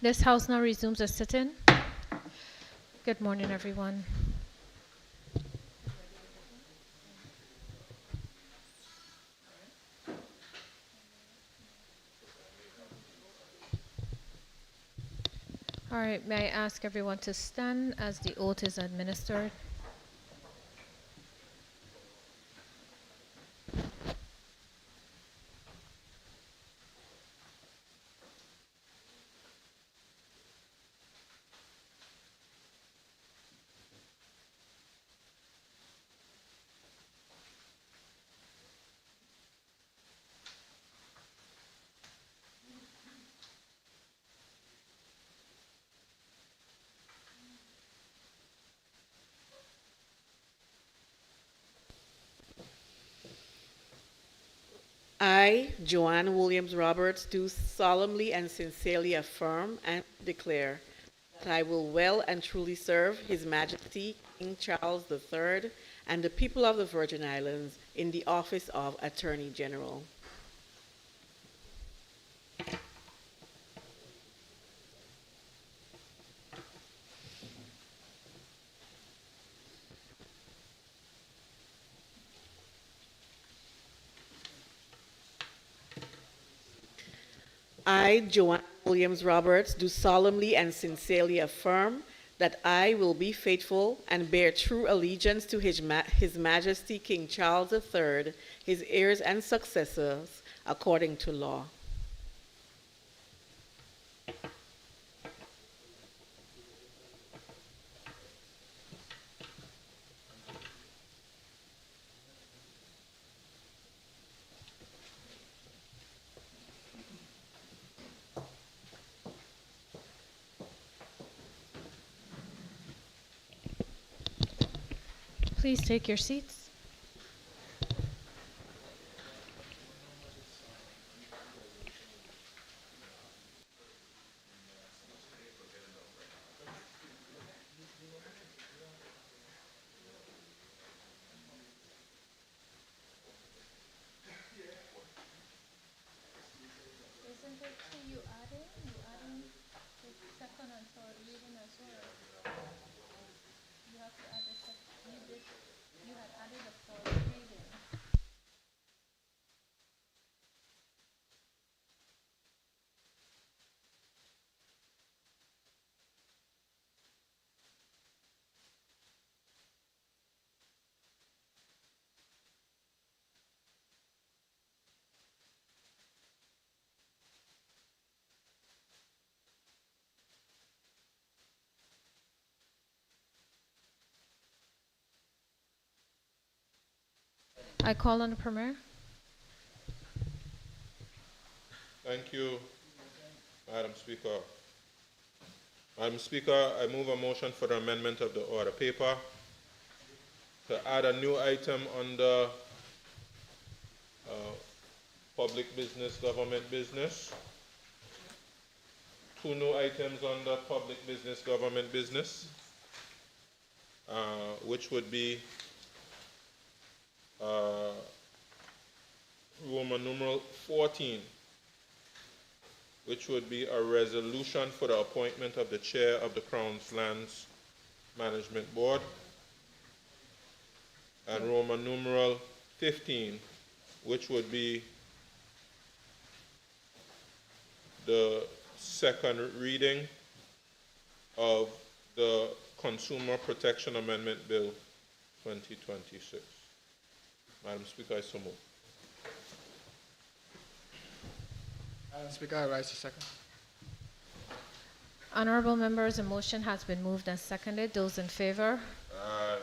This House now resumes its sit-in. Good morning, everyone. All right, may I ask everyone to stand as the oath is administered? I, Joanne Williams Roberts, do solemnly and sincerely affirm and declare that I will well and truly serve His Majesty King Charles III and the people of the Virgin Islands in the office of Attorney General. I, Joanne Williams Roberts, do solemnly and sincerely affirm that I will be faithful and bear true allegiance to His Majesty King Charles III, his heirs and successors, according to law. Please take your seats. Isn't it you adding the second and third reading as well? You have to add the second, you had added the fourth reading. I call on the Premier. Thank you, Madam Speaker. Madam Speaker, I move a motion for the amendment of the order paper to add a new item under public business, government business. Two new items under public business, government business, which would be Roman numeral 14, which would be a resolution for the appointment of the chair of the Crown's Lands Management Board, and Roman numeral 15, which would be the second reading of the Consumer Protection Amendment Bill 2026. Madam Speaker, I so move. Madam Speaker, I rise to second. Honorable members, a motion has been moved and seconded. Those in favor? Aye.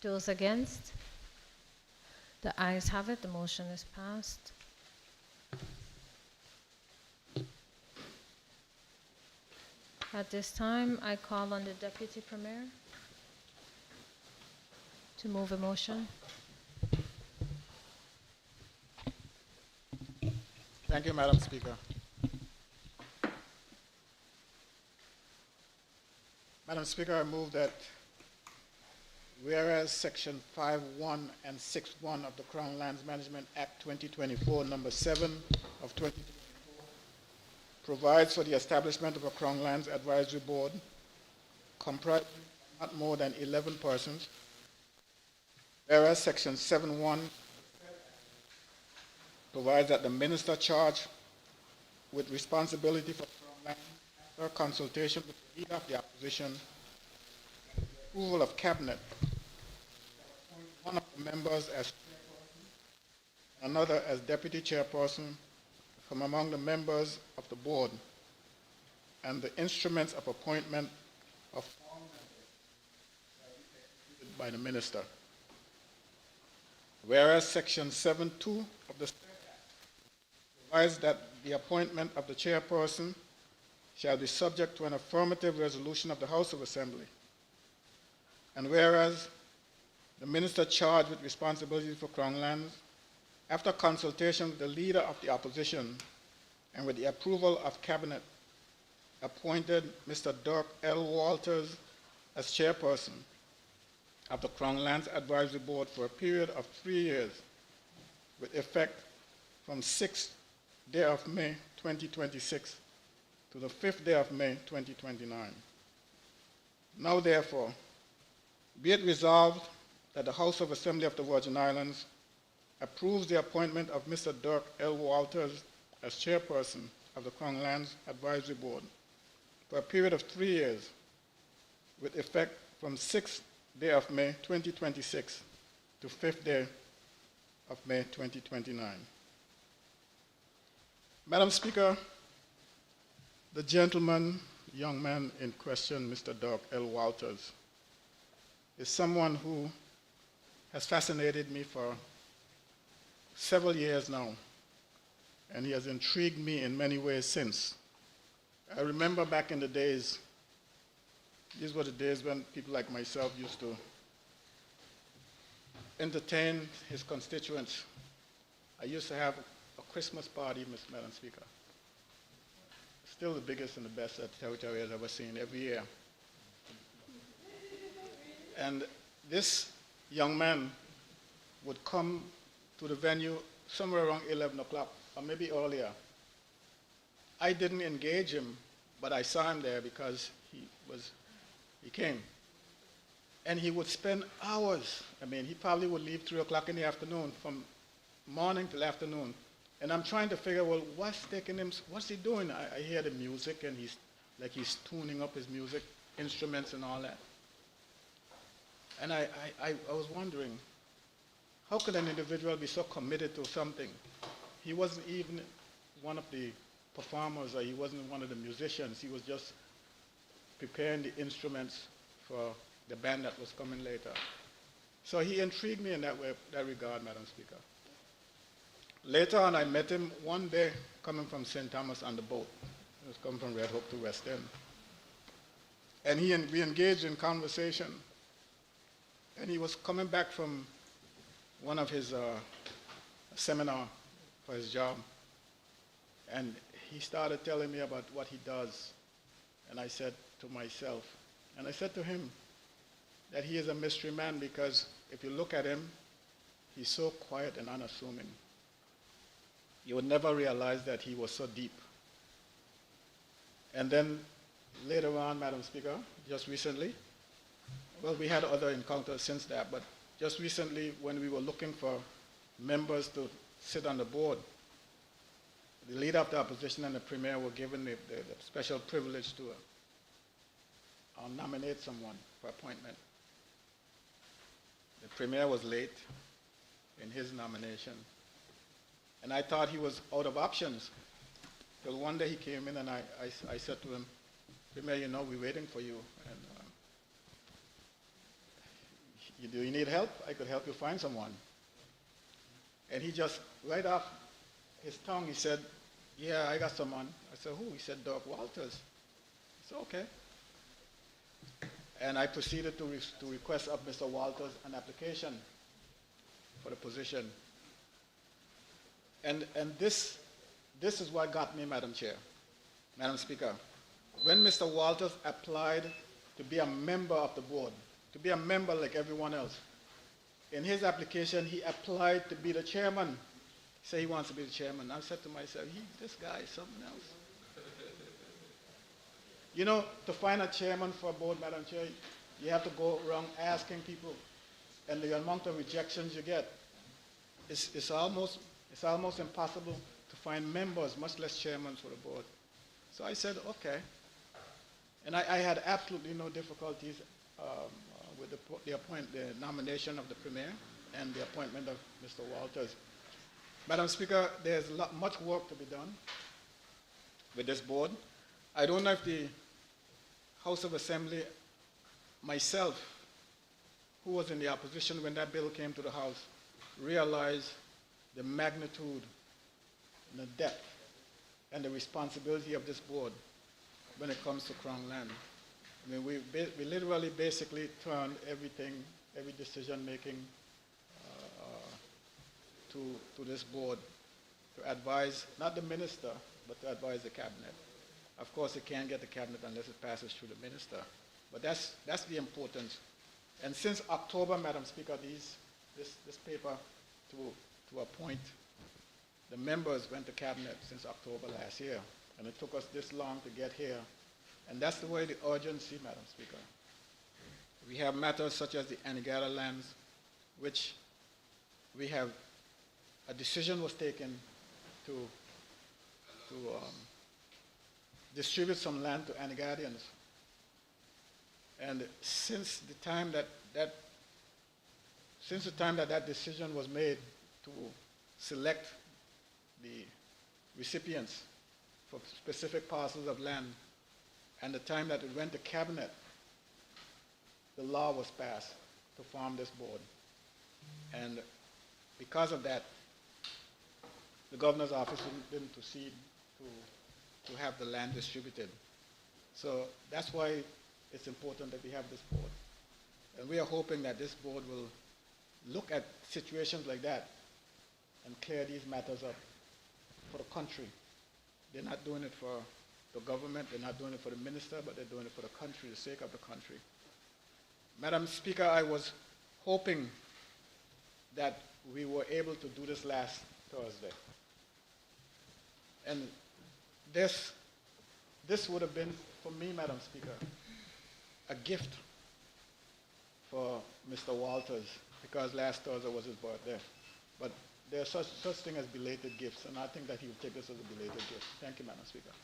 Those against? The ayes have it. The motion is passed. At this time, I call on the Deputy Premier to move a motion. Thank you, Madam Speaker. Madam Speaker, I move that whereas Section 5.1 and 6.1 of the Crown Lands Management Act 2024, number 7 of 2024, provides for the establishment of a Crown Lands Advisory Board comprising not more than 11 persons, whereas Section 7.1 provides that the minister charged with responsibility for Crown Lands, after consultation with the leader of the opposition, approval of cabinet, one of the members as chairperson, another as deputy chairperson from among the members of the board, and the instruments of appointment of all members by the minister. Whereas Section 7.2 of the statute provides that the appointment of the chairperson shall be subject to an affirmative resolution of the House of Assembly. And whereas the minister charged with responsibility for Crown Lands, after consultation with the leader of the opposition and with the approval of cabinet, appointed Mr. Dirk L. Walters as chairperson of the Crown Lands Advisory Board for a period of 3 years, with effect from 6th day of May 2026 to the 5th day of May 2029. Now therefore, be it resolved that the House of Assembly of the Virgin Islands approves the appointment of Mr. Dirk L. Walters as chairperson of the Crown Lands Advisory Board for a period of 3 years, with effect from 6th day of May 2026 to 5th day of May 2029. Madam Speaker, the gentleman, young man in question, Mr. Dirk L. Walters, is someone who has fascinated me for several years now, and he has intrigued me in many ways since. I remember back in the days, these were the days when people like myself used to entertain his constituents. I used to have a Christmas party, Madam Speaker. Still the biggest and the best that the territory has ever seen every year. And this young man would come to the venue somewhere around 11 o'clock, or maybe earlier. I didn't engage him, but I saw him there because he came. And he would spend hours. I mean, he probably would leave 3 o'clock in the afternoon, from morning till afternoon. And I'm trying to figure, well, what's taking him, what's he doing? I hear the music, and he's tuning up his music, instruments and all that. And I was wondering, how could an individual be so committed to something? He wasn't even one of the performers, or he wasn't one of the musicians. He was just preparing the instruments for the band that was coming later. So he intrigued me in that regard, Madam Speaker. Later on, I met him one day coming from St. Thomas on the boat. He was coming from Red Hook to West End. And we engaged in conversation. And he was coming back from one of his seminar for his job. And he started telling me about what he does. And I said to myself, and I said to him that he is a mystery man, because if you look at him, he's so quiet and unassuming. You would never realize that he was so deep. And then later on, Madam Speaker, just recently, well, we had other encounters since that, but just recently when we were looking for members to sit on the board, the leader of the opposition and the premier were given the special privilege to nominate someone for appointment. The premier was late in his nomination, and I thought he was out of options. Till one day he came in, and I said to him, Premier, you know, we're waiting for you. And do you need help? I could help you find someone. And he just, right off his tongue, he said, yeah, I got someone. I said, who? He said, Dirk Walters. I said, okay. And I proceeded to request of Mr. Walters an application for the position. And this is what got me, Madam Chair, Madam Speaker. When Mr. Walters applied to be a member of the board, to be a member like everyone else, in his application, he applied to be the chairman. He said he wants to be the chairman. I said to myself, this guy is something else. You know, to find a chairman for a board, Madam Chair, you have to go around asking people, and the amount of rejections you get, it's almost impossible to find members, much less chairmen for the board. So I said, okay. And I had absolutely no difficulties with the nomination of the Premier and the appointment of Mr. Walters. Madam Speaker, there's much work to be done with this board. I don't know if the House of Assembly, myself, who was in the opposition when that bill came to the House, realized the magnitude and the depth and the responsibility of this board when it comes to Crown land. I mean, we literally basically turned everything, every decision making to this board to advise, not the minister, but to advise the cabinet. Of course, it can't get the cabinet unless it passes through the minister. But that's the importance. And since October, Madam Speaker, this paper to appoint the members went to cabinet since October last year. And it took us this long to get here. And that's the way the urgency, Madam Speaker. We have matters such as the Anegada lands, which we have, a decision was taken to distribute some land to Anegadians. And since the time that decision was made to select the recipients for specific parcels of land, and the time that it went to cabinet, the law was passed to form this board. And because of that, the governor's office didn't proceed to have the land distributed. So that's why it's important that we have this board. And we are hoping that this board will look at situations like that and clear these matters up for the country. They're not doing it for the government, they're not doing it for the minister, but they're doing it for the country, the sake of the country. Madam Speaker, I was hoping that we were able to do this last Thursday. And this would have been, for me, Madam Speaker, a gift for Mr. Walters, because last Thursday was his birthday. But there's such thing as belated gifts, and I think that he will take this as a belated gift. Thank you, Madam Speaker.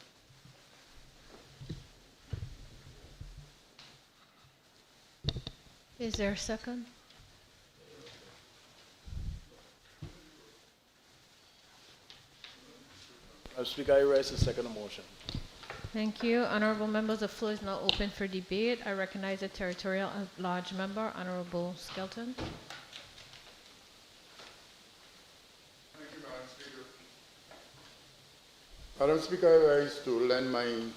Is there a second? Madam Speaker, I raise the second motion. Thank you. Honorable members, the floor is now open for debate. I recognize the territorial at-large member, Honorable Skelton. Thank you, Madam Speaker. Madam Speaker, I rise to lend my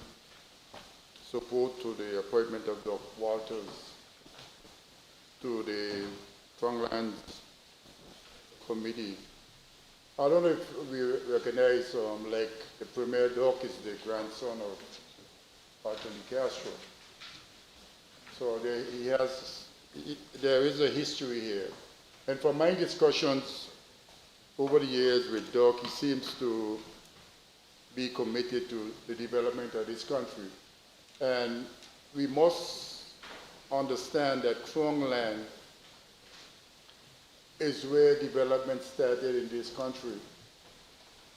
support to the appointment of Dr. Walters to the Stronglands Committee. I don't know if we recognize, like the Premier Doc is the grandson of Anthony Castro. So there is a history here. And from my discussions over the years with Doc, he seems to be committed to the development of this country. And we must understand that Strongland is where development started in this country,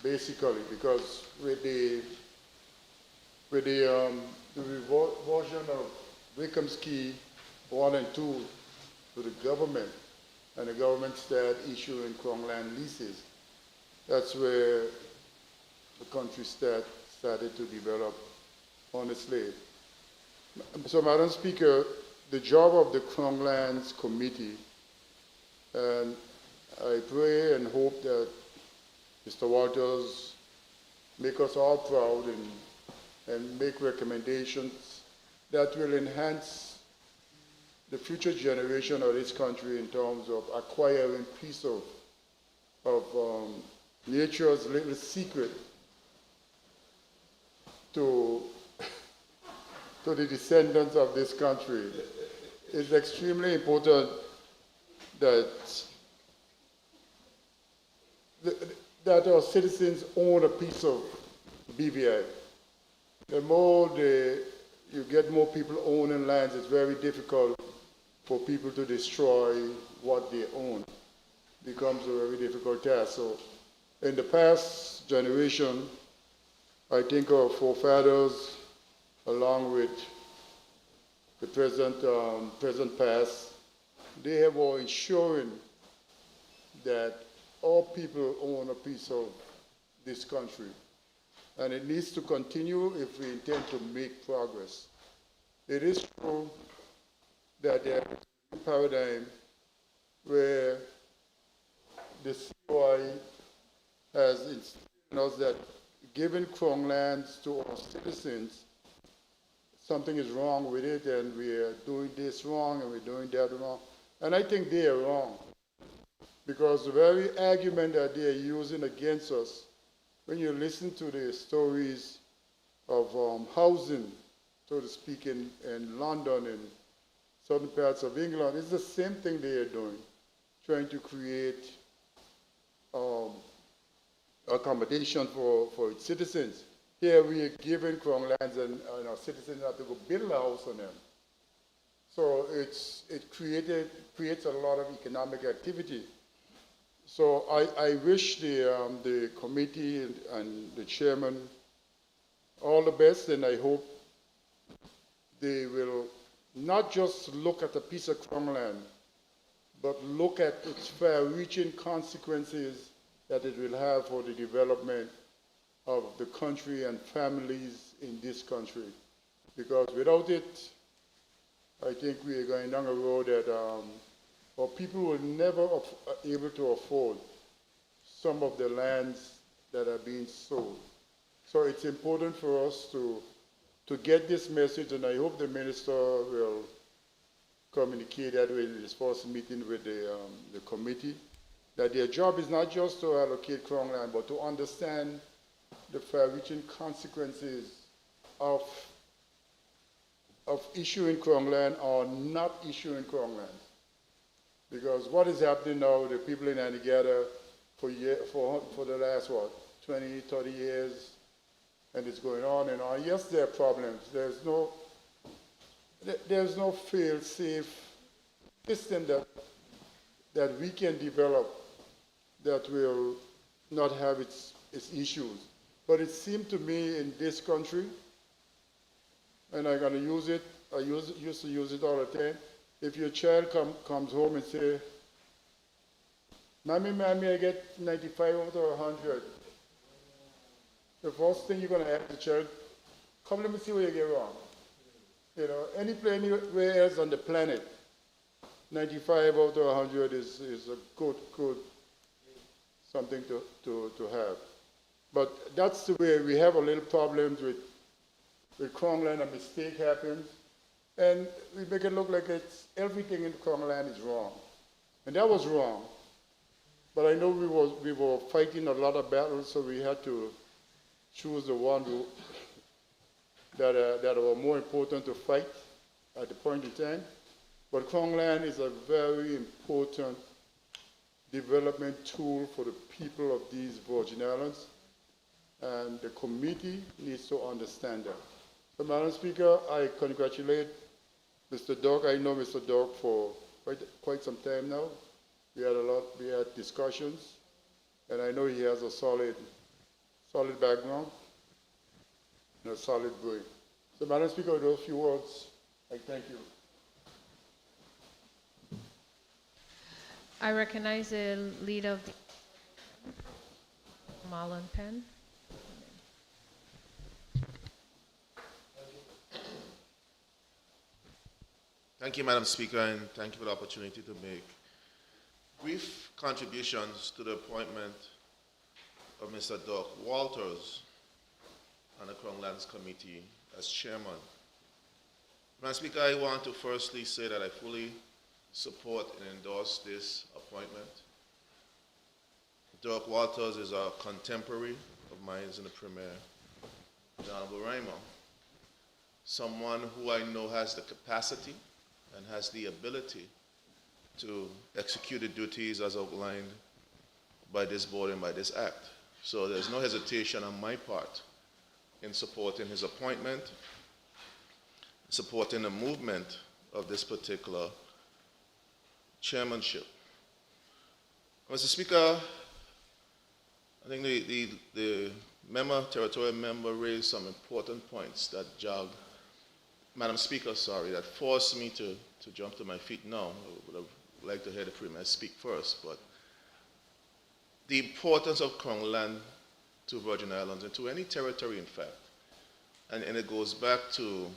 basically, because with the version of Wickham's-Key 1 and 2 to the government, and the government started issuing Strongland leases, that's where the country started to develop honestly. So, Madam Speaker, the job of the Stronglands Committee, and I pray and hope that Mr. Walters make us all proud and make recommendations that will enhance the future generation of this country in terms of acquiring piece of nature's little secret to the descendants of this country. It's extremely important that our citizens own a piece of BVI. The more you get more people owning lands, it's very difficult for people to destroy what they own. Becomes a very difficult task. So in the past generation, I think our forefathers, along with the present past, they have all ensuring that all people own a piece of this country. And it needs to continue if we intend to make progress. It is true that there is a paradigm where the COI has instilled in us that giving Crown lands to our citizens, something is wrong with it, and we are doing this wrong and we're doing that wrong. And I think they are wrong, because the very argument that they are using against us, when you listen to the stories of housing, so to speak, in London and certain parts of England, it's the same thing they are doing, trying to create accommodation for its citizens. Here we are giving Crown lands and our citizens have to go build a house on them. So it creates a lot of economic activity. So I wish the committee and the chairman all the best, and I hope they will not just look at a piece of Crown land, but look at its far-reaching consequences that it will have for the development of the country and families in this country. Because without it, I think we are going down a road that our people will never be able to afford some of the lands that are being sold. So it's important for us to get this message, and I hope the minister will communicate that in his first meeting with the committee, that their job is not just to allocate Crown land, but to understand the far-reaching consequences of issuing Crown land or not issuing Crown land. Because what is happening now, the people in Antigua for the last, 20, 30 years, and it's going on and on. Yes, there are problems. There's no fail-safe system that we can develop that will not have its issues. But it seemed to me in this country, and I'm going to use it, I used to use it all the time, if your child comes home and say, Mommy, I get 95 out of 100. The first thing you're going to ask the child, come let me see where you get wrong. You know, anywhere else on the planet, 95 out of 100 is a good something to have. But that's the way we have a little problems with Crown land. A mistake happens, and we make it look like everything in Crown land is wrong. And that was wrong. But I know we were fighting a lot of battles, so we had to choose the one that were more important to fight at the point in time. But Crown land is a very important development tool for the people of these Virgin Islands, and the committee needs to understand that. So, Madam Speaker, I congratulate Mr. Doug. I know Mr. Doug for quite some time now. We had discussions, and I know he has a solid background and a solid brain. So, Madam Speaker, with those few words, I thank you. I recognize the leader of the Marlon Penn. Thank you, Madam Speaker, and thank you for the opportunity to make brief contributions to the appointment of Mr. Doc Walters on the Crown Lands Committee as chairman. Madam Speaker, I want to firstly say that I fully support and endorse this appointment. Doc Walters is a contemporary of mine in the Premier, the Honorable Raymond, someone who I know has the capacity and has the ability to execute the duties as outlined by this board and by this act. So there's no hesitation on my part in supporting his appointment. supporting the movement of this particular chairmanship. Mr. Speaker, I think the territorial member raised some important points that jogged, Madam Speaker, sorry, that forced me to jump to my feet now. I would have liked to hear the Premier speak first, but the importance of Crown land to Virgin Islands and to any territory, in fact. And it goes back to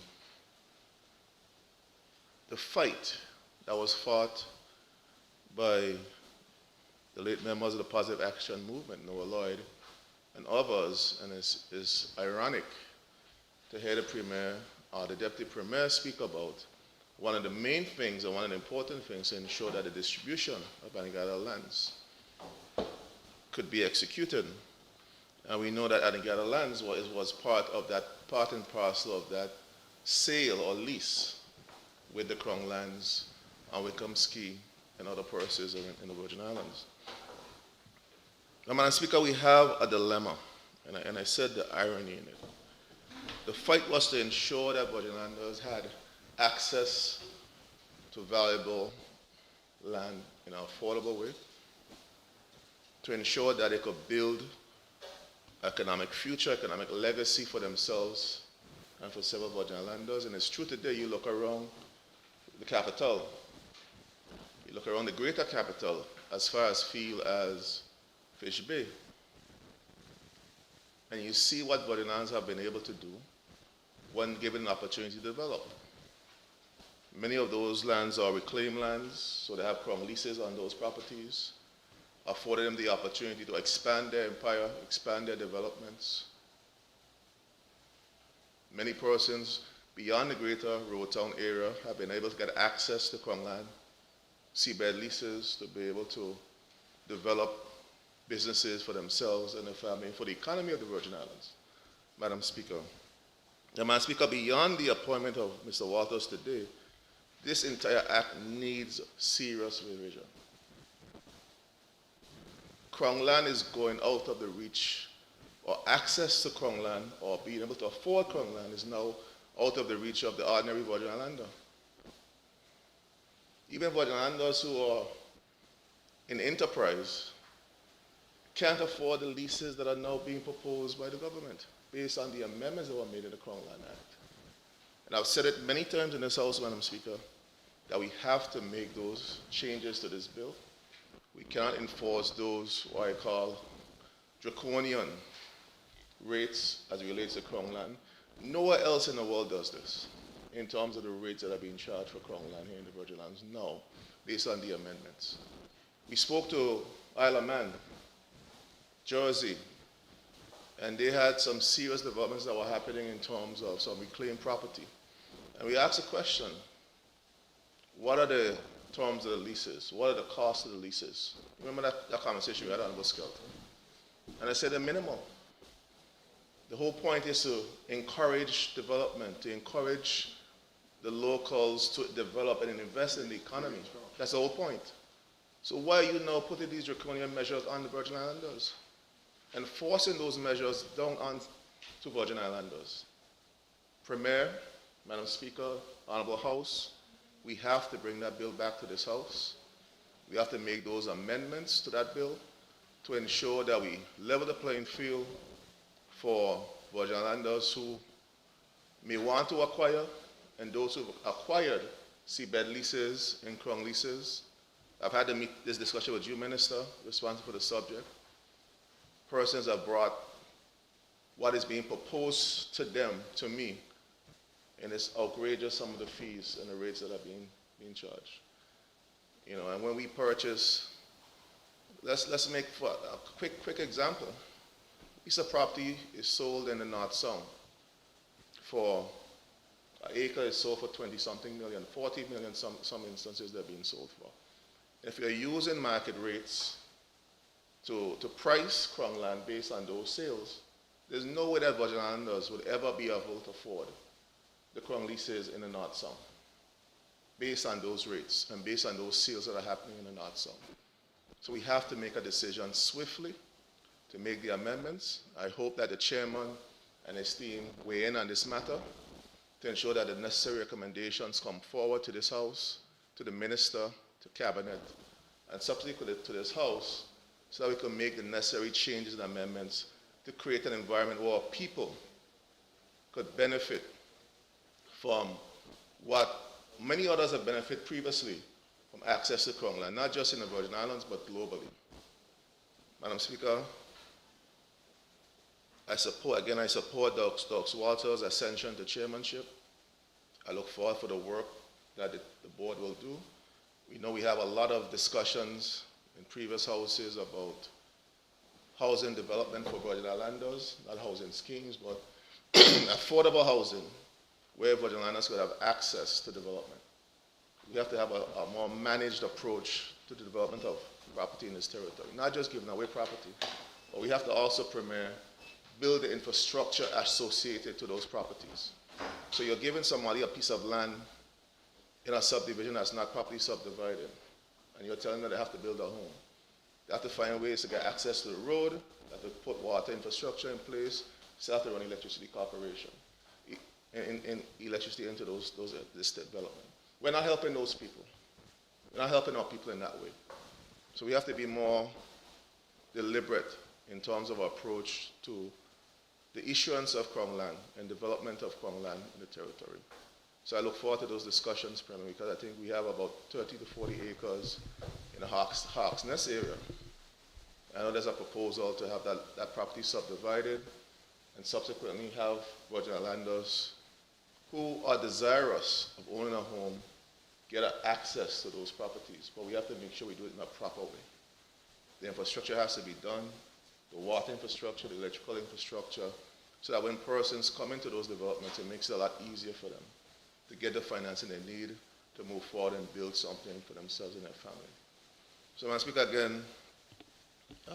the fight that was fought by the late members of the Positive Action Movement, Noah Lloyd, and others, and it's ironic to hear the Premier or the Deputy Premier speak about one of the main things and one of the important things to ensure that the distribution of Anegada lands could be executed. And we know that Anegada lands was part and parcel of that sale or lease with the Crown lands and Wickham Ski and other persons in the Virgin Islands. Now, Madam Speaker, we have a dilemma, and I said the irony in it. The fight was to ensure that Virgin Islanders had access to valuable land in an affordable way, to ensure that they could build economic future, economic legacy for themselves and for several Virgin Islanders. And it's true today, you look around the capital, you look around the greater capital as far as field as Fish Bay, and you see what Virgin Islands have been able to do when given an opportunity to develop. Many of those lands are reclaimed lands, so they have Crown leases on those properties, afforded them the opportunity to expand their empire, expand their developments. Many persons beyond the greater Road Town area have been able to get access to Crown land, seabed leases to be able to develop businesses for themselves and their family, and for the economy of the Virgin Islands. Madam Speaker. Now, Madam Speaker, beyond the appointment of Mr. Walters today, this entire act needs serious revision. Crown land is going out of the reach, or access to Crown land, or being able to afford Crown land is now out of the reach of the ordinary Virgin Islander. Even Virgin Islanders who are in enterprise can't afford the leases that are now being proposed by the government based on the amendments that were made in the Crown Land Act. And I've said it many times in this House, Madam Speaker, that we have to make those changes to this bill. We cannot enforce those what I call draconian rates as it relates to Crown land. Nowhere else in the world does this in terms of the rates that are being charged for Crown land here in the Virgin Islands. No, based on the amendments. We spoke to Isle of Man, Jersey, and they had some serious developments that were happening in terms of some reclaimed property. And we asked the question, what are the terms of the leases? What are the costs of the leases? Remember that conversation we had on Buskelton? And I said they're minimal. The whole point is to encourage development, to encourage the locals to develop and invest in the economy. That's the whole point. So why are you now putting these draconian measures on the Virgin Islanders and forcing those measures down on to Virgin Islanders? Premier, Madam Speaker, Honorable House, we have to bring that bill back to this House. We have to make those amendments to that bill to ensure that we level the playing field for Virgin Islanders who may want to acquire and those who've acquired seabed leases and Crown leases. I've had to meet this discussion with you, Minister, responsible for the subject. Persons have brought what is being proposed to them, to me, and it's outrageous, some of the fees and the rates that are being charged. You know, and when we purchase, let's make for a quick example. A piece of property is sold in the North Sound for an acre is sold for 20-something million, 40 million, some instances they're being sold for. If you're using market rates to price Crown land based on those sales, there's no way that Virgin Islanders would ever be able to afford the Crown leases in the North Sound based on those rates and based on those sales that are happening in the North Sound. So we have to make a decision swiftly to make the amendments. I hope that the chairman and his team weigh in on this matter to ensure that the necessary recommendations come forward to this House, to the Minister, to Cabinet, and subsequently to this House, so that we can make the necessary changes and amendments to create an environment where people could benefit from what many others have benefited previously from access to Crown land, not just in the Virgin Islands, but globally. Madam Speaker, I support Dr. Walters' ascension to chairmanship. I look forward for the work that the board will do. We know we have a lot of discussions in previous houses about housing development for Virgin Islanders, not housing schemes, but affordable housing where Virgin Islanders could have access to development. We have to have a more managed approach to the development of property in this territory, not just giving away property, but we have to also build the infrastructure associated to those properties. So you're giving somebody a piece of land in a subdivision that's not properly subdivided, and you're telling them they have to build a home. They have to find ways to get access to the road, they have to put water infrastructure in place, still have to run electricity corporation, in electricity into this development. We're not helping those people. We're not helping our people in that way. So we have to be more deliberate in terms of our approach to the issuance of Crown land and development of Crown land in the territory. So I look forward to those discussions, Premier, because I think we have about 30 to 40 acres in the Hawks Nest area. I know there's a proposal to have that property subdivided and subsequently have Virgin Islanders who are desirous of owning a home get access to those properties. But we have to make sure we do it in a proper way. The infrastructure has to be done, the water infrastructure, the electrical infrastructure, so that when persons come into those developments, it makes it a lot easier for them to get the financing they need to move forward and build something for themselves and their family. So, Madam Speaker, again,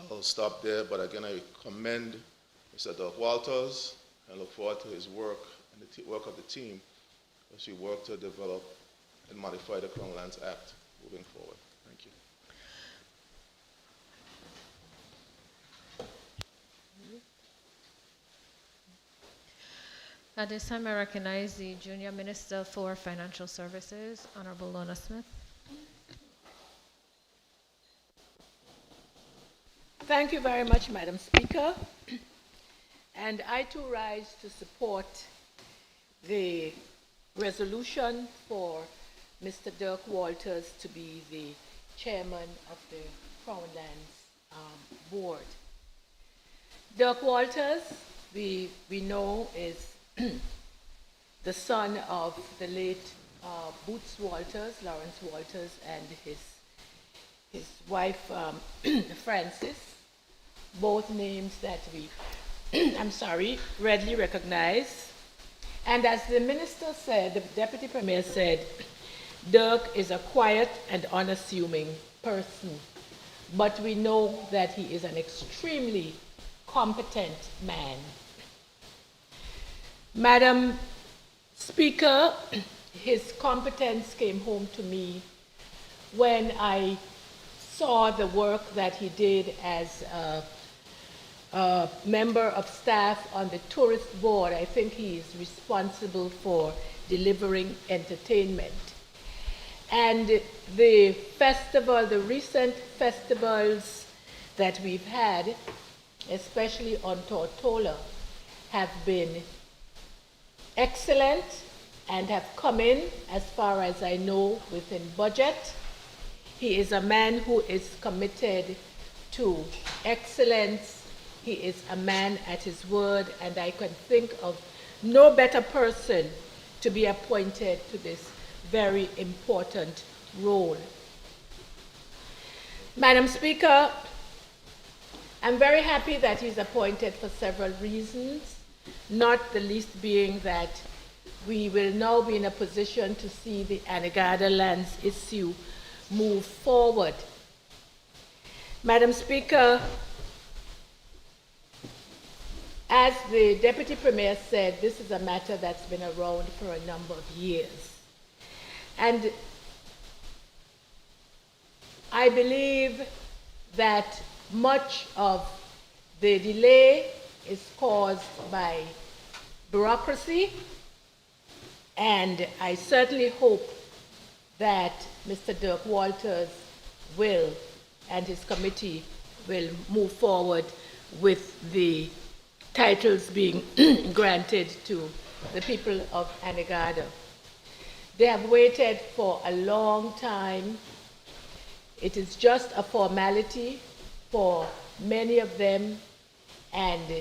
I'll stop there, but again, I commend Mr. Doc Walters and look forward to his work and the work of the team as we work to develop and modify the Crown Lands Act moving forward. Thank you. At this time, I recognize the Junior Minister for Financial Services, Honorable Lorna Smith. Thank you very much, Madam Speaker. And I too rise to support the resolution for Mr. Dirk Walters to be the chairman of the Crown Lands Board. Dirk Walters, we know, is the son of the late Boots Walters, Lawrence Walters, and his wife, Frances, both names that we, readily recognize. And as the minister said, the deputy premier said, Dirk is a quiet and unassuming person, but we know that he is an extremely competent man. Madam Speaker, his competence came home to me when I saw the work that he did as a member of staff on the tourist board. I think he is responsible for delivering entertainment. And the festival, the recent festivals that we've had, especially on Tortola, have been excellent and have come in, as far as I know, within budget. He is a man who is committed to excellence. He is a man at his word, and I can think of no better person to be appointed to this very important role. Madam Speaker, I'm very happy that he's appointed for several reasons, not the least being that we will now be in a position to see the Anegada lands issue move forward. Madam Speaker, as the Deputy Premier said, this is a matter that's been around for a number of years. And I believe that much of the delay is caused by bureaucracy, And I certainly hope that Mr. Dirk Walters will, and his committee will move forward with the titles being granted to the people of Anegada. They have waited for a long time. It is just a formality for many of them, and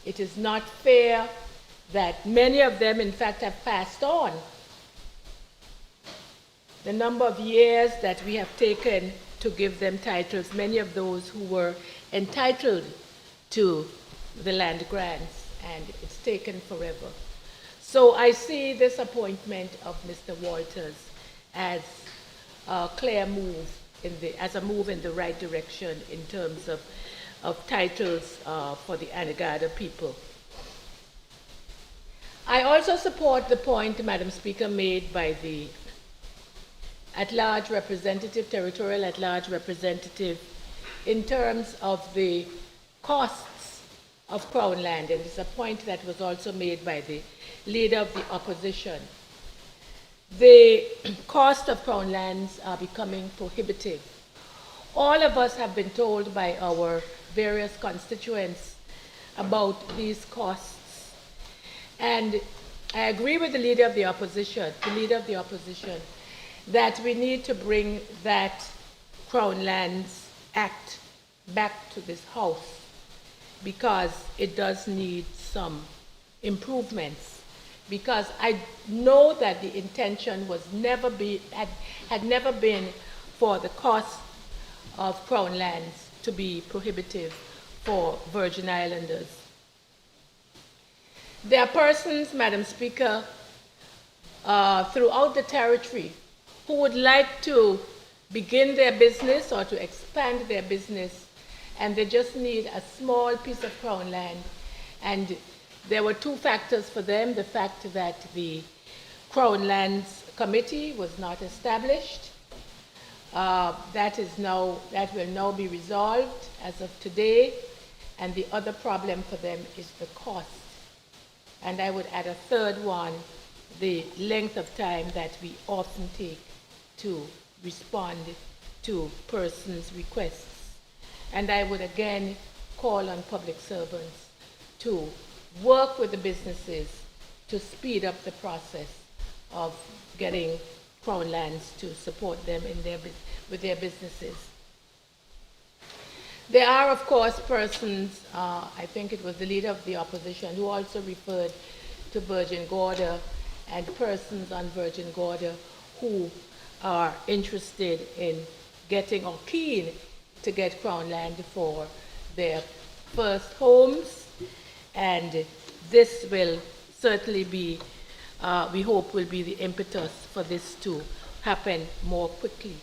it is not fair that many of them, in fact, have passed on. The number of years that we have taken to give them titles, many of those who were entitled to the land grants, and it's taken forever. So I see this appointment of Mr. Walters as a clear move, as a move in the right direction in terms of titles for the Anegada people. I also support the point, Madam Speaker, made by the at-large representative, territorial at-large representative, in terms of the costs of Crown land, and it's a point that was also made by the leader of the opposition. The cost of Crown lands are becoming prohibitive. All of us have been told by our various constituents about these costs. And I agree with the leader of the opposition, that we need to bring that Crown Lands Act back to this House because it does need some improvements. Because I know that the intention was had never been for the cost of Crown lands to be prohibitive for Virgin Islanders. There are persons, Madam Speaker, throughout the territory who would like to begin their business or to expand their business, and they just need a small piece of Crown land. And there were two factors for them: the fact that the Crown Lands Committee was not established. That will now be resolved as of today, and the other problem for them is the cost. And I would add a third one: the length of time that we often take to respond to persons' requests. And I would again call on public servants to work with the businesses to speed up the process of getting Crown lands to support them in with their businesses. There are, of course, persons, I think it was the leader of the opposition, who also referred to Virgin Gorda, and persons on Virgin Gorda who are interested in getting, or keen to get Crown land for their first homes. And this will certainly be, we hope, will be the impetus for this to happen more quickly.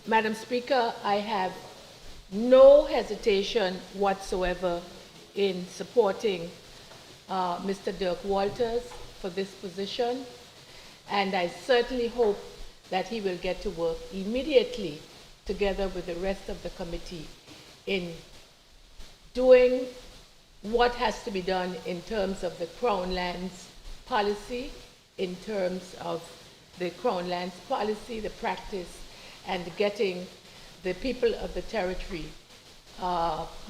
Madam Speaker, I have no hesitation whatsoever in supporting Mr. Dirk Walters for this position, and I certainly hope that he will get to work immediately together with the rest of the committee in doing what has to be done in terms of the Crown lands policy, in terms of the Crown lands policy, the practice, and getting the people of the territory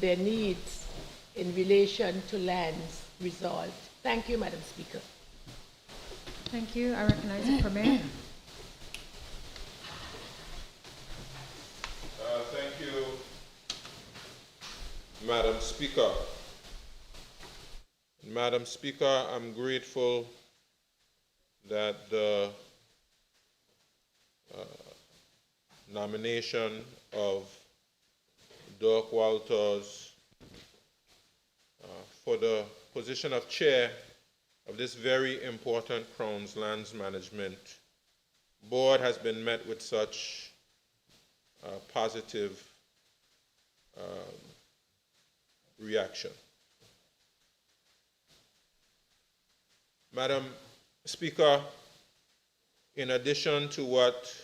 their needs in relation to lands resolved. Thank you, Madam Speaker. Thank you. I recognize the Premier. Thank you, Madam Speaker. Madam Speaker, I'm grateful that the nomination of Dirk Walters for the position of chair of this very important Crown Lands Management Board has been met with such positive reaction. Madam Speaker, in addition to what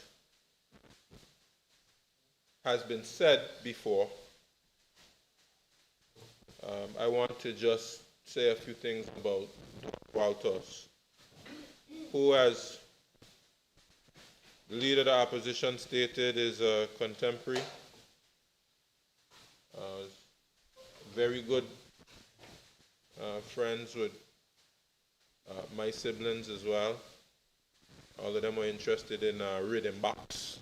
has been said before, I want to just say a few things about Walters, who, as the leader of the opposition stated, is a contemporary, very good friends with my siblings as well. All of them are interested in rhythm box.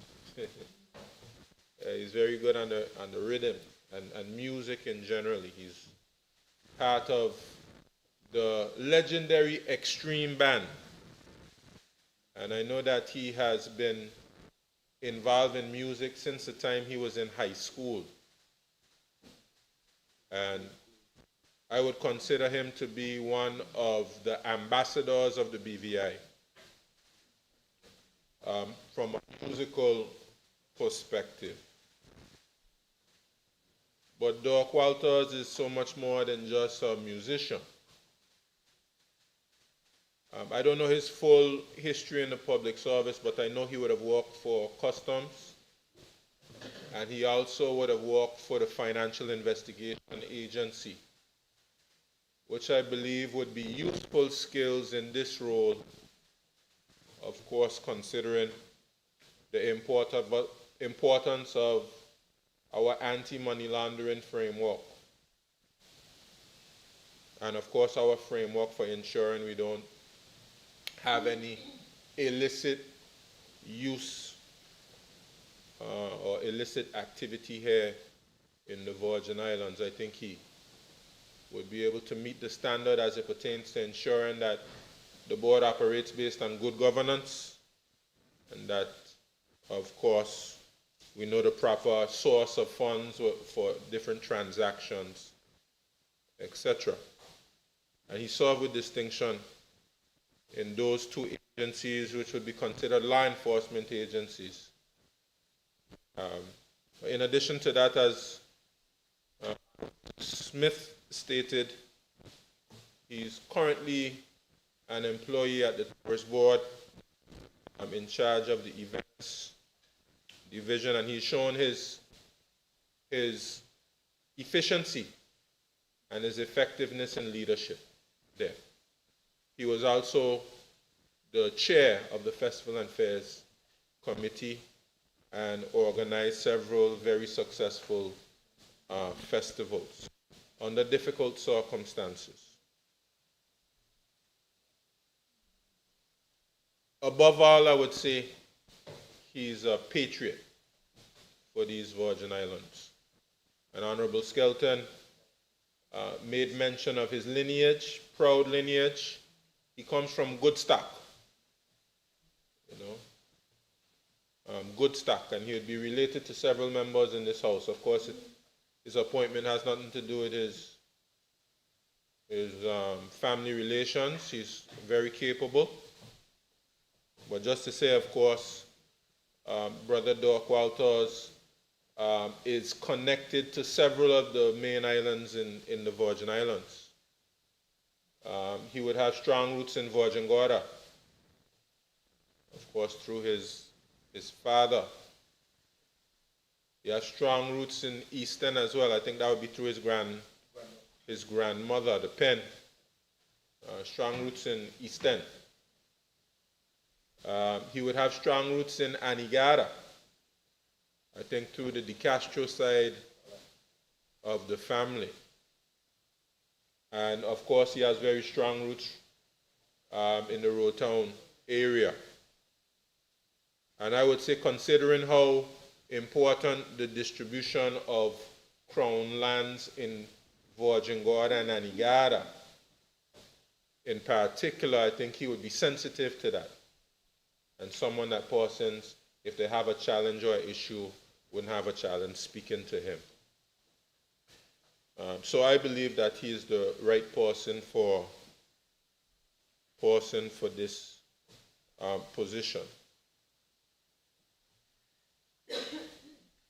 He's very good on the rhythm and music in general. He's part of the legendary Extreme Band. And I know that he has been involved in music since the time he was in high school. And I would consider him to be one of the ambassadors of the BVI from a musical perspective. But Doc Walters is so much more than just a musician. I don't know his full history in the public service, but I know he would have worked for Customs, and he also would have worked for the Financial Investigation Agency, which I believe would be useful skills in this role, of course, considering the importance of our anti-money laundering framework, and of course our framework for ensuring we don't have any illicit use or illicit activity here in the Virgin Islands. I think he would be able to meet the standard as it pertains to ensuring that the board operates based on good governance, and that, of course, we know the proper source of funds for different transactions, etc. And he served with distinction in those two agencies, which would be considered law enforcement agencies. In addition to that, as Smith stated, he's currently an employee at the Tourist Board. I'm in charge of the events division, and he's shown his efficiency and his effectiveness in leadership there. He was also the chair of the Festival and Fairs Committee and organized several very successful festivals under difficult circumstances. Above all, I would say he's a patriot for these Virgin Islands. And Honorable Skelton made mention of his lineage, proud lineage. He comes from good stock, good stock, and he would be related to several members in this house. Of course, his appointment has nothing to do with his family relations. He's very capable. But just to say, of course, Brother Doc Walters is connected to several of the main islands in the Virgin Islands. He would have strong roots in Virgin Gorda, of course, through his father. He has strong roots in Eastern as well. I think that would be through his grandmother, the Pen. Strong roots in Eastern. He would have strong roots in Anegada, I think through the De Castro side of the family. And of course, he has very strong roots in the Rotown area. And I would say, considering how important the distribution of crown lands in Virgin Gorda and Anegada, in particular, I think he would be sensitive to that. And someone that persons, if they have a challenge or an issue, wouldn't have a challenge speaking to him. So I believe that he is the right person for this position.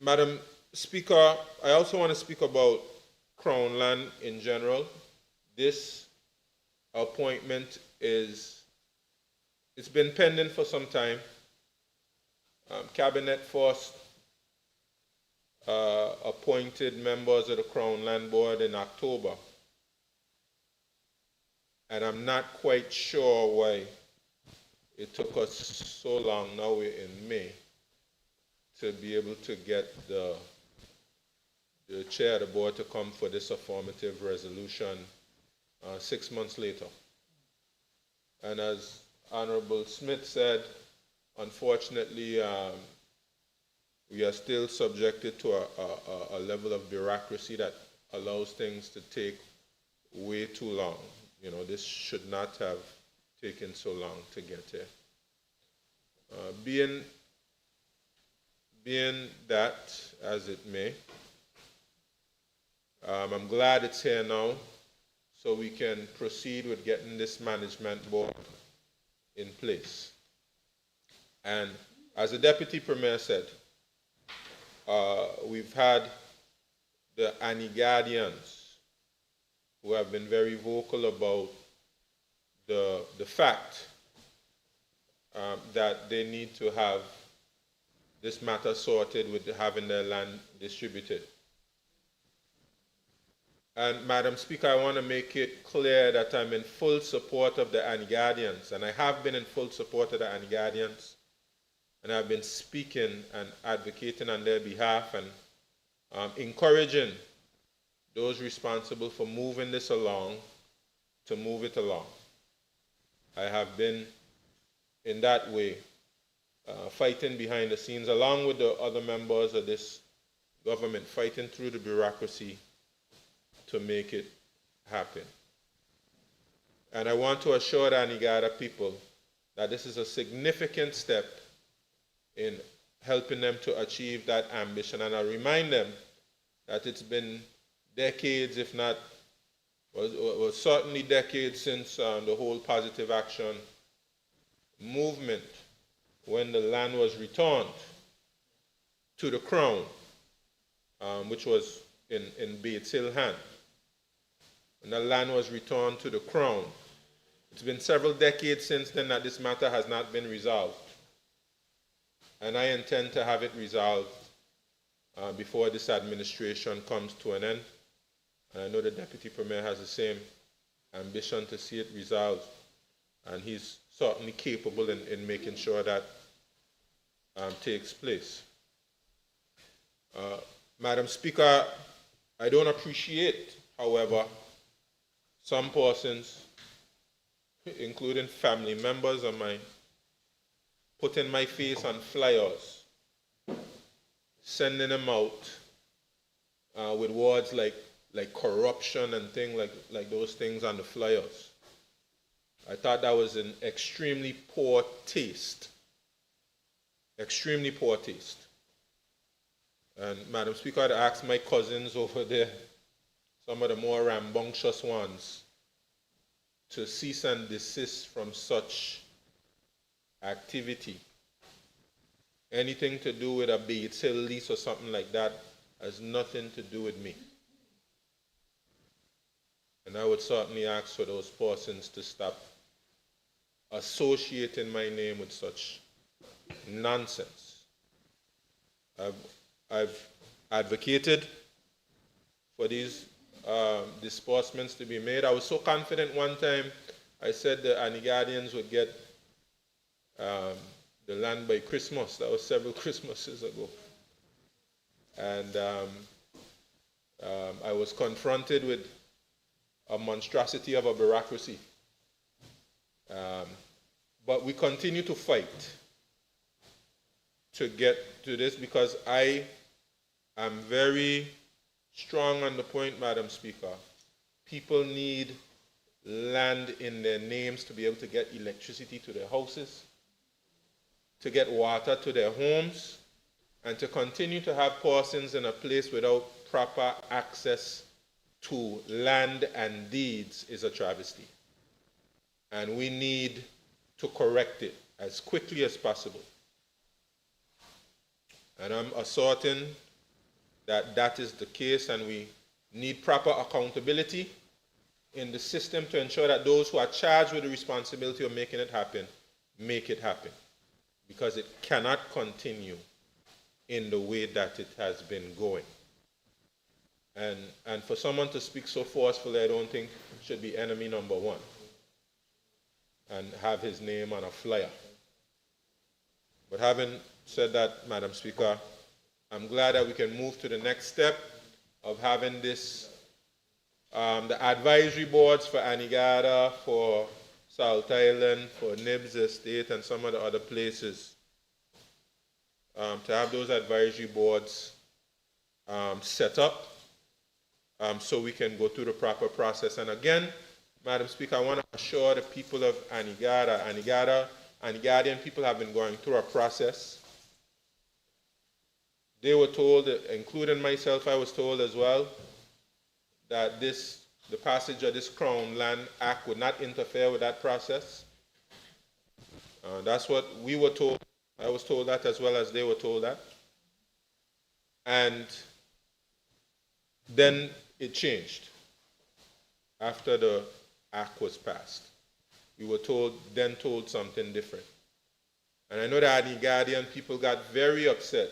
Madam Speaker, I also want to speak about Crown Land in general. This appointment it's been pending for some time. Cabinet first appointed members of the Crown Land Board in October. And I'm not quite sure why it took us so long, now we're in May, to be able to get the chair of the board to come for this affirmative resolution 6 months later. And as Honorable Smith said, unfortunately, we are still subjected to a level of bureaucracy that allows things to take way too long. You know, this should not have taken so long to get here. Being that as it may, I'm glad it's here now, so we can proceed with getting this management board in place. And as the Deputy Premier said, we've had the Annie Guardians who have been very vocal about the fact that they need to have this matter sorted with having their land distributed. And Madam Speaker, I want to make it clear that I'm in full support of the Annie Guardians, and I have been in full support of the Annie Guardians, and I've been speaking and advocating on their behalf and encouraging those responsible for moving this along to move it along. I have been, in that way, fighting behind the scenes, along with the other members of this government, fighting through the bureaucracy to make it happen. And I want to assure the Anegada people that this is a significant step in helping them to achieve that ambition. And I remind them that it's been decades, if not, was certainly decades since the whole positive action movement, when the land was returned to the Crown, which was in Bates Hill hand. When the land was returned to the Crown. It's been several decades since then that this matter has not been resolved. And I intend to have it resolved before this administration comes to an end. And I know the Deputy Premier has the same ambition to see it resolved. And he's certainly capable in making sure that takes place. Madam Speaker, I don't appreciate, however, some persons, including family members of mine, putting my face on flyers, sending them out with words like corruption and things like those things on the flyers. I thought that was an extremely poor taste. Extremely poor taste. And Madam Speaker, I'd ask my cousins over there, some of the more rambunctious ones, to cease and desist from such activity. Anything to do with a Bates Hill lease or something like that has nothing to do with me. And I would certainly ask for those persons to stop associating my name with such nonsense. I've advocated for these disbursements to be made. I was so confident one time, I said the Anegadians would get the land by Christmas. That was several Christmases ago. And I was confronted with a monstrosity of a bureaucracy. But we continue to fight to get to this, because I am very strong on the point, Madam Speaker. People need land in their names to be able to get electricity to their houses, to get water to their homes, and to continue to have persons in a place without proper access to land and deeds is a travesty. And we need to correct it as quickly as possible. And I'm asserting that that is the case, and we need proper accountability in the system to ensure that those who are charged with the responsibility of making it happen, make it happen. Because it cannot continue in the way that it has been going. And for someone to speak so forcefully, I don't think should be enemy number one and have his name on a flyer. But having said that, Madam Speaker, I'm glad that we can move to the next step of having this, the advisory boards for Anegada, for South Island, for Nibs Estate, and some of the other places, to have those advisory boards set up so we can go through the proper process. And again, Madam Speaker, I want to assure the people of Anegadian people have been going through a process. They were told, including myself, I was told as well, that the passage of this Crown Land Act would not interfere with that process. That's what we were told. I was told that as well as they were told that. And then it changed after the act was passed. We were told something different. And I know that the Guardian people got very upset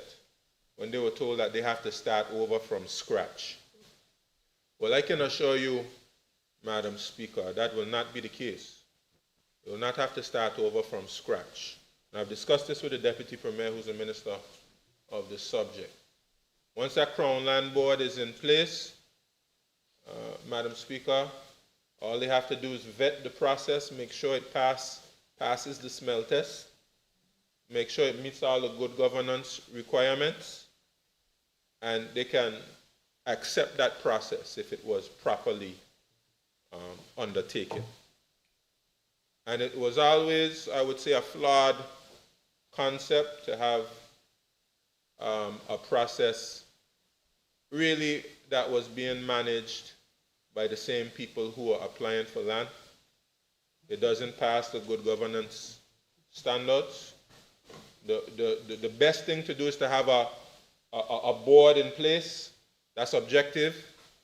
when they were told that they have to start over from scratch. Well, I can assure you, Madam Speaker, that will not be the case. You will not have to start over from scratch. And I've discussed this with the Deputy Premier, who's the Minister of the subject. Once that Crown Land Board is in place, Madam Speaker, all they have to do is vet the process, make sure it passes the smell test, make sure it meets all the good governance requirements, and they can accept that process if it was properly undertaken. And it was always, I would say, a flawed concept to have a process really that was being managed by the same people who are applying for land. It doesn't pass the good governance standards. The best thing to do is to have a board in place that's objective,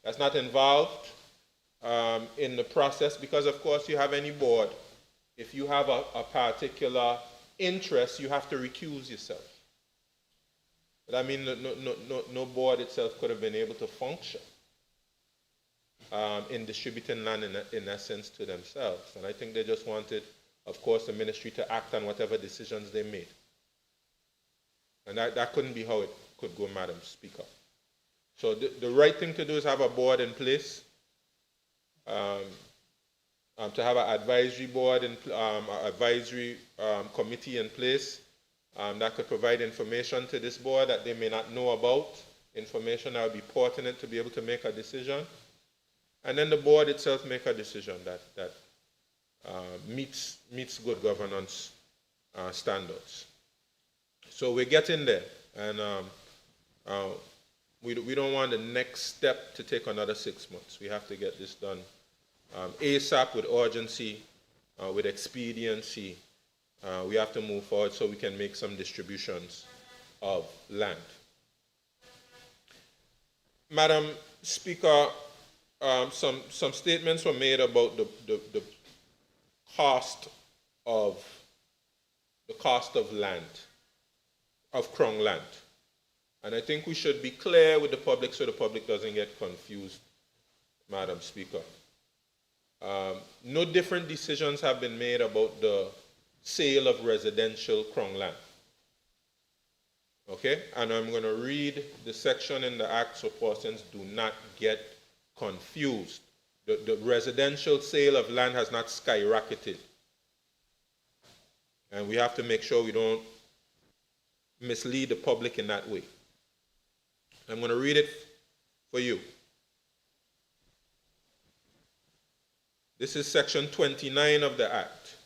that's not involved in the process, because of course you have any board, if you have a particular interest, you have to recuse yourself. But I mean, no board itself could have been able to function in distributing land in essence to themselves. And I think they just wanted, of course, the ministry to act on whatever decisions they made. And that couldn't be how it could go, Madam Speaker. So the right thing to do is have a board in place, to have an advisory board and advisory committee in place that could provide information to this board that they may not know about, information that would be pertinent to be able to make a decision. And then the board itself make a decision that meets good governance standards. So we're getting there, and we don't want the next step to take another 6 months. We have to get this done ASAP, with urgency, with expediency. We have to move forward so we can make some distributions of land. Madam Speaker, some statements were made about the cost of land, of Crown land. And I think we should be clear with the public so the public doesn't get confused, Madam Speaker. No different decisions have been made about the sale of residential Crown land. Okay? And I'm going to read the section in the Act so persons do not get confused. The residential sale of land has not skyrocketed. And we have to make sure we don't mislead the public in that way. I'm going to read it for you. This is section 29 of the Act.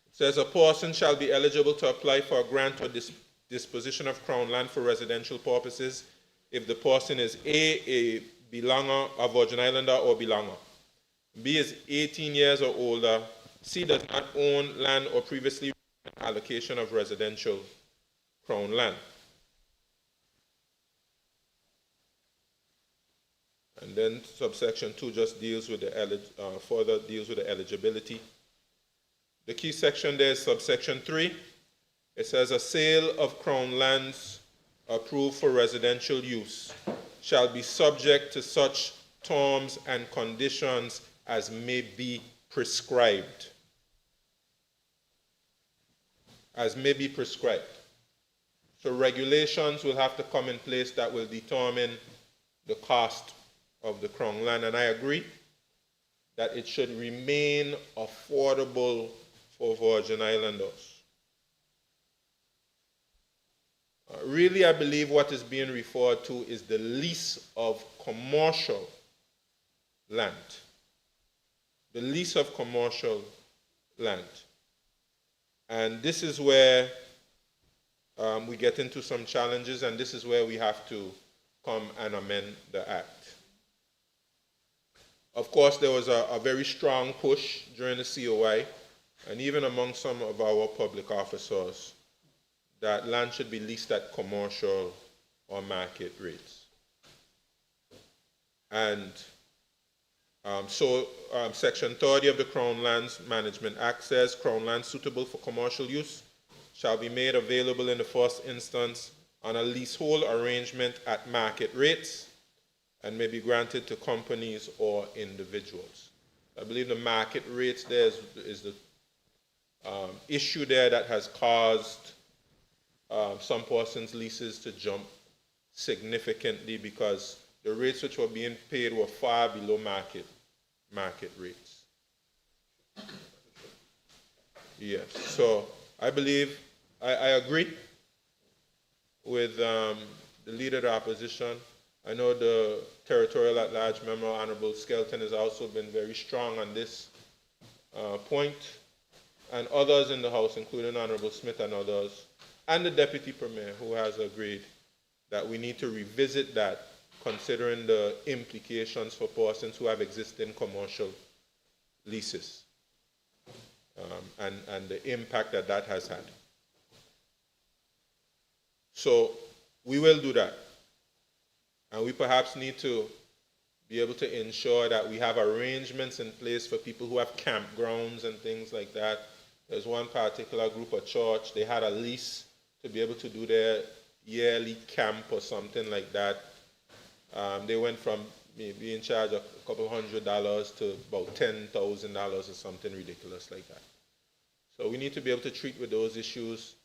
It says, a person shall be eligible to apply for a grant or disposition of Crown land for residential purposes if the person is A belonger, a Virgin Islander or belonger, B is 18 years or older, C does not own land or previously allocation of residential Crown land. And then subsection 2 just deals with further deals with the eligibility. The key section there is subsection 3. It says a sale of Crown lands approved for residential use shall be subject to such terms and conditions as may be prescribed. As may be prescribed. So regulations will have to come in place that will determine the cost of the Crown land, and I agree that it should remain affordable for Virgin Islanders. Really, I believe what is being referred to is the lease of commercial land. The lease of commercial land. And this is where we get into some challenges, and this is where we have to come and amend the Act. Of course, there was a very strong push during the COI, and even among some of our public officers, that land should be leased at commercial or market rates. And Section 30 of the Crown Lands Management Act says Crown lands suitable for commercial use shall be made available in the first instance on a leasehold arrangement at market rates and may be granted to companies or individuals. I believe the market rates there is the issue there that has caused some persons' leases to jump significantly because the rates which were being paid were far below market rates. Yes, so I believe, I agree with the Leader of the Opposition. I know the Territorial at-Large Member, Honorable Skelton, has also been very strong on this point, and others in the House, including Honorable Smith and others, and the Deputy Premier, who has agreed that we need to revisit that, considering the implications for persons who have existing commercial leases and the impact that that has had. So we will do that. And we perhaps need to be able to ensure that we have arrangements in place for people who have campgrounds and things like that. There's one particular group of church, they had a lease to be able to do their yearly camp or something like that. They went from being in charge of a couple $100 to about $10,000 or something ridiculous like that. So we need to be able to treat with those issues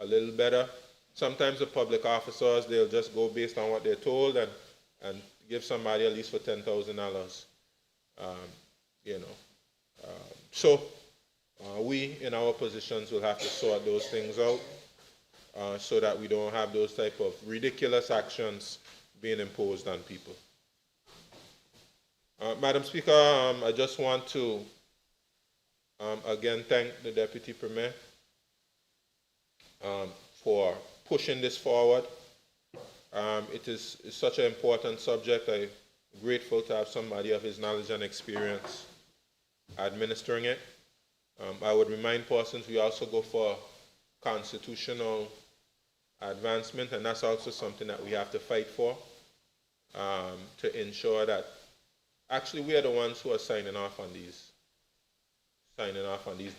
a little better. Sometimes the public officers, they'll just go based on what they're told and give somebody a lease for $10,000. So we, in our positions, will have to sort those things out so that we don't have those type of ridiculous actions being imposed on people. Madam Speaker, I just want to again thank the Deputy Premier for pushing this forward. It's such an important subject. I'm grateful to have somebody of his knowledge and experience administering it. I would remind persons we also go for constitutional advancement, and that's also something that we have to fight for, to ensure that actually we are the ones who are signing off on these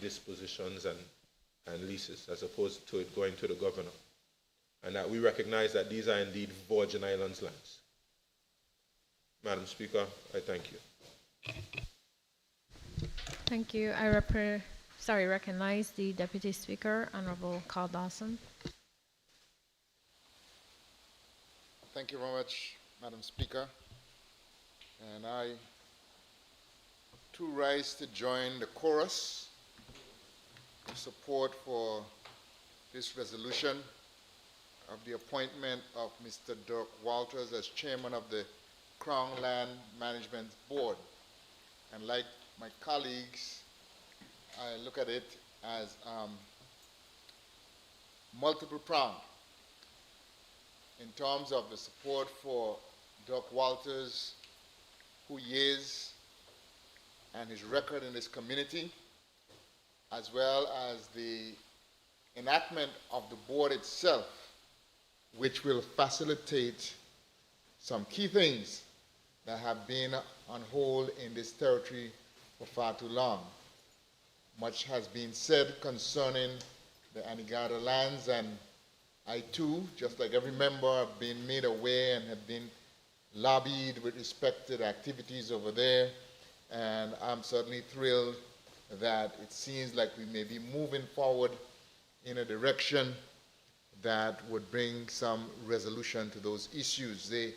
dispositions and leases, as opposed to it going to the governor, and that we recognize that these are indeed Virgin Islands lands. Madam Speaker, I thank you. Thank you. I recognize the Deputy Speaker, Honorable Carl Dawson. Thank you very much, Madam Speaker. And I, too, rise to join the chorus of support for this resolution of the appointment of Mr. Dirk Walters as chairman of the Crown Land Management Board. And like my colleagues, I look at it as multiple pronged in terms of the support for Dirk Walters, who he is, and his record in this community, as well as the enactment of the board itself, which will facilitate some key things that have been on hold in this territory for far too long. Much has been said concerning the Anegada lands, and I too, just like every member, have been made aware and have been lobbied with respect to the activities over there, and I'm certainly thrilled that it seems like we may be moving forward in a direction that would bring some resolution to those issues. They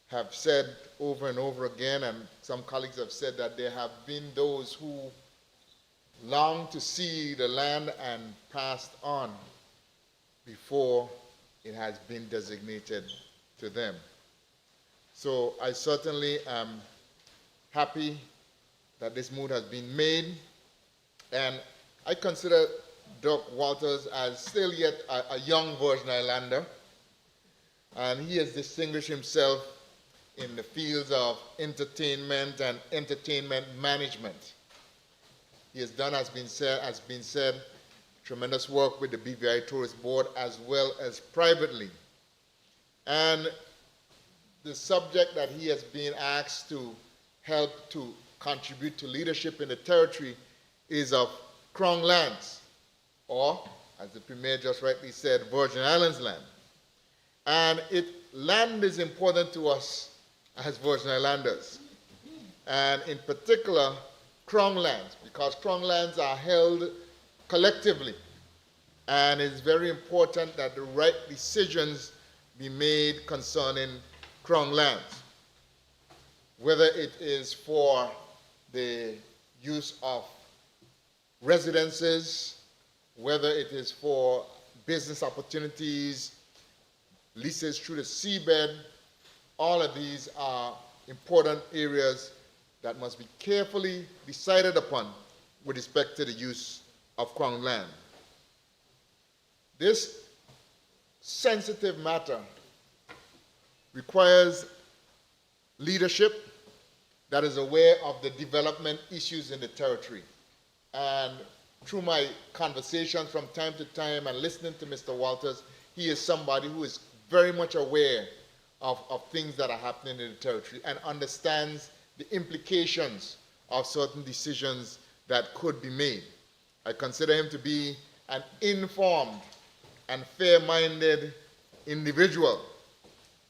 have said over and over again, and some colleagues have said, that there have been those who long to see the land and passed on before it has been designated to them. So I certainly am happy that this move has been made, and I consider Doc Walters as still yet a young Virgin Islander, and he has distinguished himself in the fields of entertainment and entertainment management. He has done, as been said, tremendous work with the BVI Tourist Board as well as privately. And the subject that he has been asked to help to contribute to leadership in the territory is of Crown lands, or, as the Premier just rightly said, Virgin Islands land. And land is important to us as Virgin Islanders, and in particular, Crown lands, because Crown lands are held collectively, and it's very important that the right decisions be made concerning Crown lands, whether it is for the use of residences, whether it is for business opportunities, leases through the seabed. All of these are important areas that must be carefully decided upon with respect to the use of Crown land. This sensitive matter requires leadership that is aware of the development issues in the territory. And through my conversations from time to time and listening to Mr. Walters, he is somebody who is very much aware of things that are happening in the territory and understands the implications of certain decisions that could be made. I consider him to be an informed and fair-minded individual,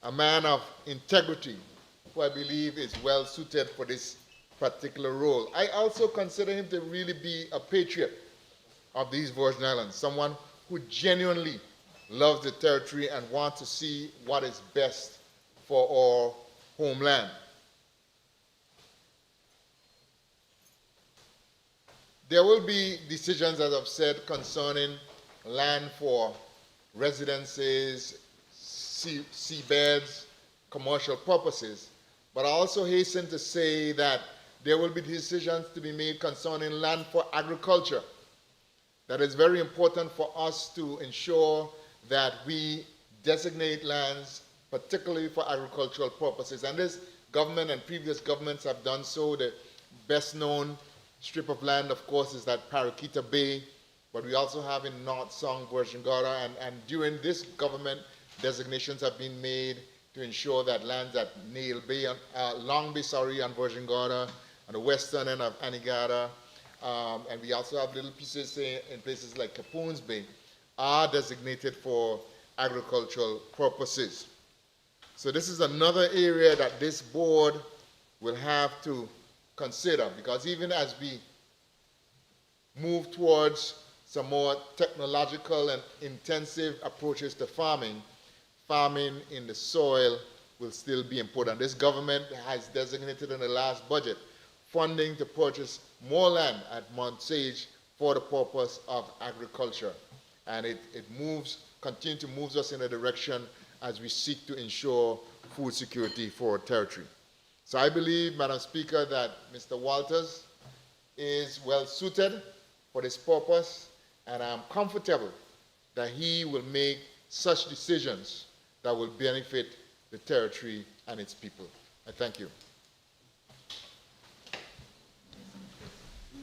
a man of integrity, who I believe is well suited for this particular role. I also consider him to really be a patriot of these Virgin Islands, someone who genuinely loves the territory and wants to see what is best for our homeland. There will be decisions, as I've said, concerning land for residences, seabeds, commercial purposes. But I also hasten to say that there will be decisions to be made concerning land for agriculture. That is very important for us to ensure that we designate lands, particularly for agricultural purposes. And this government and previous governments have done so. The best known strip of land, of course, is that Paraquita Bay, but we also have in North Song, Virgin Gorda, and during this government, designations have been made to ensure that lands at Nail Bay, Long Bay, on Virgin Gorda, on the western end of Anegada, and we also have little pieces in places like Capone's Bay, are designated for agricultural purposes. So this is another area that this board will have to consider, because even as we move towards some more technological and intensive approaches to farming, farming in the soil will still be important. This government has designated in the last budget funding to purchase more land at Mount Sage for the purpose of agriculture. And it continues to move us in a direction as we seek to ensure food security for our territory. So I believe, Madam Speaker, that Mr. Walters is well suited for this purpose, and I'm comfortable that he will make such decisions that will benefit the territory and its people. I thank you.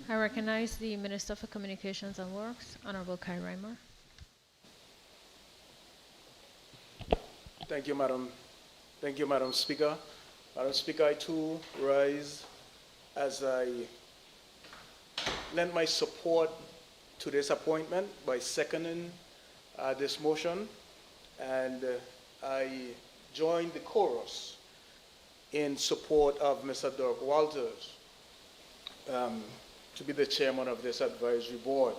I recognize the Minister for Communications and Works, Honorable Kai Reimer. Thank you, Madam. Thank you, Madam Speaker. Madam Speaker, I too rise as I lend my support to this appointment by seconding this motion, and I join the chorus in support of Mr. Dirk Walters to be the chairman of this advisory board.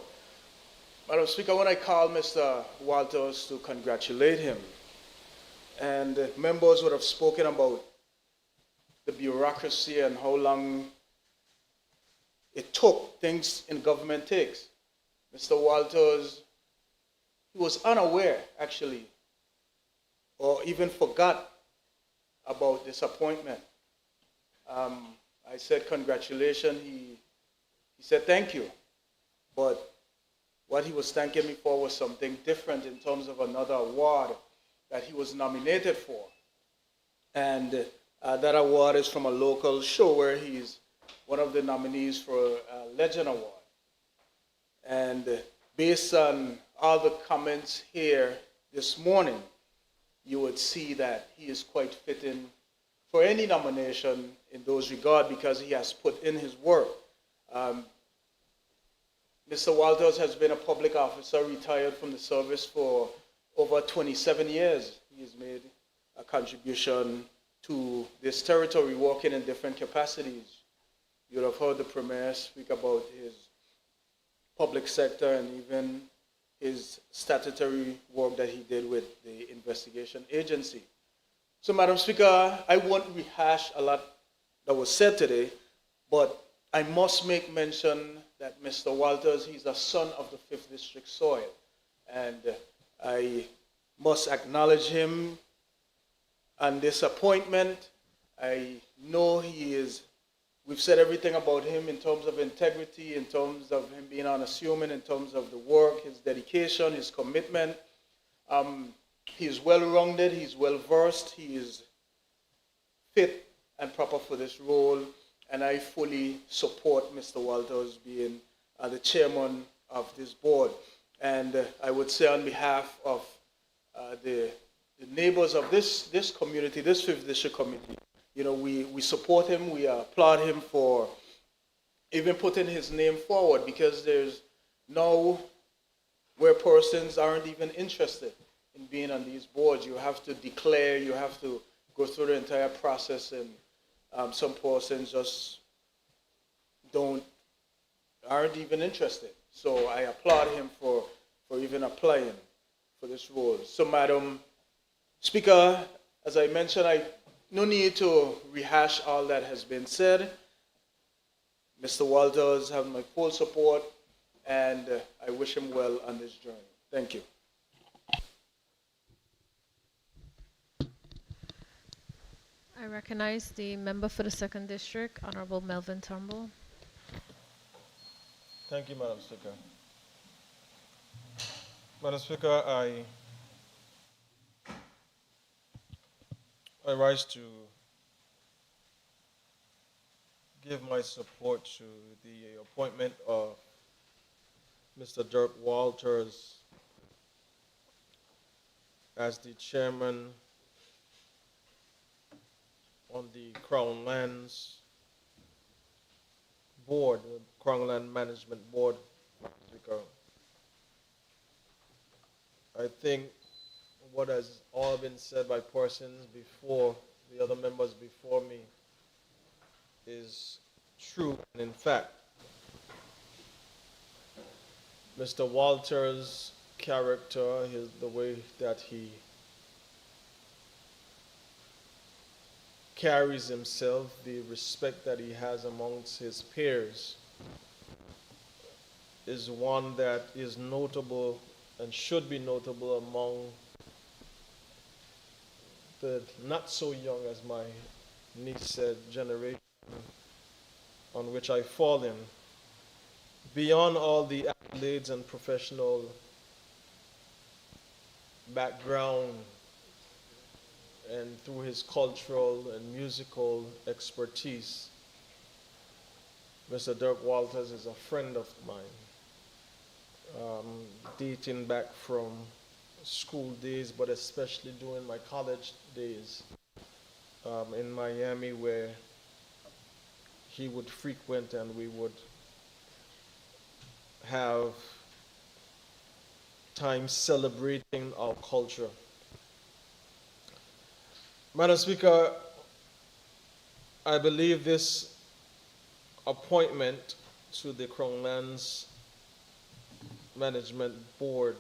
Madam Speaker, when I called Mr. Walters to congratulate him, and members would have spoken about the bureaucracy and how long it took, things in government takes. Mr. Walters, he was unaware, actually, or even forgot about this appointment. I said, congratulations. He said, thank you. But what he was thanking me for was something different in terms of another award that he was nominated for. And that award is from a local show where he's one of the nominees for a Legend Award. And based on all the comments here this morning, you would see that he is quite fitting for any nomination in those regards because he has put in his work. Mr. Walters has been a public officer, retired from the service for over 27 years. He has made a contribution to this territory, working in different capacities. You'll have heard the Premier speak about his public sector and even his statutory work that he did with the investigation agency. So, Madam Speaker, I won't rehash a lot that was said today, but I must make mention that Mr. Walters, he's a son of the 5th District soil, and I must acknowledge him on this appointment. I know he is, we've said everything about him in terms of integrity, in terms of him being unassuming, in terms of the work, his dedication, his commitment. He is well-rounded, he's well-versed, he is fit and proper for this role, and I fully support Mr. Walters being the chairman of this board. And I would say on behalf of the neighbors of this community, this 5th District community, you know, we support him, we applaud him for even putting his name forward, because there's now where persons aren't even interested in being on these boards. You have to declare, you have to go through the entire process, and some persons just aren't even interested. So I applaud him for even applying for this role. So, Madam Speaker, as I mentioned, no need to rehash all that has been said. Mr. Walters has my full support, and I wish him well on this journey. Thank you. I recognize the member for the 2nd District, Honorable Melvin Turnbull. Thank you, Madam Speaker. Madam Speaker, I rise to give my support to the appointment of Mr. Dirk Walters as the chairman on the Crown Lands Board, Crown Land Management Board, Speaker. I think what has all been said by persons before, the other members before me, is true. And in fact, Mr. Walters' character, the way that he carries himself, the respect that he has amongst his peers, is one that is notable and should be notable among the not so young, as my niece said, generation on which I fall in. Beyond all the accolades and professional background, and through his cultural and musical expertise, Mr. Dirk Walters is a friend of mine, dating back from school days, but especially during my college days in Miami, where he would frequent and we would have time celebrating our culture. Madam Speaker, I believe this appointment to the Crown Lands Management Board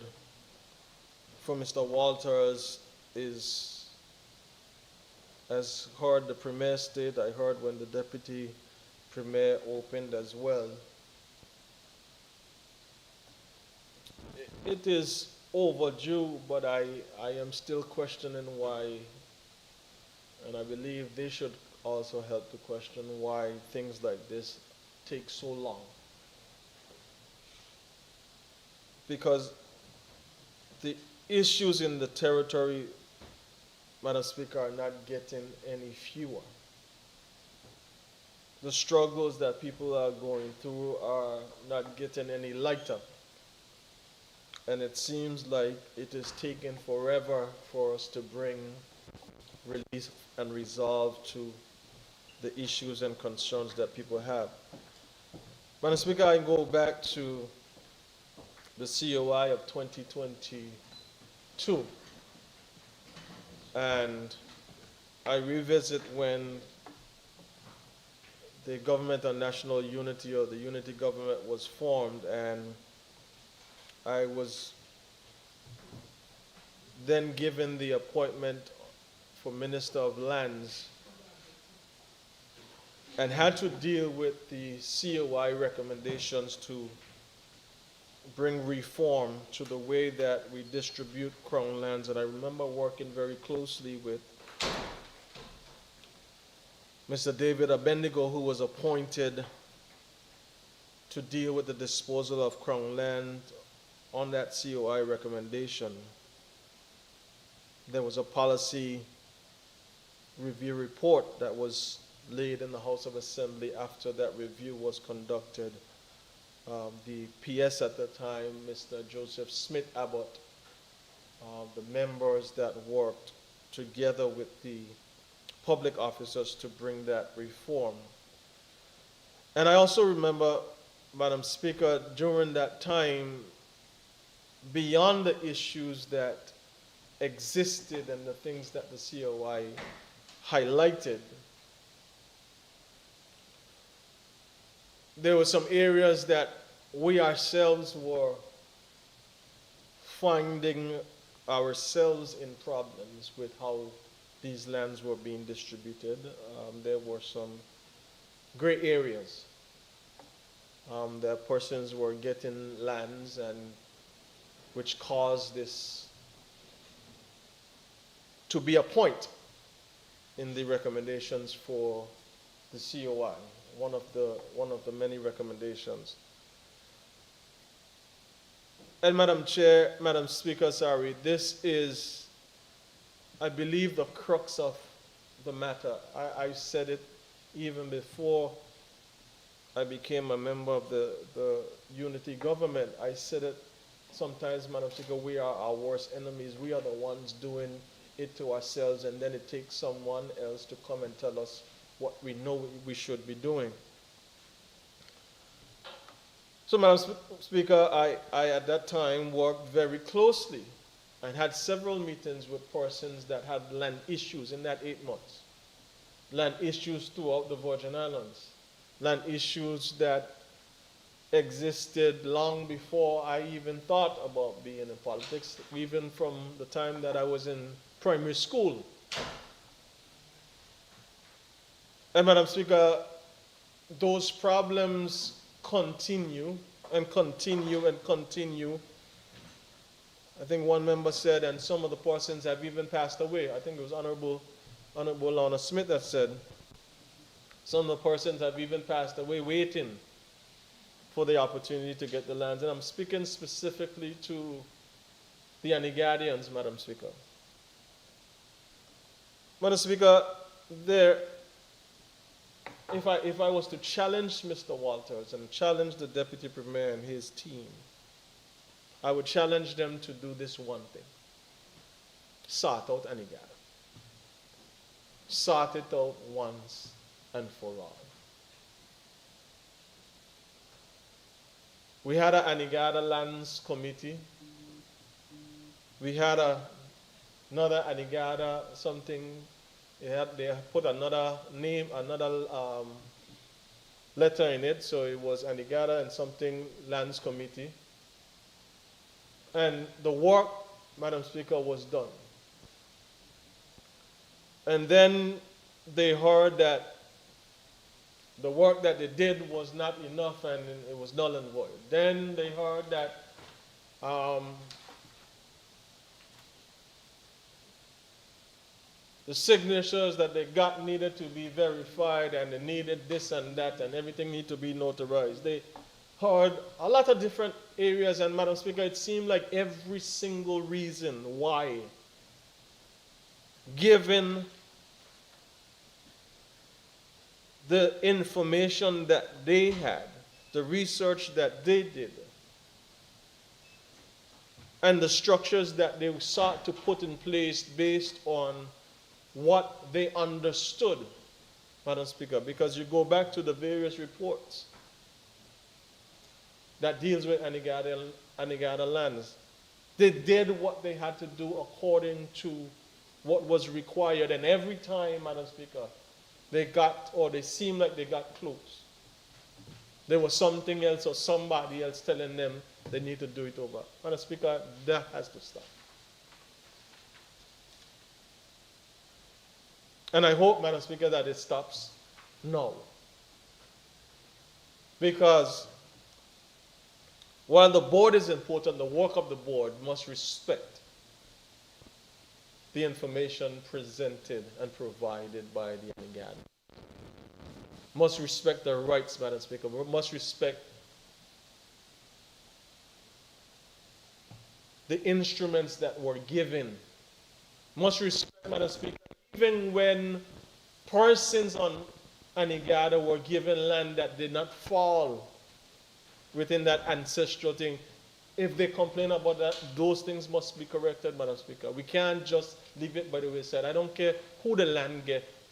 for Mr. Walters is, as heard the Premier state, I heard when the Deputy Premier opened as well. It is overdue, but I am still questioning why, and I believe they should also help to question why things like this take so long. Because the issues in the territory, Madam Speaker, are not getting any fewer. The struggles that people are going through are not getting any lighter. And it seems like it is taking forever for us to bring relief and resolve to the issues and concerns that people have. Madam Speaker, I go back to the COI of 2022, and I revisit when the Government on National Unity, or the Unity Government, was formed, and I was then given the appointment for Minister of Lands and had to deal with the COI recommendations to bring reform to the way that we distribute Crown lands. And I remember working very closely with Mr. David Abendigo, who was appointed to deal with the disposal of Crown land on that COI recommendation. There was a policy review report that was laid in the House of Assembly after that review was conducted. The PS at the time, Mr. Joseph Smith Abbott, the members that worked together with the public officers to bring that reform. And I also remember, Madam Speaker, during that time, beyond the issues that existed and the things that the COI highlighted, there were some areas that we ourselves were finding ourselves in problems with how these lands were being distributed. There were some gray areas that persons were getting lands, and which caused this to be a point in the recommendations for the COI, one of the many recommendations. And Madam Chair, Madam Speaker, sorry, this is, I believe, the crux of the matter. I said it even before I became a member of the unity government. I said it sometimes, Madam Speaker, we are our worst enemies. We are the ones doing it to ourselves, and then it takes someone else to come and tell us what we know we should be doing. So, Madam Speaker, I at that time worked very closely and had several meetings with persons that had land issues in that 8 months. Land issues throughout the Virgin Islands. Land issues that existed long before I even thought about being in politics, even from the time that I was in primary school. And Madam Speaker, those problems continue and continue and continue. I think one member said, and some of the persons have even passed away. I think it was Honorable Lorna Smith that said, some of the persons have even passed away waiting for the opportunity to get the lands. And I'm speaking specifically to the Anigadians, Madam Speaker. Madam Speaker, if I was to challenge Mr. Walters and challenge the Deputy Premier and his team, I would challenge them to do this one thing: sort out Anigada. Sort it out once and for all. We had an Anigada Lands Committee We had another Anigada something. They put another name, another letter in it, so it was Anigada and something Lands Committee. And the work, Madam Speaker, was done. And then they heard that the work that they did was not enough and it was null and void. Then they heard that the signatures that they got needed to be verified and they needed this and that and everything needed to be notarized. They heard a lot of different areas, and Madam Speaker, it seemed like every single reason why, given the information that they had, the research that they did, and the structures that they sought to put in place based on what they understood, Madam Speaker, because you go back to the various reports that deals with Anigada lands. They did what they had to do according to what was required, and every time, Madam Speaker, they got, or they seemed like they got close, there was something else or somebody else telling them they need to do it over. Madam Speaker, that has to stop. And I hope, Madam Speaker, that it stops now. Because while the board is important, the work of the board must respect the information presented and provided by the Anigada. Must respect the rights, Madam Speaker. Must respect the instruments that were given. Must respect, Madam Speaker, even when persons on Anigada were given land that did not fall within that ancestral thing, if they complain about that, those things must be corrected, Madam Speaker. We can't just leave it by the way it said. I don't care who the land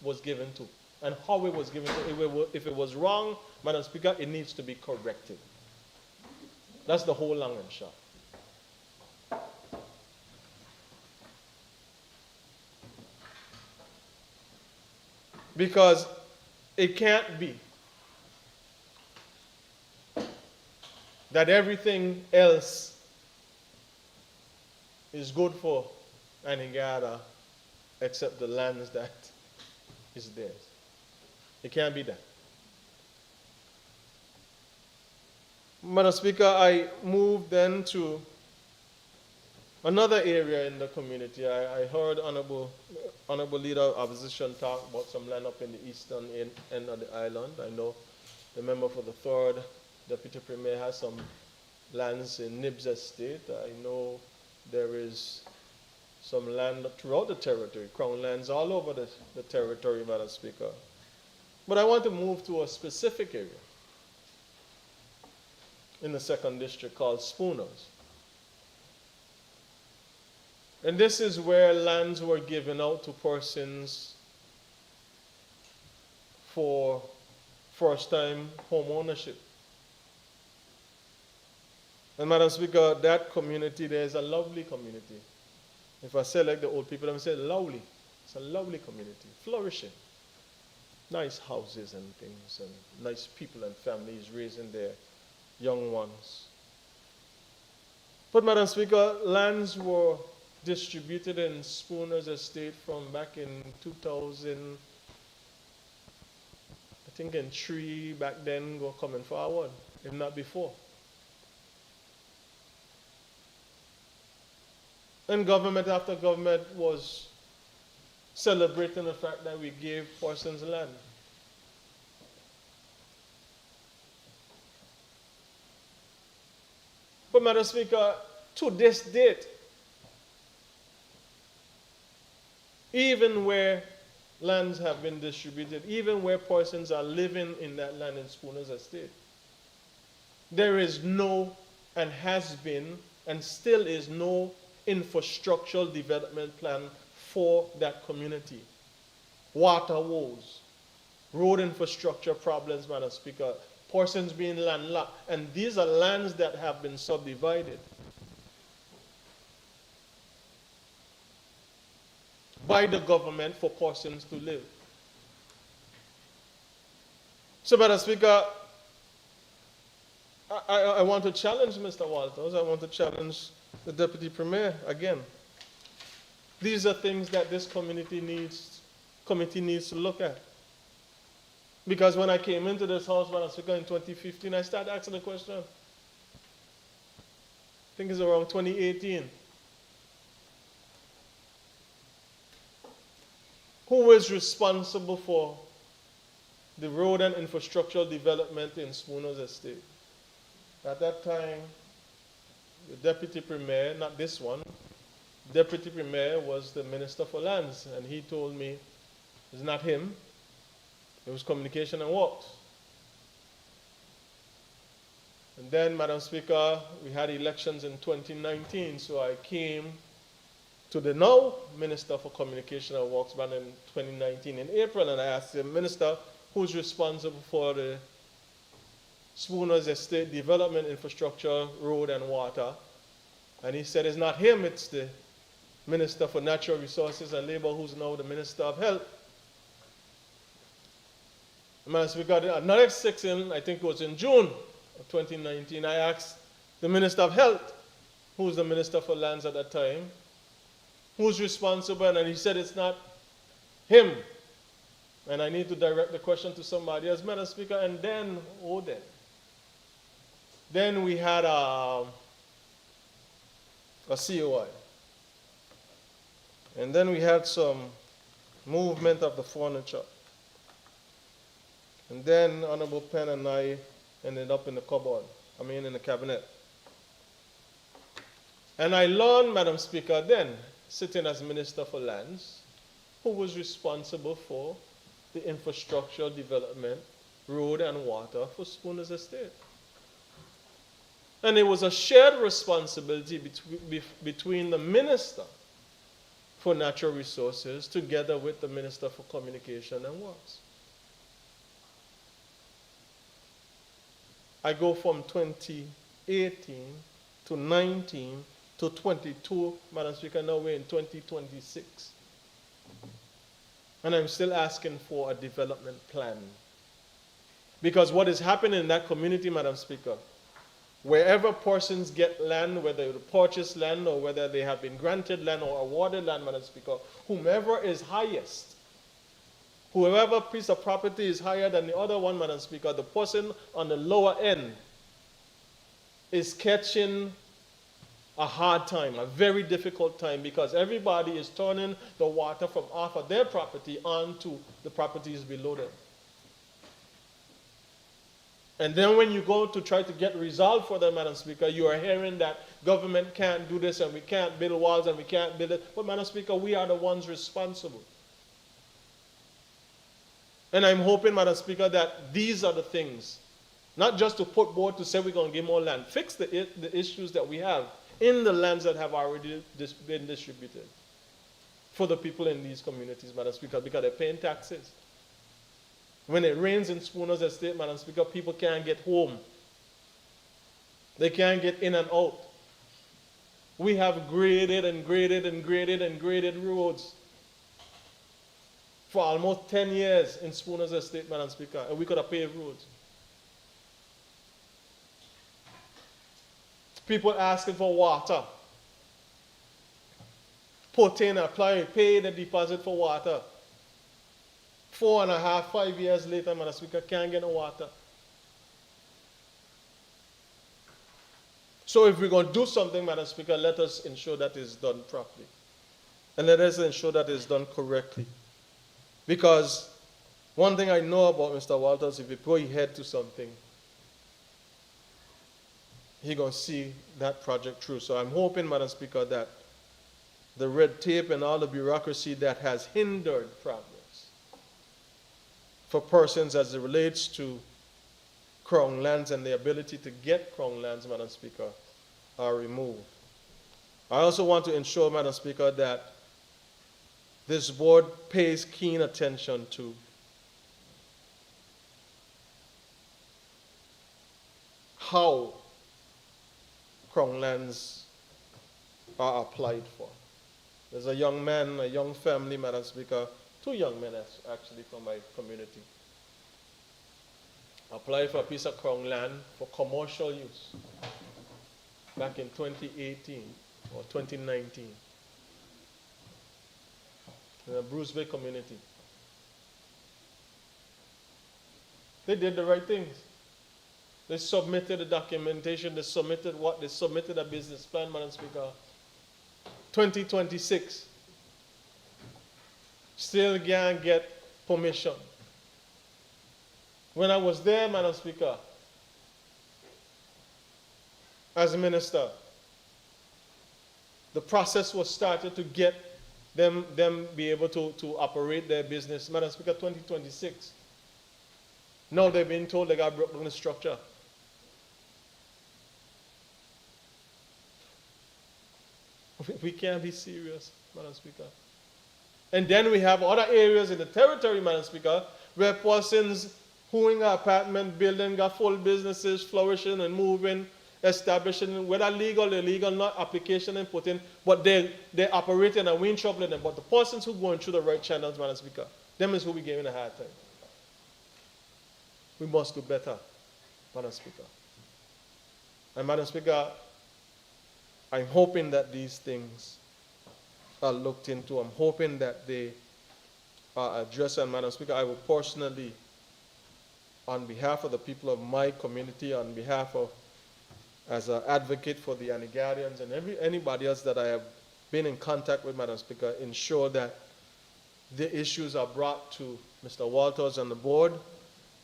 was given to and how it was given to. If it was wrong, Madam Speaker, it needs to be corrected. That's the whole long and short. Because it can't be that everything else is good for Anigada except the lands that is theirs. It can't be that. Madam Speaker, I move then to another area in the community. I heard Honorable Leader of Opposition talk about some land up in the eastern end of the island. I know the member for the 3rd Deputy Premier has some lands in Nibs Estate. I know there is some land throughout the territory, crown lands all over the territory, Madam Speaker. But I want to move to a specific area in the 2nd District called Spooners. And this is where lands were given out to persons for first-time home ownership. And Madam Speaker, that community, there is a lovely community. If I say like the old people, I say lovely. It's a lovely community, flourishing. Nice houses and things, and nice people and families raising their young ones. But Madam Speaker, lands were distributed in Spooner's estate from back in 2000, I think in 3 back then, go coming forward, if not before. And government after government was celebrating the fact that we gave persons land. But Madam Speaker, to this date, even where lands have been distributed, even where persons are living in that land in Spooner's estate, there is no, and has been, and still is no infrastructural development plan for that community. Water woes, road infrastructure problems, Madam Speaker, persons being landlocked, and these are lands that have been subdivided. by the government for persons to live. So, Madam Speaker, I want to challenge Mr. Walters. I want to challenge the Deputy Premier again. These are things that this committee needs to look at. Because when I came into this house, Madam Speaker, in 2015, I started asking the question. I think it's around 2018. Who is responsible for the road and infrastructural development in Spooner's Estate? At that time, the Deputy Premier, not this one, Deputy Premier was the Minister for Lands, and he told me it's not him, it was Communication and Works. And then, Madam Speaker, we had elections in 2019, so I came to the now Minister for Communication and Works back in 2019 in April, and I asked the Minister who's responsible for the Spooner's Estate development, infrastructure, road and water. And he said it's not him, it's the Minister for Natural Resources and Labor, who's now the Minister of Health. Madam Speaker, another section, I think it was in June of 2019, I asked the Minister of Health, who's the Minister for Lands at that time, who's responsible, and he said it's not him. And I need to direct the question to somebody else, Madam Speaker, and then, then we had a COI. And then we had some movement of the furniture. And then Honorable Penn and I ended up in the in the cabinet. And I learned, Madam Speaker, then, sitting as Minister for Lands, who was responsible for the infrastructure development, road and water for Spooner's Estate. And it was a shared responsibility between the Minister for Natural Resources together with the Minister for Communication and Works. I go from 2018 to 19 to 22, Madam Speaker, now we're in 2026. And I'm still asking for a development plan. Because what is happening in that community, Madam Speaker, wherever persons get land, whether they purchase land or whether they have been granted land or awarded land, Madam Speaker, whomever is highest, whoever piece of property is higher than the other one, Madam Speaker, the person on the lower end is catching a hard time, a very difficult time, because everybody is turning the water from off of their property onto the properties below them. And then when you go to try to get resolved for them, Madam Speaker, you are hearing that government can't do this and we can't build walls and we can't build it. But Madam Speaker, we are the ones responsible. And I'm hoping, Madam Speaker, that these are the things, not just to put board to say we're going to give more land, fix the issues that we have in the lands that have already been distributed for the people in these communities, Madam Speaker, because they're paying taxes. When it rains in Spooner's Estate, Madam Speaker, people can't get home. They can't get in and out. We have graded and graded and graded and graded roads for almost 10 years in Spooner's Estate, Madam Speaker, and we could have paved roads. People asking for water. Put in, apply, pay the deposit for water. 4.5, 5 years later, Madam Speaker, can't get no water. So if we're going to do something, Madam Speaker, let us ensure that it's done properly. And let us ensure that it's done correctly. Because one thing I know about Mr. Walters, if you put your head to something, he's going to see that project through. So I'm hoping, Madam Speaker, that the red tape and all the bureaucracy that has hindered progress for persons as it relates to Crown lands and the ability to get Crown lands, Madam Speaker, are removed. I also want to ensure, Madam Speaker, that this board pays keen attention to how Crown lands are applied for. There's a young man, a young family, Madam Speaker, two young men actually from my community, applied for a piece of Crown land for commercial use back in 2018 or 2019 in a Bruce Bay community. They did the right things. They submitted the documentation, they submitted what? They submitted a business plan, Madam Speaker. 2026. Still can't get permission. When I was there, Madam Speaker, as a minister, the process was started to get them be able to operate their business. Madam Speaker, 2026. Now they've been told they got broken the structure. We can't be serious, Madam Speaker. And then we have other areas in the territory, Madam Speaker, where persons who in an apartment building got full businesses flourishing and moving, establishing, whether legal or illegal, not application and put in, but they're operating and we in trouble in them. But the persons who going through the right channels, Madam Speaker, them is who we giving a hard time. We must do better, Madam Speaker. And Madam Speaker, I'm hoping that these things are looked into. I'm hoping that they are addressed. And Madam Speaker, I will personally, on behalf of the people of my community, on behalf of, as an advocate for the Anigarians and anybody else that I have been in contact with, Madam Speaker, ensure that the issues are brought to Mr. Walters and the board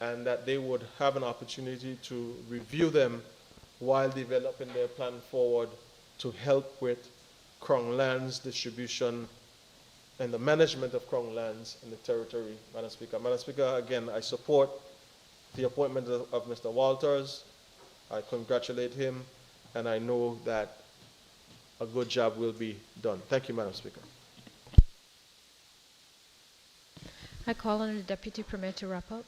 and that they would have an opportunity to review them while developing their plan forward to help with Crown lands distribution and the management of Crown lands in the territory, Madam Speaker. Madam Speaker, again, I support the appointment of Mr. Walters. I congratulate him, and I know that a good job will be done. Thank you, Madam Speaker. I call on the Deputy Premier to wrap up.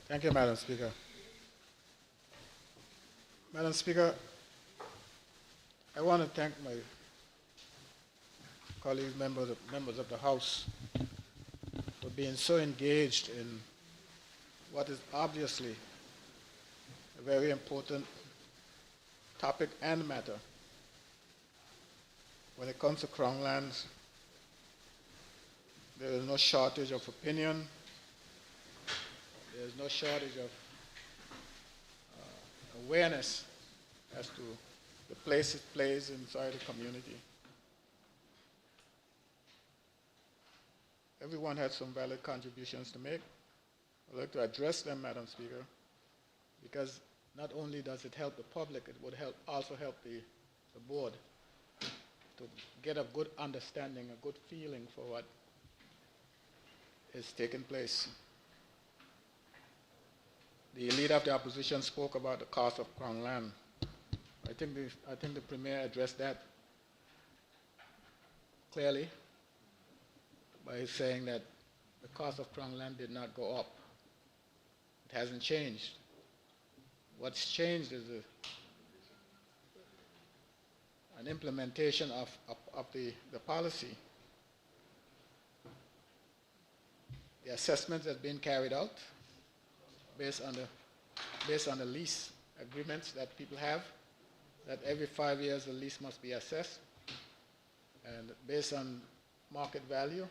Thank you, Madam Speaker. Madam Speaker, I want to thank my colleagues, members of the House, for being so engaged in what is obviously a very important topic and matter. When it comes to Crown lands, there is no shortage of opinion. There's no shortage of awareness as to the place it plays inside the community. Everyone had some valid contributions to make. I'd like to address them, Madam Speaker, because not only does it help the public, it would also help the board to get a good understanding, a good feeling for what is taking place. The leader of the opposition spoke about the cost of Crown land. I think the Premier addressed that clearly by saying that the cost of Crown land did not go up. It hasn't changed. What's changed is an implementation of the policy. The assessment has been carried out based on the lease agreements that people have, that every 5 years the lease must be assessed, and based on market value,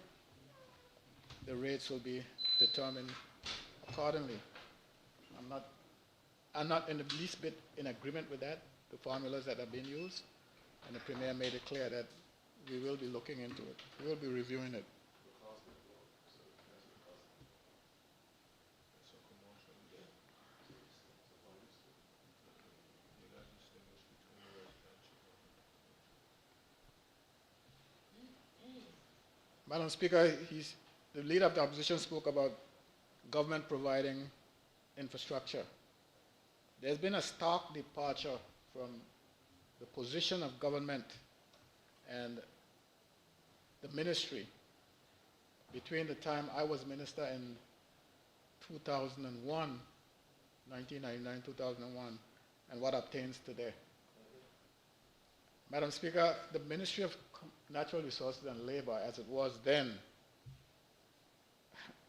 the rates will be determined accordingly. I'm not in the least bit in agreement with that, the formulas that are being used, and the Premier made it clear that we will be looking into it. We will be reviewing it. Madam Speaker, the leader of the opposition spoke about government providing infrastructure. There's been a stark departure from the position of government and the ministry between the time I was minister in 2001, 1999, 2001, and what obtains today. Madam Speaker, the Ministry of Natural Resources and Labor, as it was then,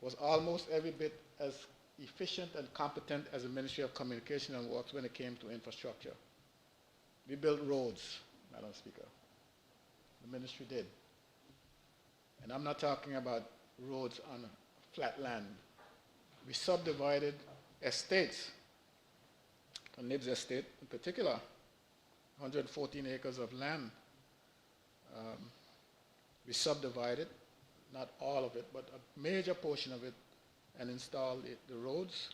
was almost every bit as efficient and competent as the Ministry of Communication and Works when it came to infrastructure. We built roads, Madam Speaker. The ministry did. And I'm not talking about roads on flat land. We subdivided estates, Nib's estate in particular, 114 acres of land. We subdivided, not all of it, but a major portion of it, and installed the roads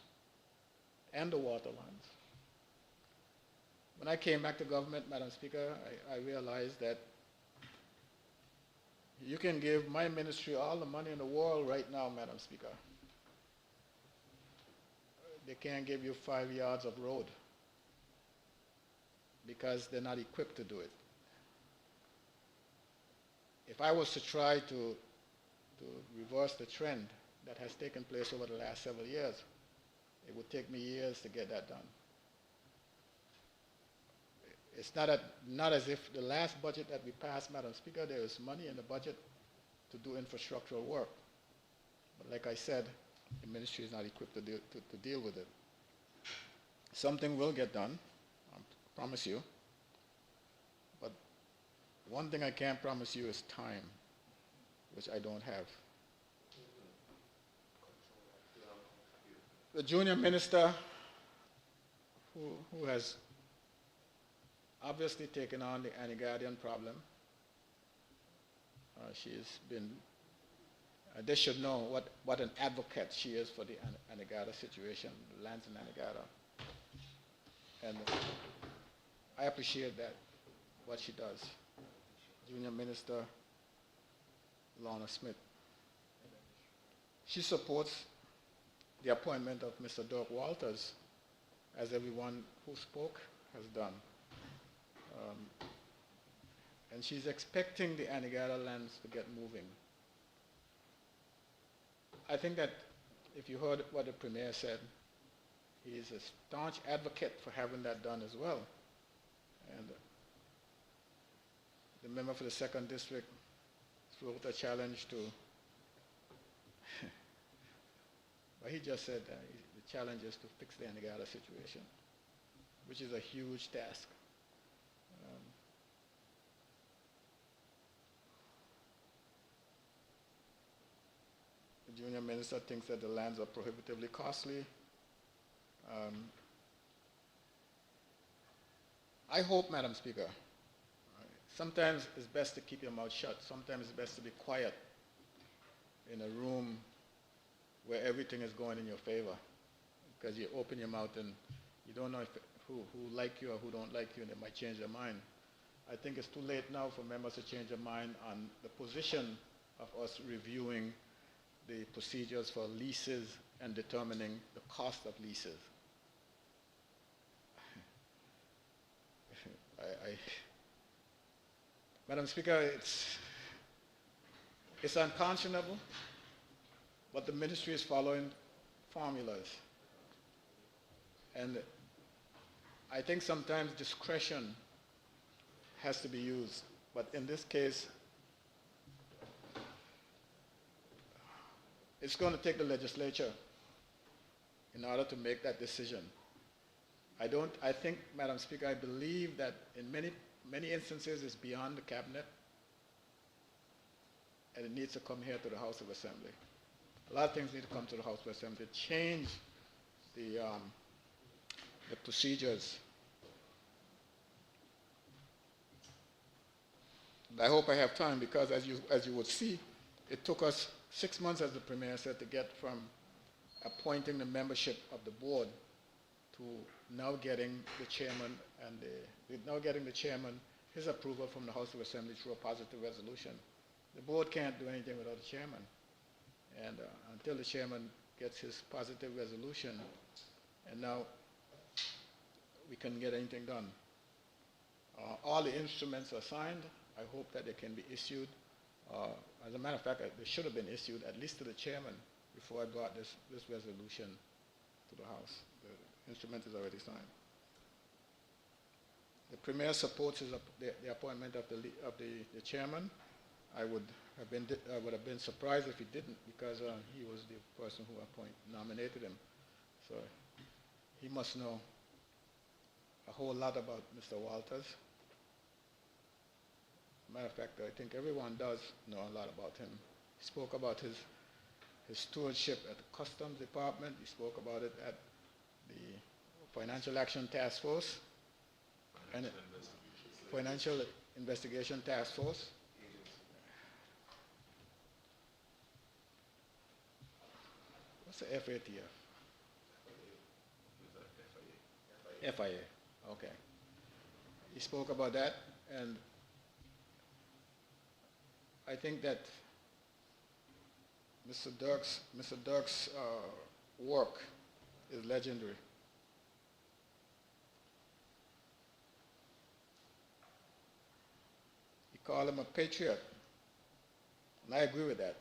and the water lines. When I came back to government, Madam Speaker, I realized that you can give my ministry all the money in the world right now, Madam Speaker. They can't give you 5 yards of road because they're not equipped to do it. If I was to try to reverse the trend that has taken place over the last several years, it would take me years to get that done. It's not as if the last budget that we passed, Madam Speaker, there is money in the budget to do infrastructural work. But like I said, the ministry is not equipped to deal with it. Something will get done, I promise you. But one thing I can't promise you is time, which I don't have. The junior minister who has obviously taken on the Anegadian problem. She's been, they should know what an advocate she is for the Anegada situation, the lands in Anegada. And I appreciate that, what she does. Junior Minister Lorna Smith. She supports the appointment of Mr. Dirk Walters, as everyone who spoke has done. And she's expecting the Anegada lands to get moving. I think that if you heard what the Premier said, he is a staunch advocate for having that done as well. And the member for the 2nd District wrote a challenge to, but he just said the challenge is to fix the Anegada situation, which is a huge task. The junior minister thinks that the lands are prohibitively costly. I hope, Madam Speaker, sometimes it's best to keep your mouth shut. Sometimes it's best to be quiet in a room where everything is going in your favor, because you open your mouth and you don't know who like you or who don't like you, and they might change their mind. I think it's too late now for members to change their mind on the position of us reviewing the procedures for leases and determining the cost of leases. Madam Speaker, it's unconscionable, but the ministry is following formulas. And I think sometimes discretion has to be used, but in this case, it's going to take the legislature in order to make that decision. I think, Madam Speaker, I believe that in many instances it's beyond the cabinet, and it needs to come here to the House of Assembly. A lot of things need to come to the House of Assembly to change the procedures. I hope I have time, because as you would see, it took us 6 months, as the Premier said, to get from appointing the membership of the board to now getting the chairman his approval from the House of Assembly through a positive resolution. the board can't do anything without the chairman. And until the chairman gets his positive resolution, and now we couldn't get anything done. All the instruments are signed. I hope that they can be issued. As a matter of fact, they should have been issued at least to the chairman before I brought this resolution to the House. The instrument is already signed. The Premier supports the appointment of the chairman. I would have been surprised if he didn't, because he was the person who nominated him. So he must know a whole lot about Mr. Walters. Matter of fact, I think everyone does know a lot about him. He spoke about his stewardship at the Customs Department. He spoke about it at the Financial Action Task Force and Financial Investigation Task Force. What's the FATF? FIA. Okay. He spoke about that, and I think that Mr. Dirk's work is legendary. He called him a patriot, and I agree with that.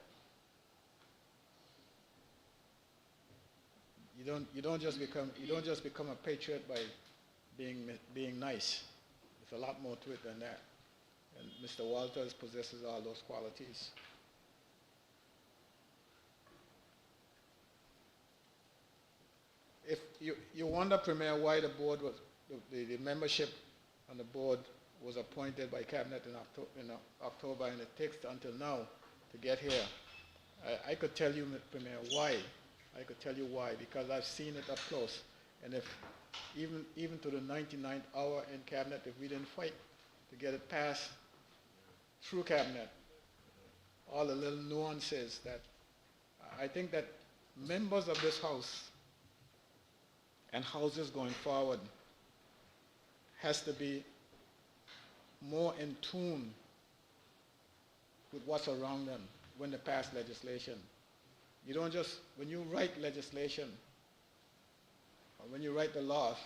You don't just become a patriot by being nice. There's a lot more to it than that. And Mr. Walters possesses all those qualities. If you wonder, Premier, why the board was the membership on the board was appointed by cabinet in October, and it takes until now to get here. I could tell you, Premier, why. I could tell you why, because I've seen it up close. And if even to the 99th hour in cabinet, if we didn't fight to get it passed through cabinet, all the little nuances that I think that members of this House and houses going forward has to be more in tune with what's around them when they pass legislation. You don't just, when you write legislation, or when you write the laws,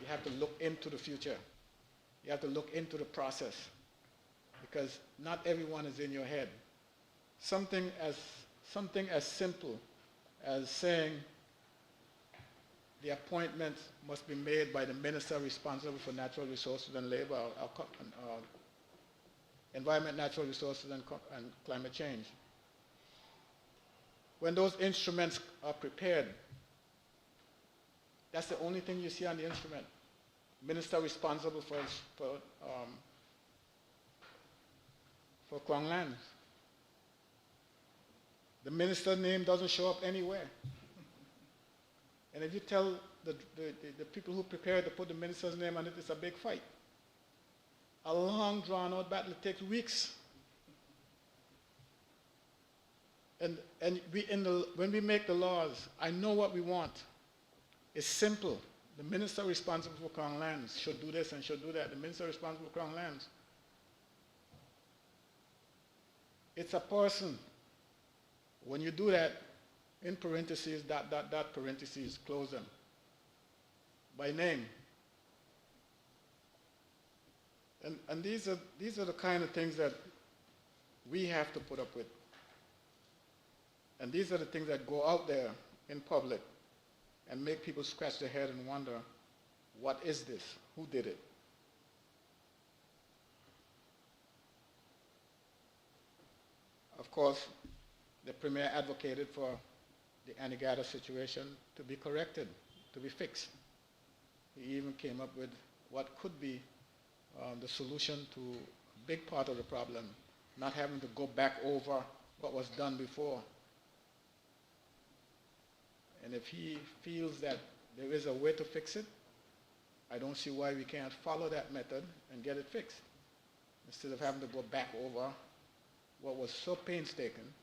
you have to look into the future. You have to look into the process, because not everyone is in your head. Something as simple as saying the appointment must be made by the minister responsible for natural resources and labor, environment, natural resources, and climate change. When those instruments are prepared, that's the only thing you see on the instrument. Minister responsible for Kwang lands. The minister's name doesn't show up anywhere. And if you tell the people who prepare to put the minister's name on it, it's a big fight. A long, drawn-out battle. It takes weeks. And when we make the laws, I know what we want. It's simple. The minister responsible for Crown lands should do this and should do that. The minister responsible for Crown lands. It's a person. When you do that, in parentheses, parentheses, close them. By name. And these are the kind of things that we have to put up with. And these are the things that go out there in public and make people scratch their head and wonder, what is this? Who did it? Of course, the Premier advocated for the Anegada situation to be corrected, to be fixed. He even came up with what could be the solution to a big part of the problem, not having to go back over what was done before. And if he feels that there is a way to fix it, I don't see why we can't follow that method and get it fixed, instead of having to go back over what was so painstaking,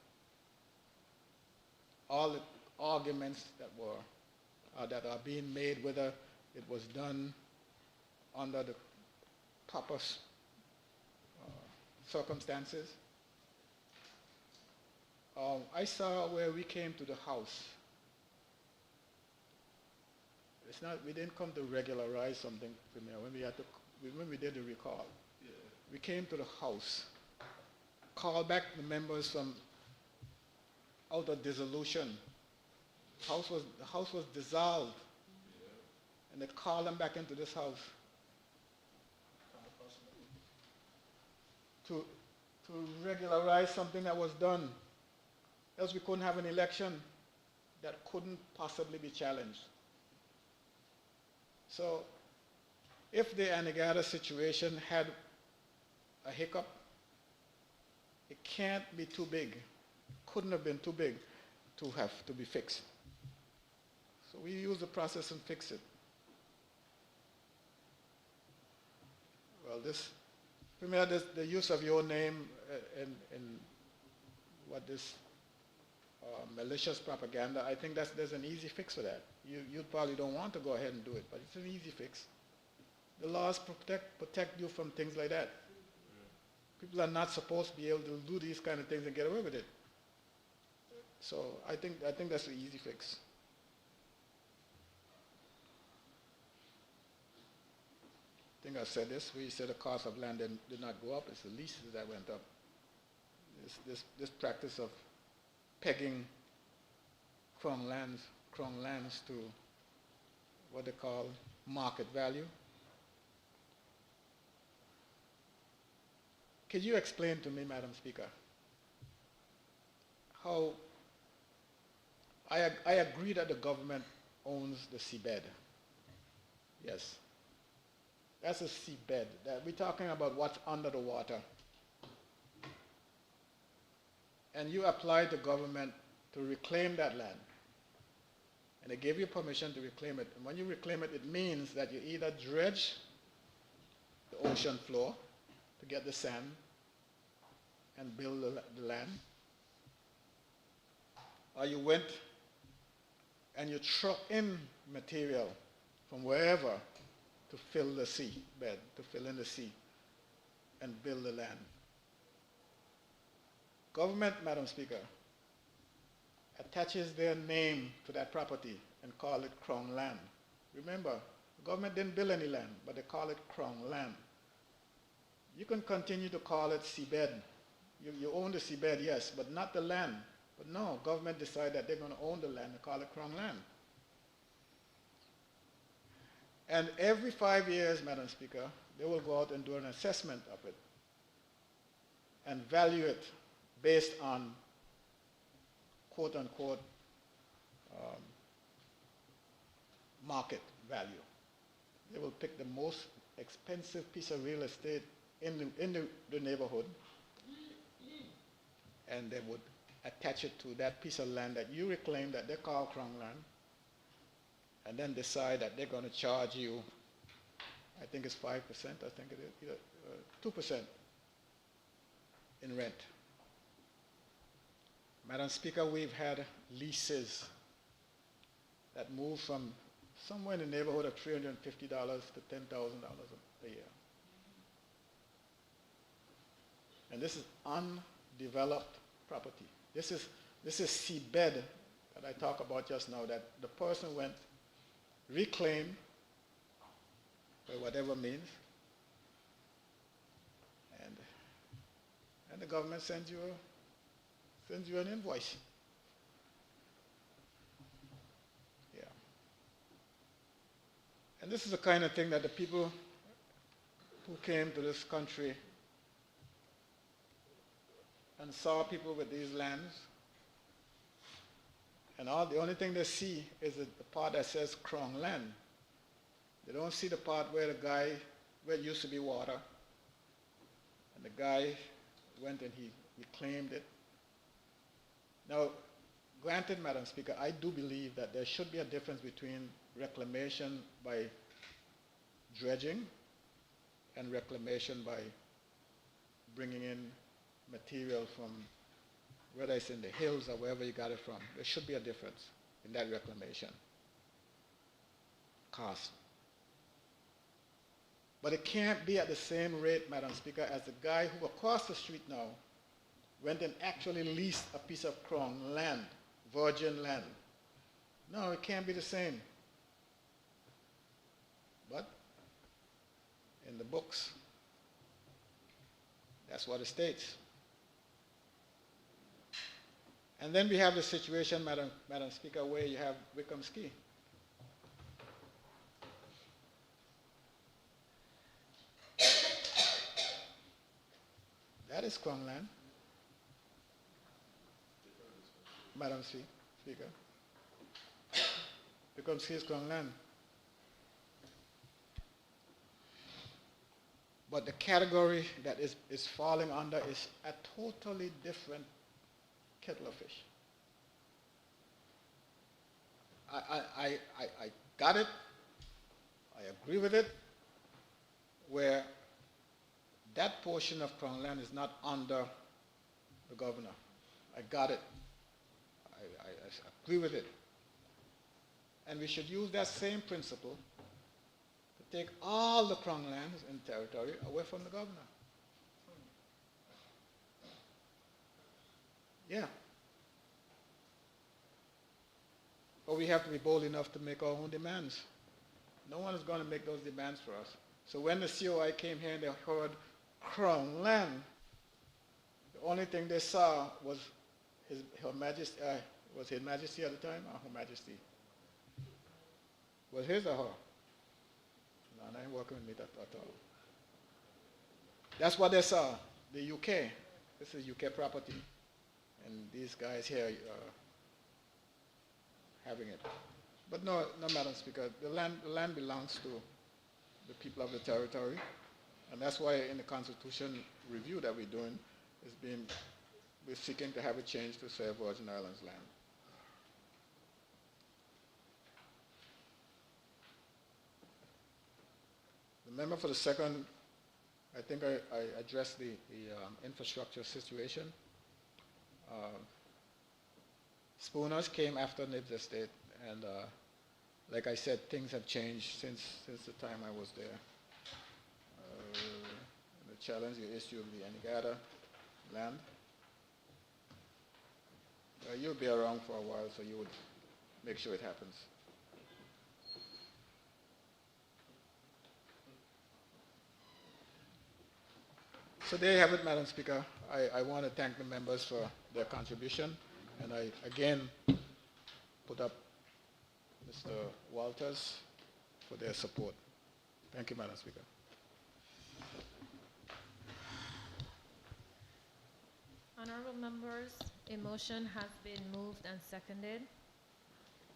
all the arguments that are being made, whether it was done under the proper circumstances. I saw where we came to the house. It's not, we didn't come to regularize something, Premier, when we did the recall. We came to the house, called back the members from out of dissolution. The house was dissolved, and they called them back into this house to regularize something that was done. Else we couldn't have an election that couldn't possibly be challenged. So if the Anegada situation had a hiccup, it can't be too big, couldn't have been too big to have to be fixed. So we use the process and fix it. Well, Premier, the use of your name in what this malicious propaganda, I think there's an easy fix for that. You probably don't want to go ahead and do it, but it's an easy fix. The laws protect you from things like that. People are not supposed to be able to do these kind of things and get away with it. So I think that's an easy fix. I think I said this, where you said the cost of land did not go up, it's the leases that went up. This practice of pegging Crown lands to what they call market value. Could you explain to me, Madam Speaker, how I agree that the government owns the seabed. Yes. That's a seabed. We're talking about what's under the water. And you apply to government to reclaim that land. And they gave you permission to reclaim it. And when you reclaim it, it means that you either dredge the ocean floor to get the sand and build the land, or you went and you truck in material from wherever to fill the sea bed, to fill in the sea and build the land. Government, Madam Speaker, attaches their name to that property and call it Crown land. Remember, the government didn't build any land, but they call it Crown land. You can continue to call it seabed. You own the seabed, yes, but not the land. But no, government decided that they're going to own the land and call it Crown land. And every 5 years, Madam Speaker, they will go out and do an assessment of it and value it based on quote unquote market value. They will pick the most expensive piece of real estate in the neighborhood, and they would attach it to that piece of land that you reclaim that they call Crown land, and then decide that they're going to charge you, I think it's 5%, I think it is, 2% in rent. Madam Speaker, we've had leases that move from somewhere in the neighborhood of $350 to $10,000 a year. And this is undeveloped property. This is seabed that I talked about just now, that the person went, reclaimed by whatever means, and the government sends you an invoice. Yeah. And this is the kind of thing that the people who came to this country and saw people with these lands, and the only thing they see is the part that says Crown land. They don't see the part where where it used to be water, and the guy went and he reclaimed it. Now, granted, Madam Speaker, I do believe that there should be a difference between reclamation by dredging and reclamation by bringing in material from, whether it's in the hills or wherever you got it from. There should be a difference in that reclamation cost. But it can't be at the same rate, Madam Speaker, as the guy who across the street now went and actually leased a piece of crown land, virgin land. No, it can't be the same. But in the books, that's what it states. And then we have the situation, Madam Speaker, where you have Wickham's Key. That is Crown land, Madam Speaker. Wickham's Key is Crown land. But the category that is falling under is a totally different kettle of fish. I got it. I agree with it. Where that portion of Crown land is not under the governor. I got it. I agree with it. And we should use that same principle to take all the Crown lands and territory away from the governor. Yeah. But we have to be bold enough to make our own demands. No one is going to make those demands for us. So when the COI came here and they heard Crown land, the only thing they saw was Her Majesty, was His Majesty at the time, or Her Majesty? Was his or her? No, they ain't working with me at all. That's what they saw, the UK. This is UK property. And these guys here are having it. But no, Madam Speaker, the land belongs to the people of the territory. And that's why in the Constitution review that we're doing, we're seeking to have it changed to say Virgin Islands land. The member for the second, I think I addressed the infrastructure situation. Spooners came after Nibs Estate, and like I said, things have changed since the time I was there. The challenge, the issue of the Anegada land. You'll be around for a while, so you would make sure it happens. So there you have it, Madam Speaker. I want to thank the members for their contribution, and I again put up Mr. Walters for their support. Thank you, Madam Speaker. Honorable members, a motion has been moved and seconded.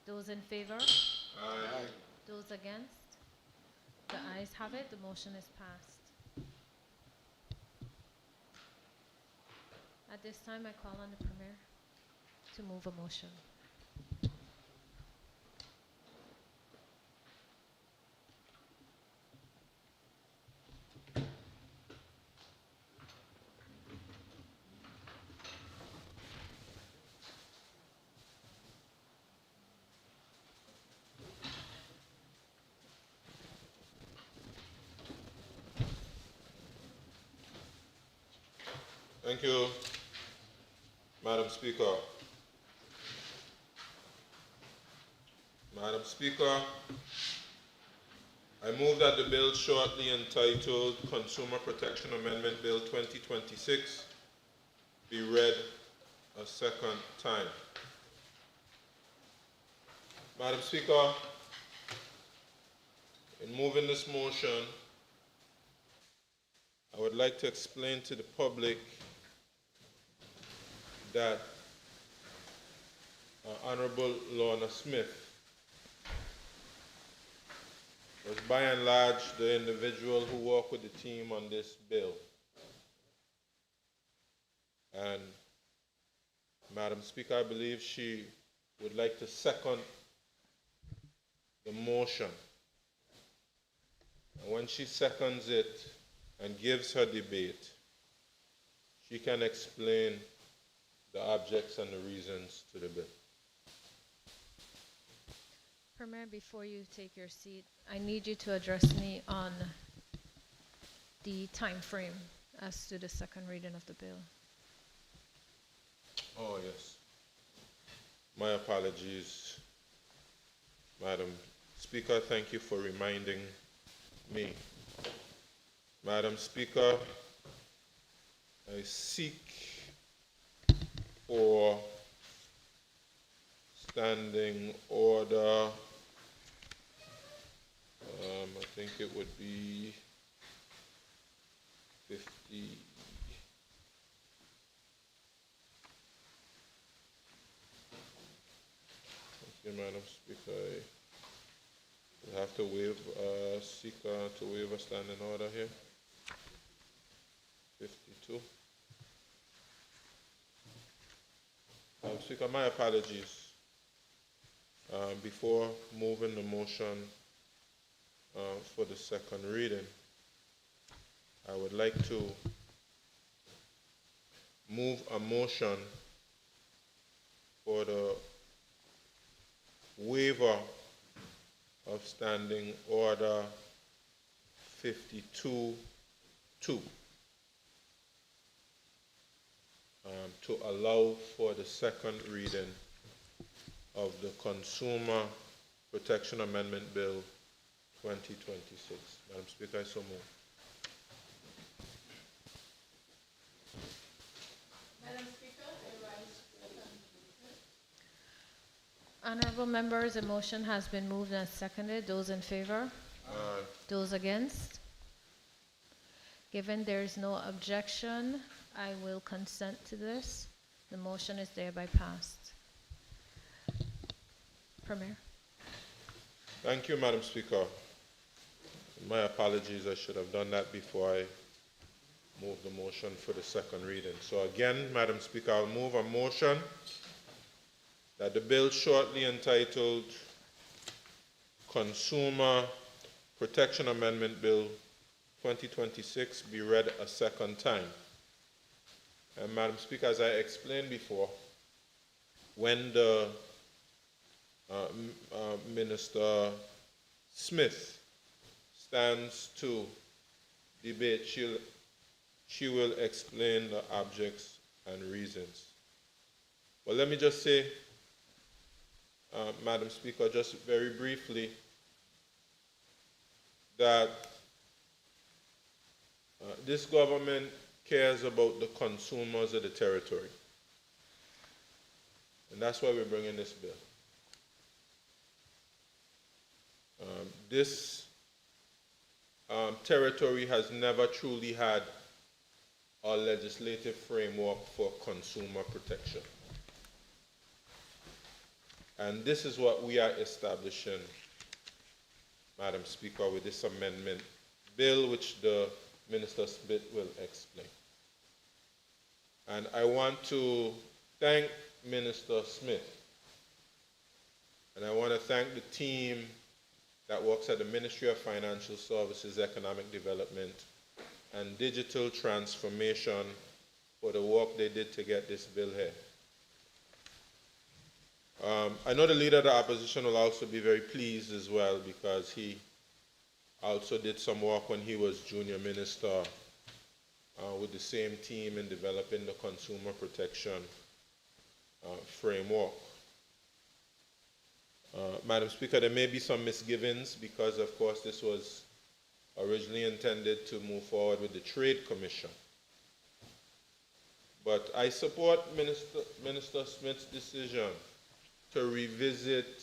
Those in favor? Aye. Those against? The ayes have it. The motion is passed. At this time, I call on the Premier to move a motion. Thank you, Madam Speaker. Madam Speaker, I move that the bill shortly entitled Consumer Protection Amendment Bill 2026 be read a second time. Madam Speaker, in moving this motion, I would like to explain to the public that Honorable Lorna Smith was by and large the individual who worked with the team on this bill. And Madam Speaker, I believe she would like to second the motion. And when she seconds it and gives her debate, she can explain the objects and the reasons to the bill. Premier, before you take your seat, I need you to address me on the time frame as to the second reading of the bill. Oh, yes. My apologies, Madam Speaker. Thank you for reminding me. Madam Speaker, I seek for standing order. I think it would be 50. Thank you, Madam Speaker. I have to waive, seeker to waive a standing order here. 52. Madam Speaker, my apologies. Before moving the motion for the second reading, I would like to move a motion for the waiver of Standing Order 52-2 to allow for the second reading of the Consumer Protection Amendment Bill 2026. Madam Speaker, I so move. Madam Speaker, I rise. Honorable members, a motion has been moved and seconded. Those in favor? Aye. Those against? Given there is no objection, I will consent to this. The motion is thereby passed. Premier. Thank you, Madam Speaker. My apologies, I should have done that before I moved the motion for the second reading. So again, Madam Speaker, I'll move a motion that the bill shortly entitled Consumer Protection Amendment Bill 2026 be read a second time. And Madam Speaker, as I explained before, when the Minister Smith stands to debate, she will explain the objects and reasons. Well, let me just say, Madam Speaker, just very briefly, that this government cares about the consumers of the territory. And that's why we're bringing this bill. This territory has never truly had a legislative framework for consumer protection. And this is what we are establishing, Madam Speaker, with this amendment bill, which the Minister Smith will explain. And I want to thank Minister Smith, and I want to thank the team that works at the Ministry of Financial Services, Economic Development, and Digital Transformation for the work they did to get this bill here. I know the Leader of the Opposition will also be very pleased as well, because he also did some work when he was Junior Minister with the same team in developing the consumer protection framework. Madam Speaker, there may be some misgivings because, of course, this was originally intended to move forward with the Trade Commission. But I support Minister Smith's decision to revisit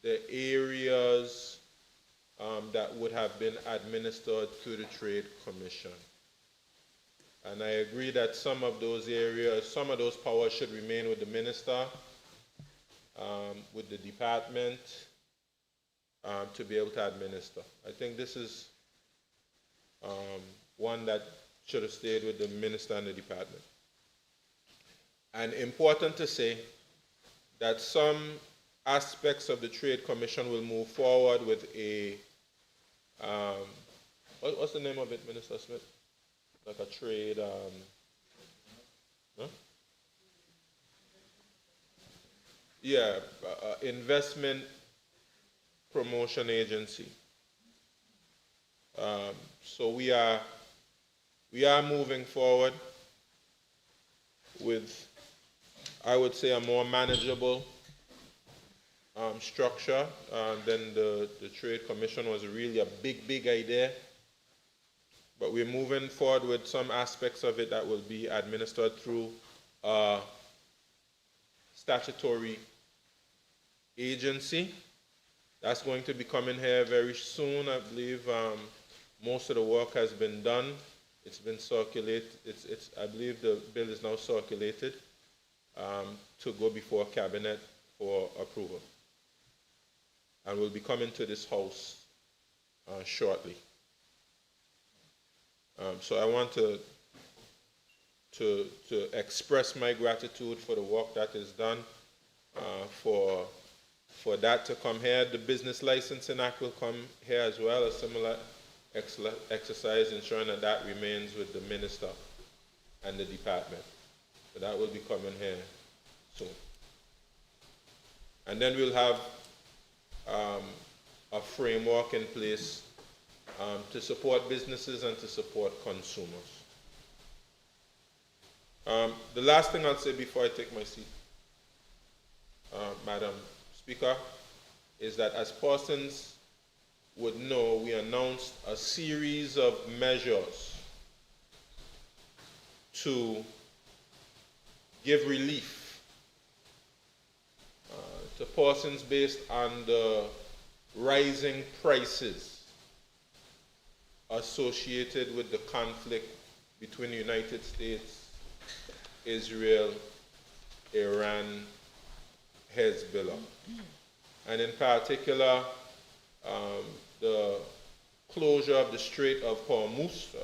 the areas that would have been administered through the Trade Commission. And I agree that some of those areas, some of those powers should remain with the minister, with the department, to be able to administer. I think this is one that should have stayed with the minister and the department. And important to say that some aspects of the Trade Commission will move forward with a, what's the name of it, Minister Smith? Like a trade, yeah, investment promotion agency. So we are moving forward with I would say, a more manageable structure. Then the Trade Commission was really a big idea. But we're moving forward with some aspects of it that will be administered through statutory agency. That's going to be coming here very soon. I believe most of the work has been done. It's been circulated. I believe the bill is now circulated to go before Cabinet for approval. And will be coming to this House shortly. So I want to express my gratitude for the work that is done, for that to come here. The Business Licensing Act will come here as well, a similar exercise, ensuring that that remains with the Minister and the Department. So that will be coming here soon. And then we'll have a framework in place to support businesses and to support consumers. The last thing I'll say before I take my seat, Madam Speaker, is that as persons would know, we announced a series of measures to give relief to persons based on the rising prices associated with the conflict between the United States, Israel, Iran, Hezbollah. And in particular, the closure of the Strait of Hormuz.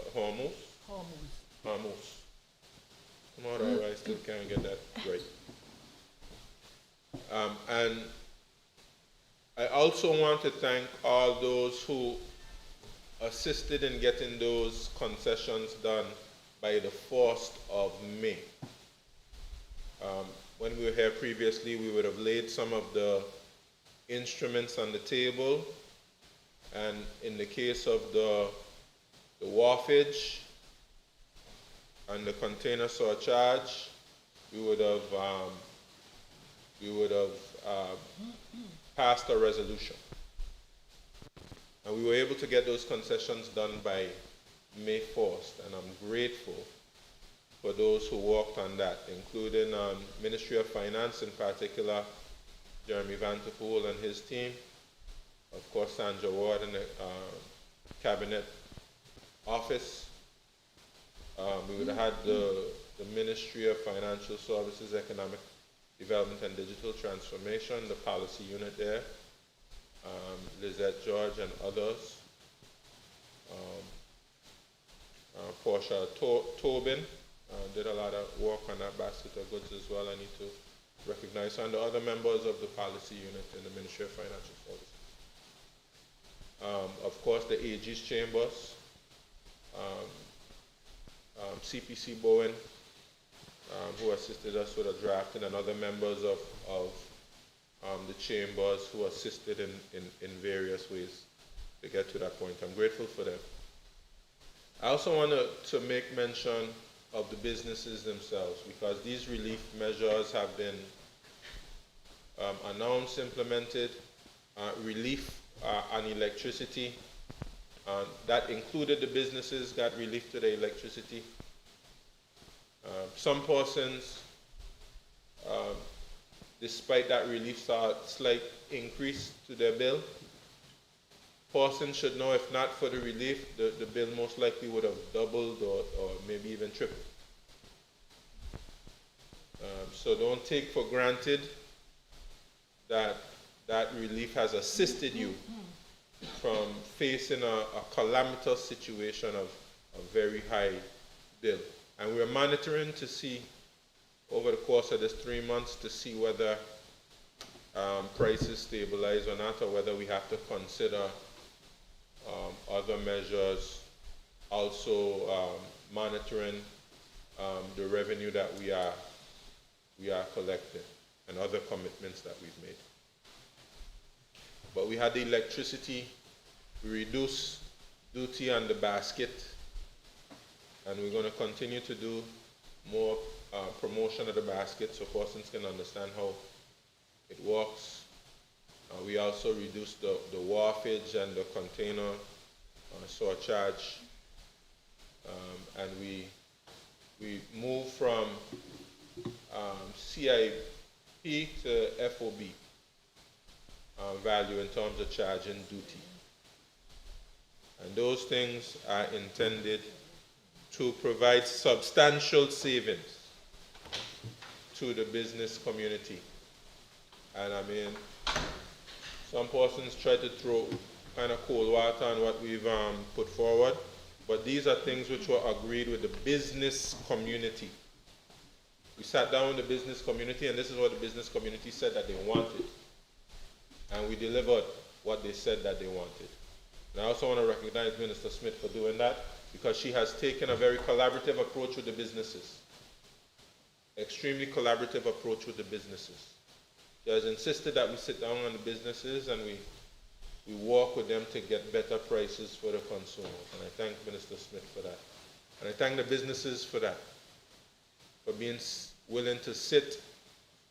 Tomorrow I still can't get that right. And I also want to thank all those who assisted in getting those concessions done by the 1st of May. When we were here previously, we would have laid some of the instruments on the table, and in the case of the wharfage and the container surcharge, we would have passed a resolution. And we were able to get those concessions done by May 1st, and I'm grateful for those who worked on that, including Ministry of Finance, in particular, Jeremy Vanterpool and his team, of course, Sandra Ward and the Cabinet Office. We would have had the Ministry of Financial Services, Economic Development and Digital Transformation, the policy unit there, Lizette George and others. Portia Tobin did a lot of work on that basket of goods as well. I need to recognize, and the other members of the policy unit in the Ministry of Financial Services. Of course, the AG's chambers, CPC Bowen, who assisted us with a drafting, and other members of the chambers who assisted in various ways to get to that point. I'm grateful for them. I also want to make mention of the businesses themselves, because these relief measures have been announced, implemented. Relief on electricity, that included the businesses, got relief to the electricity. Some persons, despite that relief, saw a slight increase to their bill. Persons should know, if not for the relief, the bill most likely would have doubled or maybe even tripled. So don't take for granted that that relief has assisted you from facing a calamitous situation of a very high bill. And we're monitoring to see, over the course of this 3 months, to see whether prices stabilize or not, or whether we have to consider other measures, also monitoring the revenue that we are collecting and other commitments that we've made. But we had the electricity, we reduced duty on the basket, and we're going to continue to do more promotion of the basket so persons can understand how it works. We also reduced the wharfage and the container surcharge, and we moved from CIP to FOB value in terms of charging duty. And those things are intended to provide substantial savings to the business community. And I mean, some persons try to throw kind of cold water on what we've put forward, but these are things which were agreed with the business community. We sat down with the business community, and this is what the business community said that they wanted. And we delivered what they said that they wanted. And I also want to recognize Minister Smith for doing that, because she has taken a very collaborative approach with the businesses. Extremely collaborative approach with the businesses. She has insisted that we sit down on the businesses and we work with them to get better prices for the consumers. And I thank Minister Smith for that. And I thank the businesses for that, for being willing to sit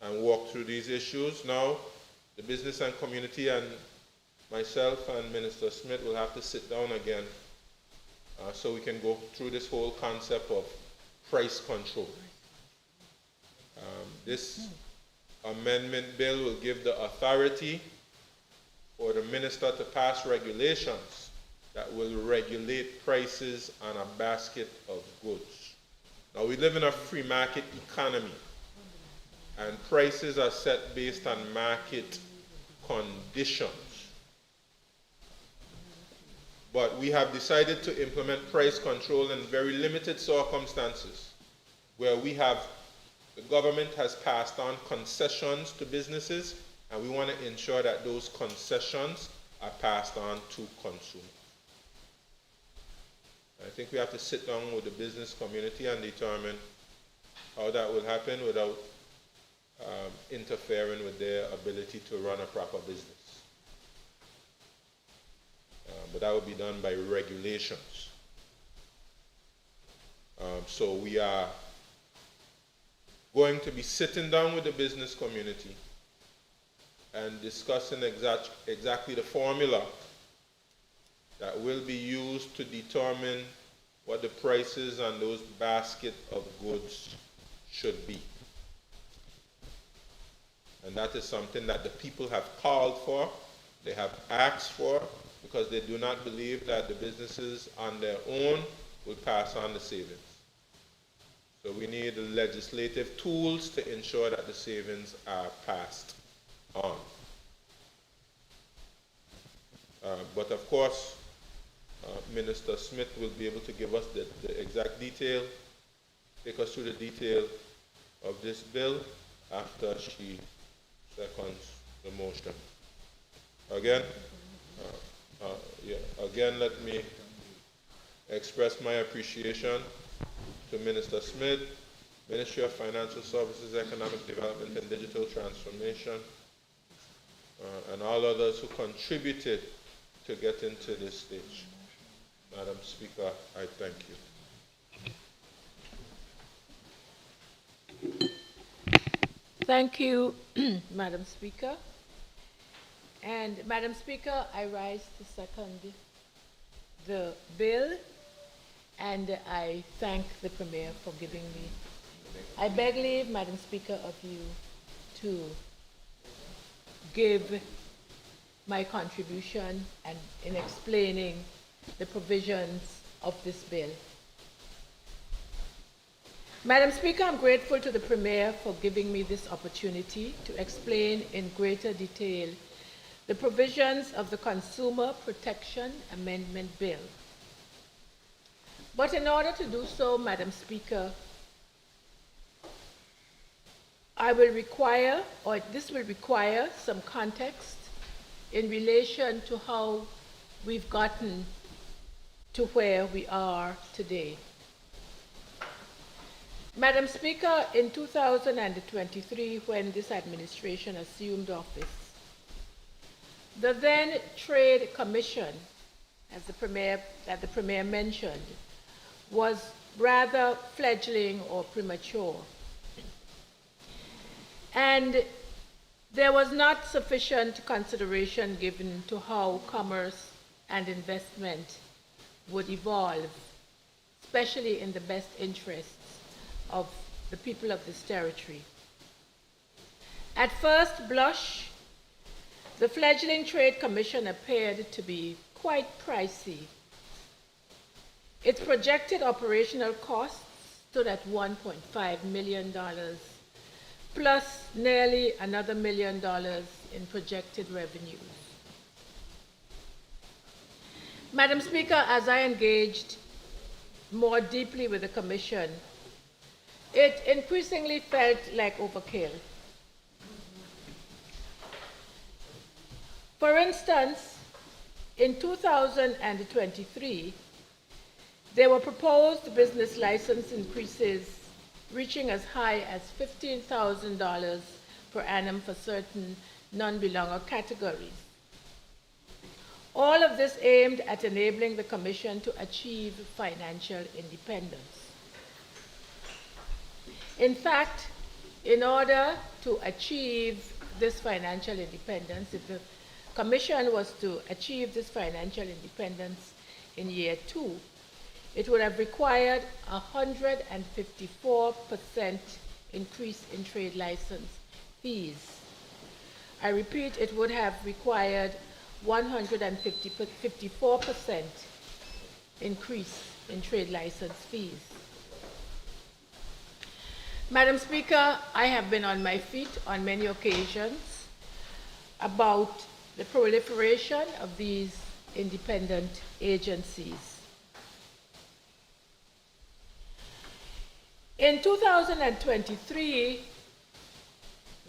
and walk through these issues. Now, the business and community and myself and Minister Smith will have to sit down again so we can go through this whole concept of price control. This amendment bill will give the authority for the minister to pass regulations that will regulate prices on a basket of goods. Now, we live in a free market economy, and prices are set based on market conditions. But we have decided to implement price control in very limited circumstances, where the government has passed on concessions to businesses, and we want to ensure that those concessions are passed on to consumers. I think we have to sit down with the business community and determine how that will happen without interfering with their ability to run a proper business. But that will be done by regulations. So we are going to be sitting down with the business community and discussing exactly the formula that will be used to determine what the prices on those basket of goods should be. And that is something that the people have called for, they have asked for, because they do not believe that the businesses on their own will pass on the savings. So we need the legislative tools to ensure that the savings are passed on. But of course, Minister Smith will be able to give us the exact detail, take us through the detail of this bill after she seconds the motion. Again, let me express my appreciation to Minister Smith, Ministry of Financial Services, Economic Development and Digital Transformation, and all others who contributed to getting to this stage. Madam Speaker, I thank you. Thank you, Madam Speaker. And Madam Speaker, I rise to second the bill, and I thank the Premier for giving me. I beg leave, Madam Speaker, of you to give my contribution and in explaining the provisions of this bill. Madam Speaker, I'm grateful to the Premier for giving me this opportunity to explain in greater detail the provisions of the Consumer Protection Amendment Bill. But in order to do so, Madam Speaker, this will require some context in relation to how we've gotten to where we are today. Madam Speaker, in 2023, when this administration assumed office, the then Trade Commission, as the Premier mentioned, was rather fledgling or premature. And there was not sufficient consideration given to how commerce and investment would evolve, especially in the best interests of the people of this territory. At first blush, the fledgling Trade Commission appeared to be quite pricey. Its projected operational costs stood at $1.5 million, plus nearly another $1 million in projected revenues. Madam Speaker, as I engaged more deeply with the Commission, it increasingly felt like overkill. For instance, in 2023, there were proposed business license increases reaching as high as $15,000 per annum for certain non-belonger categories. All of this aimed at enabling the Commission to achieve financial independence. In fact, in order to achieve this financial independence, if the Commission was to achieve this financial independence in year 2, it would have required a 154% increase in trade license fees. I repeat, it would have required 154% increase in trade license fees. Madam Speaker, I have been on my feet on many occasions about the proliferation of these independent agencies. In 2023,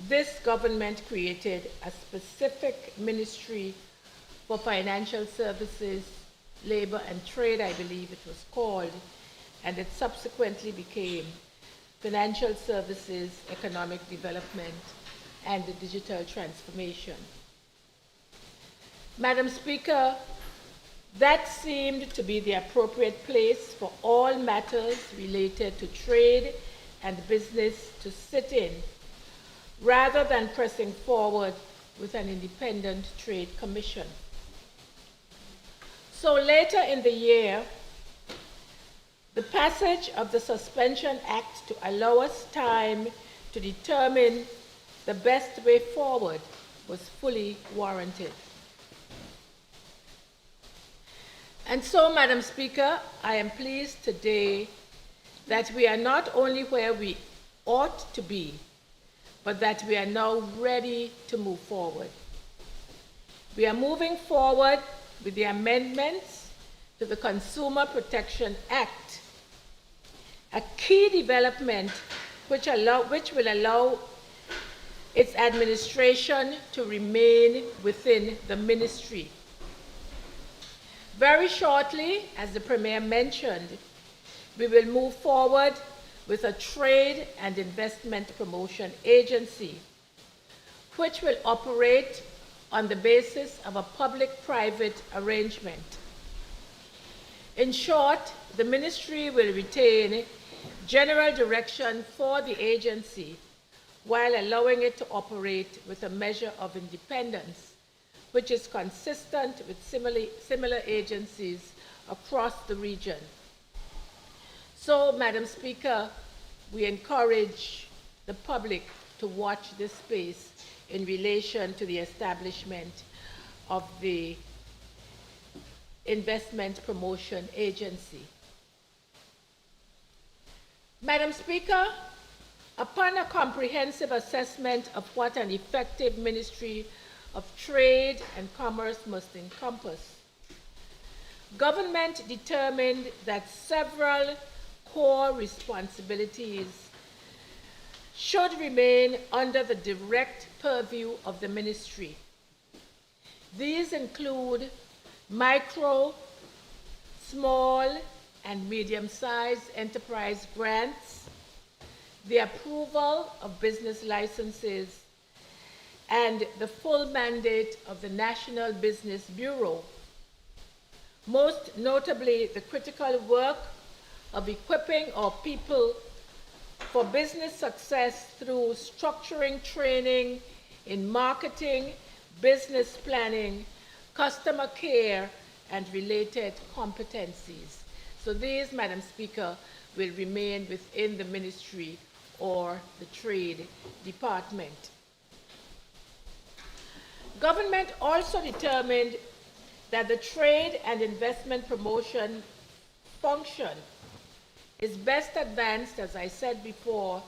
this government created a specific Ministry for Financial Services, Labor and Trade, I believe it was called, and it subsequently became Financial Services, Economic Development, and the Digital Transformation. Madam Speaker, that seemed to be the appropriate place for all matters related to trade and business to sit in, rather than pressing forward with an independent trade commission. So later in the year, the passage of the Suspension Act to allow us time to determine the best way forward was fully warranted. And so, Madam Speaker, I am pleased today that we are not only where we ought to be, but that we are now ready to move forward. We are moving forward with the amendments to the Consumer Protection Act, a key development which will allow its administration to remain within the ministry. Very shortly, as the Premier mentioned, we will move forward with a trade and investment promotion agency, which will operate on the basis of a public-private arrangement. In short, the ministry will retain general direction for the agency while allowing it to operate with a measure of independence, which is consistent with similar agencies across the region. So, Madam Speaker, we encourage the public to watch this space in relation to the establishment of the Investment Promotion Agency. Madam Speaker, upon a comprehensive assessment of what an effective Ministry of Trade and Commerce must encompass, government determined that several core responsibilities should remain under the direct purview of the ministry. These include micro, small, and medium-sized enterprise grants, the approval of business licenses, and the full mandate of the National Business Bureau, most notably the critical work of equipping our people for business success through structuring training in marketing, business planning, customer care, and related competencies. So these, Madam Speaker, will remain within the ministry or the trade department. Government also determined that the trade and investment promotion function is best advanced, as I said before,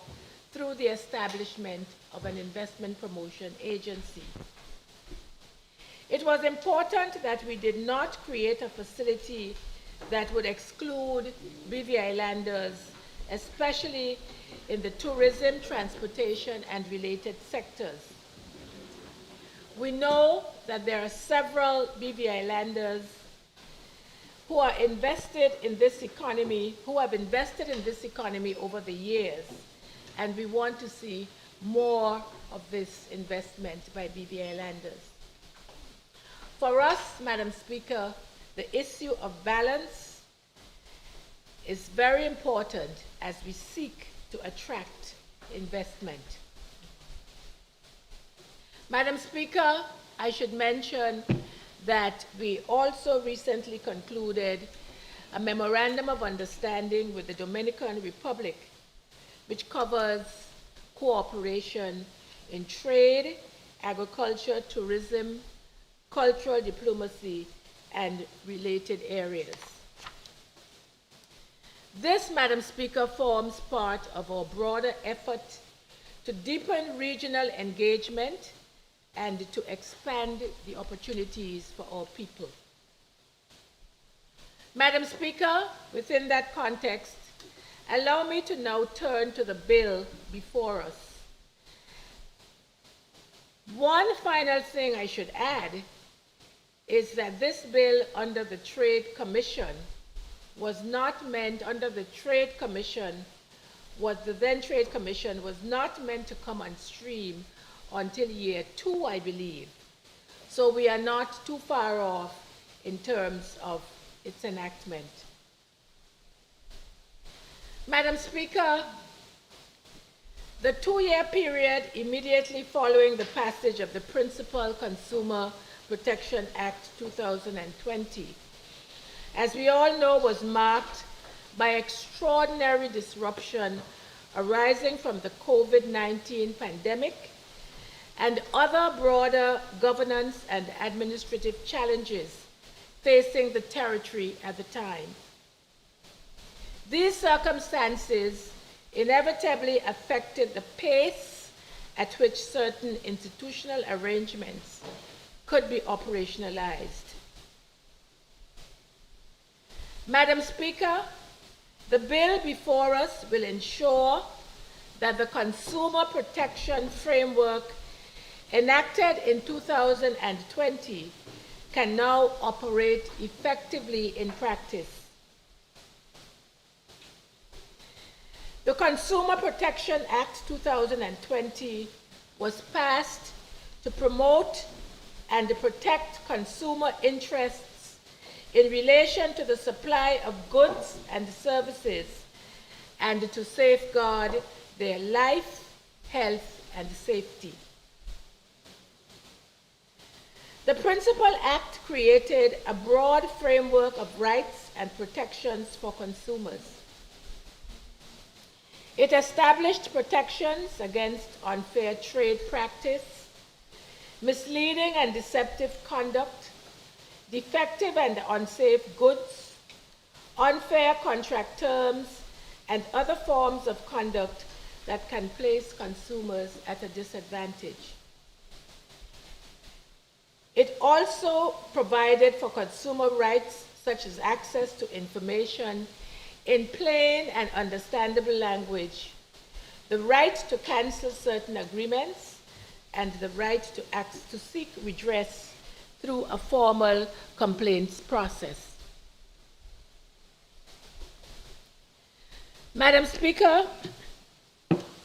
through the establishment of an investment promotion agency. It was important that we did not create a facility that would exclude BV Islanders, especially in the tourism, transportation, and related sectors. We know that there are several BV Islanders who are invested in this economy, who have invested in this economy over the years, and we want to see more of this investment by BV Islanders. For us, Madam Speaker, the issue of balance is very important as we seek to attract investment. Madam Speaker, I should mention that we also recently concluded a memorandum of understanding with the Dominican Republic, which covers cooperation in trade, agriculture, tourism, cultural diplomacy, and related areas. This, Madam Speaker, forms part of our broader effort to deepen regional engagement and to expand the opportunities for our people. Madam Speaker, within that context, allow me to now turn to the bill before us. One final thing I should add is that this bill under the Trade Commission was not meant, under the Trade Commission, what the then Trade Commission was not meant to come on stream until year 2, I believe. So we are not too far off in terms of its enactment. Madam Speaker, the 2-year period immediately following the passage of the Principal Consumer Protection Act 2020, as we all know, was marked by extraordinary disruption arising from the COVID-19 pandemic and other broader governance and administrative challenges facing the territory at the time. These circumstances inevitably affected the pace at which certain institutional arrangements could be operationalized. Madam Speaker, the bill before us will ensure that the consumer protection framework enacted in 2020 can now operate effectively in practice. The Consumer Protection Act 2020 was passed to promote and protect consumer interests in relation to the supply of goods and services and to safeguard their life, health, and safety. The Principal Act created a broad framework of rights and protections for consumers. It established protections against unfair trade practice, misleading and deceptive conduct, defective and unsafe goods, unfair contract terms, and other forms of conduct that can place consumers at a disadvantage. It also provided for consumer rights such as access to information in plain and understandable language, the right to cancel certain agreements, and the right to seek redress through a formal complaints process. Madam Speaker,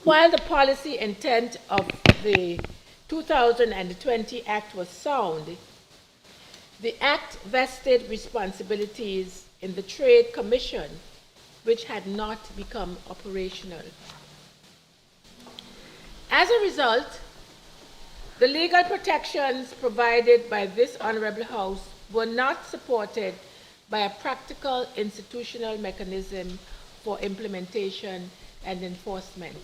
while the policy intent of the 2020 Act was sound, the Act vested responsibilities in the Trade Commission, which had not become operational. As a result, the legal protections provided by this Honorable House were not supported by a practical institutional mechanism for implementation and enforcement.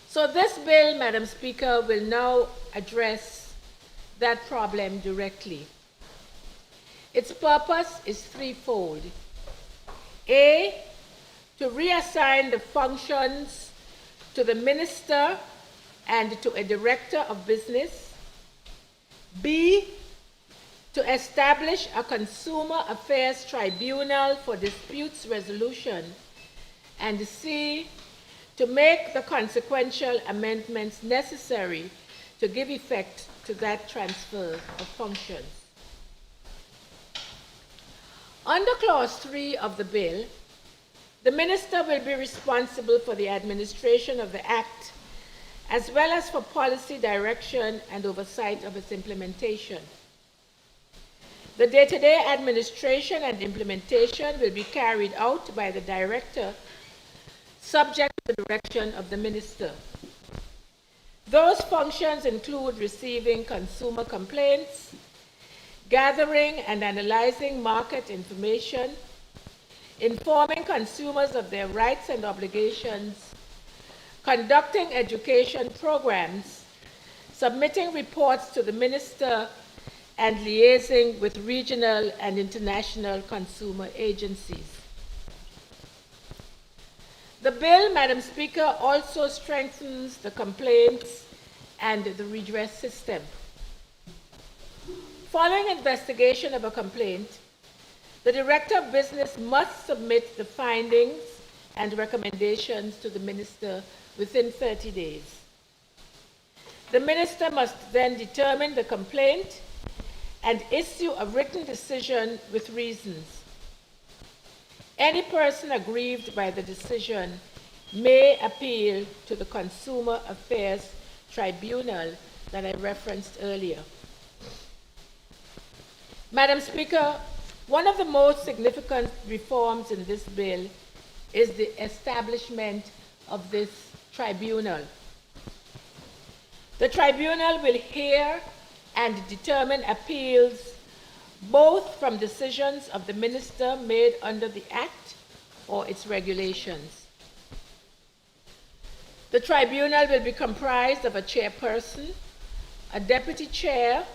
So this bill, Madam Speaker, will now address that problem directly. Its purpose is threefold. A, to reassign the functions to the minister and to a director of business. B, to establish a consumer affairs tribunal for disputes resolution. And C, to make the consequential amendments necessary to give effect to that transfer of functions. Under Clause 3 of the bill, the minister will be responsible for the administration of the Act, as well as for policy direction and oversight of its implementation. The day-to-day administration and implementation will be carried out by the director, subject to the direction of the minister. Those functions include receiving consumer complaints, gathering and analyzing market information, informing consumers of their rights and obligations, conducting education programs, submitting reports to the minister, and liaising with regional and international consumer agencies. The bill, Madam Speaker, also strengthens the complaints and the redress system. Following investigation of a complaint, the Director of Business must submit the findings and recommendations to the Minister within 30 days. The Minister must then determine the complaint and issue a written decision with reasons. Any person aggrieved by the decision may appeal to the Consumer Affairs Tribunal that I referenced earlier. Madam Speaker, one of the most significant reforms in this bill is the establishment of this tribunal. The tribunal will hear and determine appeals both from decisions of the minister made under the Act or its regulations. The tribunal will be comprised of a chairperson, a deputy chair,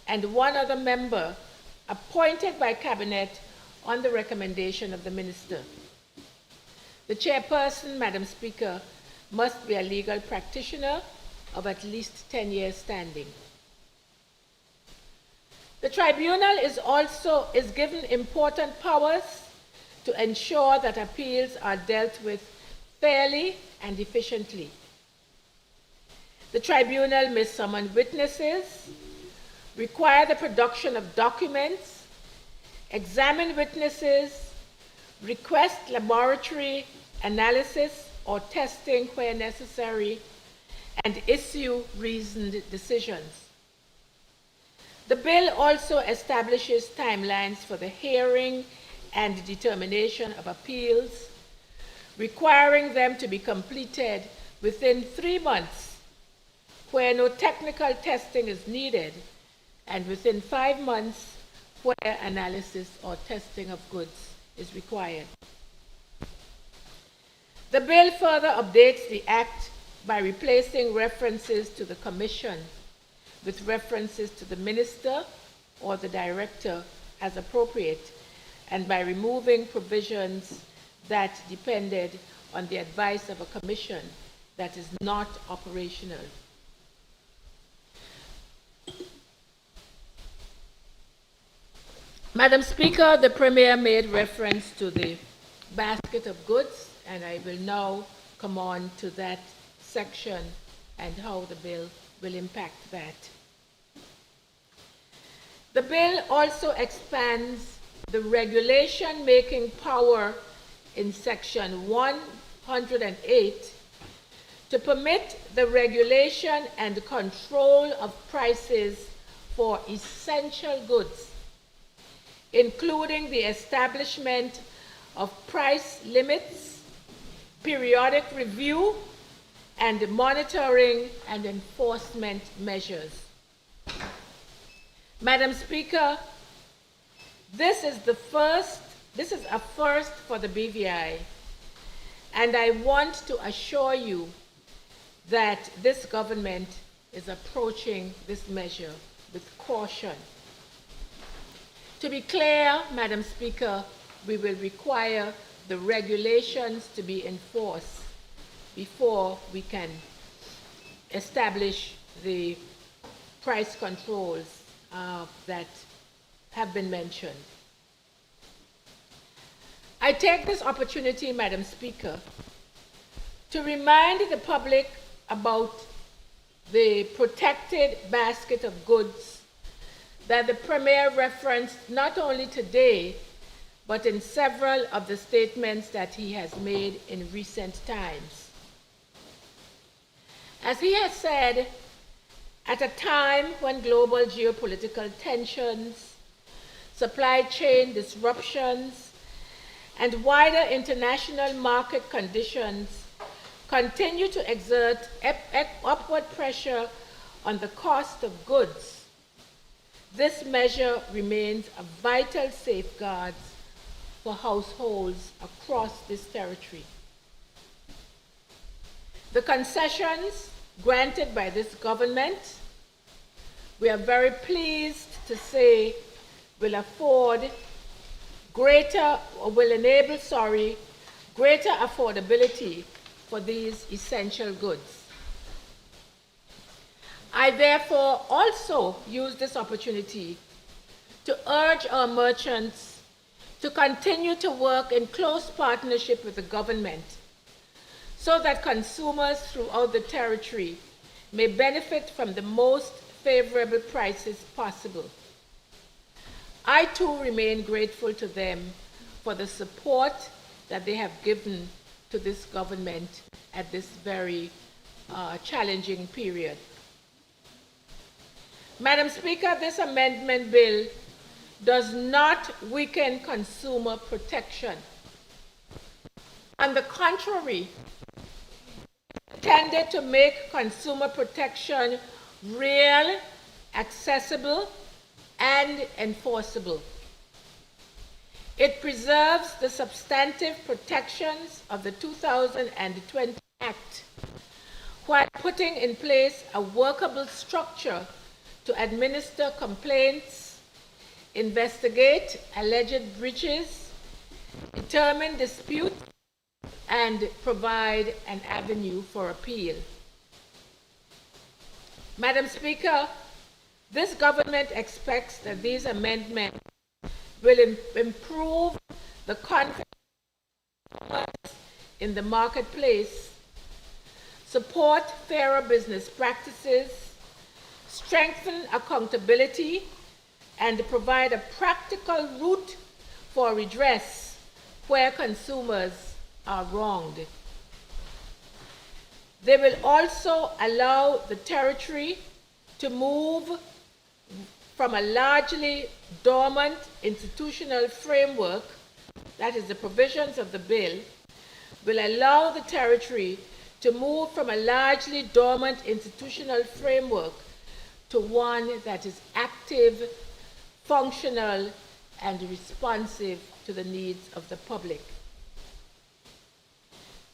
and one other member appointed by cabinet on the recommendation of the minister. The chairperson, Madam Speaker, must be a legal practitioner of at least 10 years standing. The tribunal is given important powers to ensure that appeals are dealt with fairly and efficiently. The tribunal may summon witnesses, require the production of documents, examine witnesses, request laboratory analysis or testing where necessary, and issue reasoned decisions. The bill also establishes timelines for the hearing and determination of appeals, requiring them to be completed within 3 months where no technical testing is needed, and within 5 months where analysis or testing of goods is required. The bill further updates the Act by replacing references to the Commission with references to the minister or the director as appropriate, and by removing provisions that depended on the advice of a commission that is not operational. Madam Speaker, the Premier made reference to the basket of goods, and I will now come on to that section and how the bill will impact that. The bill also expands the regulation-making power in Section 108 to permit the regulation and control of prices for essential goods, including the establishment of price limits, periodic review, and monitoring and enforcement measures. Madam Speaker, this is a first for the BVI, and I want to assure you that this government is approaching this measure with caution. To be clear, Madam Speaker, we will require the regulations to be enforced before we can establish the price controls that have been mentioned. I take this opportunity, Madam Speaker, to remind the public about the protected basket of goods that the Premier referenced not only today, but in several of the statements that he has made in recent times. As he has said, at a time when global geopolitical tensions, supply chain disruptions, and wider international market conditions continue to exert upward pressure on the cost of goods, this measure remains a vital safeguard for households across this territory. The concessions granted by this government, we are very pleased to say, will enable greater affordability for these essential goods. I therefore also use this opportunity to urge our merchants to continue to work in close partnership with the government so that consumers throughout the territory may benefit from the most favorable prices possible. I too remain grateful to them for the support that they have given to this government at this very challenging period. Madam Speaker, this amendment bill does not weaken consumer protection. On the contrary, it's intended to make consumer protection real, accessible, and enforceable. It preserves the substantive protections of the 2020 Act while putting in place a workable structure to administer complaints, investigate alleged breaches, determine disputes, and provide an avenue for appeal. Madam Speaker, this government expects that these amendments will improve the confidence in the marketplace, support fairer business practices, strengthen accountability, and provide a practical route for redress where consumers are wronged. They will also allow the territory to move from a largely dormant institutional framework, that is the provisions of the bill, will allow the territory to move from a largely dormant institutional framework to one that is active, functional, and responsive to the needs of the public.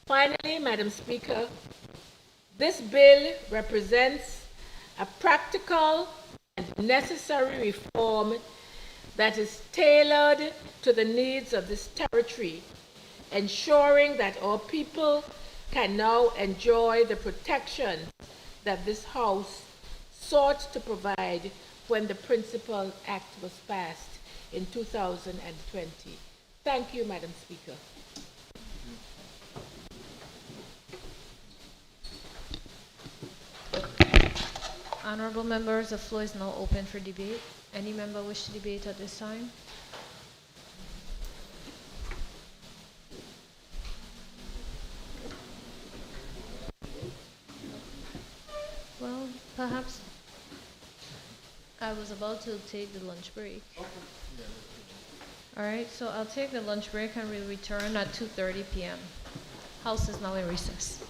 Finally, Madam Speaker, this bill represents a practical and necessary reform that is tailored to the needs of this territory, ensuring that our people can now enjoy the protection that this House sought to provide when the Principal Act was passed in 2020. Thank you, Madam Speaker. Honorable members, the floor is now open for debate. Any member wish to debate at this time? Well, perhaps I was about to take the lunch break. All right, so I'll take the lunch break and we'll return at 2:30 p.m. House is now in recess.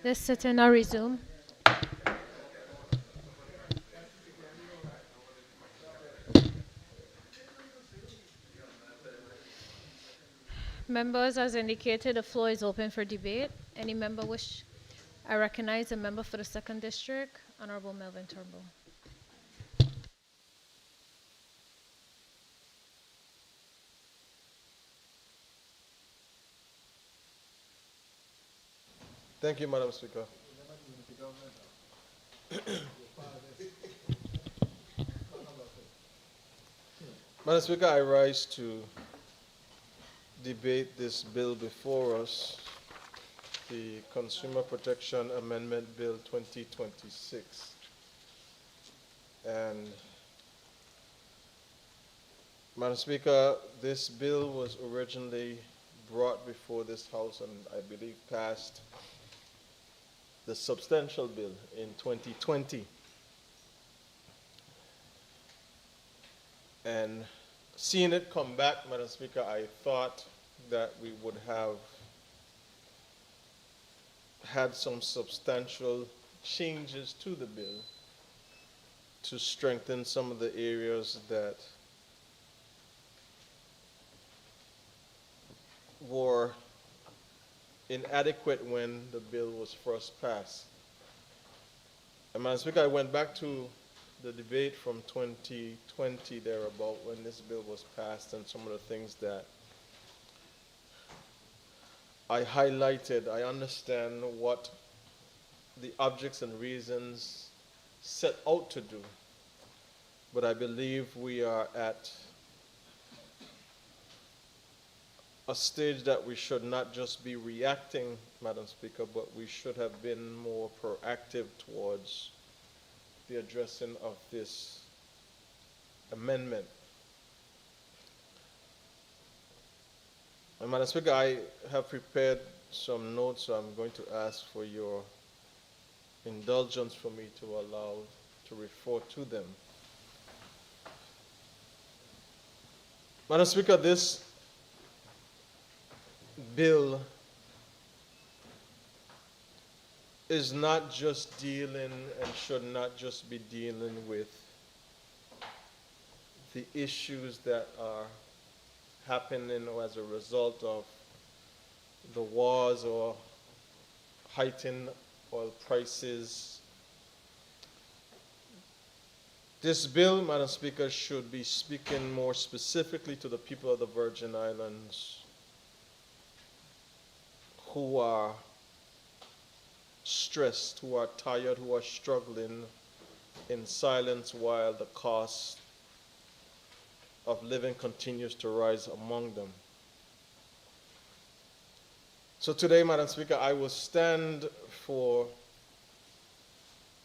This sitting now resume. Members, as indicated, the floor is open for debate. Any member wish? I recognize the member for the second district, Honorable Melvin Turnbull. Thank you, Madam Speaker. Madam Speaker, I rise to debate this bill before us, the Consumer Protection Amendment Bill 2026. And Madam Speaker, this bill was originally brought before this House and I believe passed the substantial bill in 2020. And seeing it come back, Madam Speaker, I thought that we would have had some substantial changes to the bill to strengthen some of the areas that were inadequate when the bill was first passed. And Madam Speaker, I went back to the debate from 2020 thereabout when this bill was passed and some of the things that I highlighted. I understand what the objects and reasons set out to do, but I believe we are at a stage that we should not just be reacting, Madam Speaker, but we should have been more proactive towards the addressing of this amendment. And Madam Speaker, I have prepared some notes, so I'm going to ask for your indulgence for me to allow to refer to them. Madam Speaker, this bill is not just dealing and should not just be dealing with the issues that are happening as a result of the wars or heightened oil prices. This bill, Madam Speaker, should be speaking more specifically to the people of the Virgin Islands who are stressed, who are tired, who are struggling in silence while the cost of living continues to rise among them. So today, Madam Speaker, I will stand for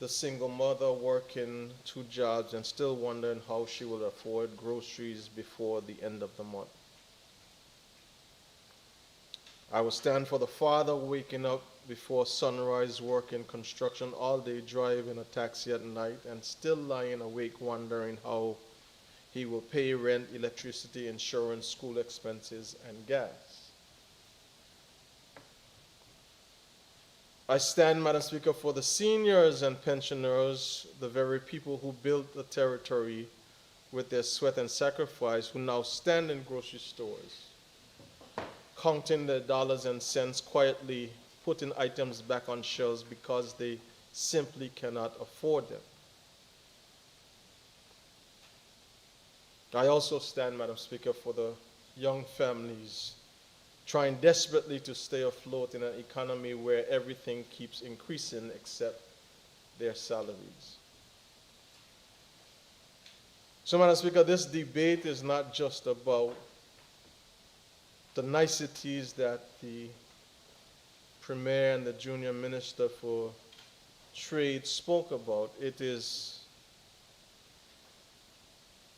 the single mother working 2 jobs and still wondering how she will afford groceries before the end of the month. I will stand for the father waking up before sunrise, working construction all day, driving a taxi at night, and still lying awake wondering how he will pay rent, electricity, insurance, school expenses, and gas. I stand, Madam Speaker, for the seniors and pensioners, the very people who built the territory with their sweat and sacrifice, who now stand in grocery stores, counting their dollars and cents, quietly putting items back on shelves because they simply cannot afford them. I also stand, Madam Speaker, for the young families trying desperately to stay afloat in an economy where everything keeps increasing except their salaries. So, Madam Speaker, this debate is not just about the niceties that the Premier and the Junior Minister for Trade spoke about. It is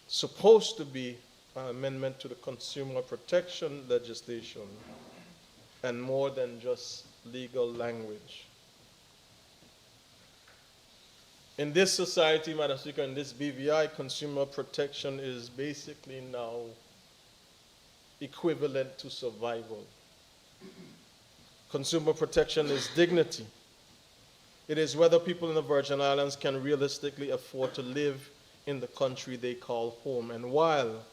supposed to be an amendment to the consumer protection legislation and more than just legal language. In this society, Madam Speaker, in this BVI, consumer protection is basically now equivalent to survival. Consumer protection is dignity. It is whether people in the Virgin Islands can realistically afford to live in the country they call home. And while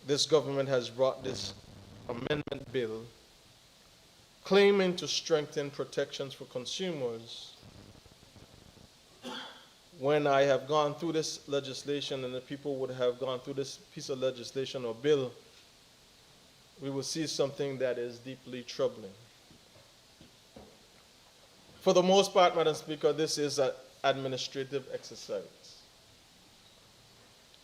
this government has brought this amendment bill claiming to strengthen protections for consumers, when I have gone through this legislation and the people would have gone through this piece of legislation or bill, we will see something that is deeply troubling. For the most part, Madam Speaker, this is an administrative exercise.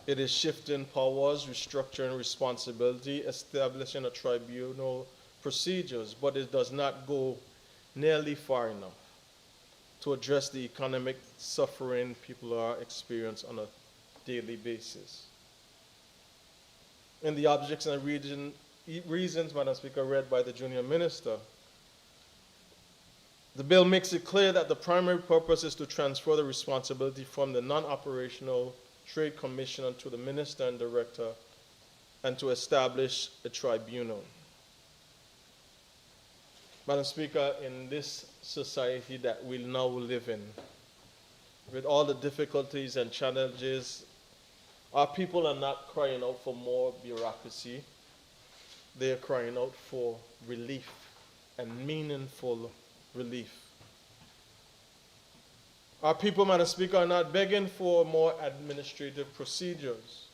It is shifting powers, restructuring responsibility, establishing a tribunal procedures, but it does not go nearly far enough to address the economic suffering people are experiencing on a daily basis. In the objects and reasons, Madam Speaker, read by the junior minister, the bill makes it clear that the primary purpose is to transfer the responsibility from the non-operational Trade Commissioner to the Minister and Director, and to establish a tribunal. Madam Speaker, in this society that we now live in, with all the difficulties and challenges, our people are not crying out for more bureaucracy. They are crying out for relief, and meaningful relief. Our people, Madam Speaker, are not begging for more administrative procedures.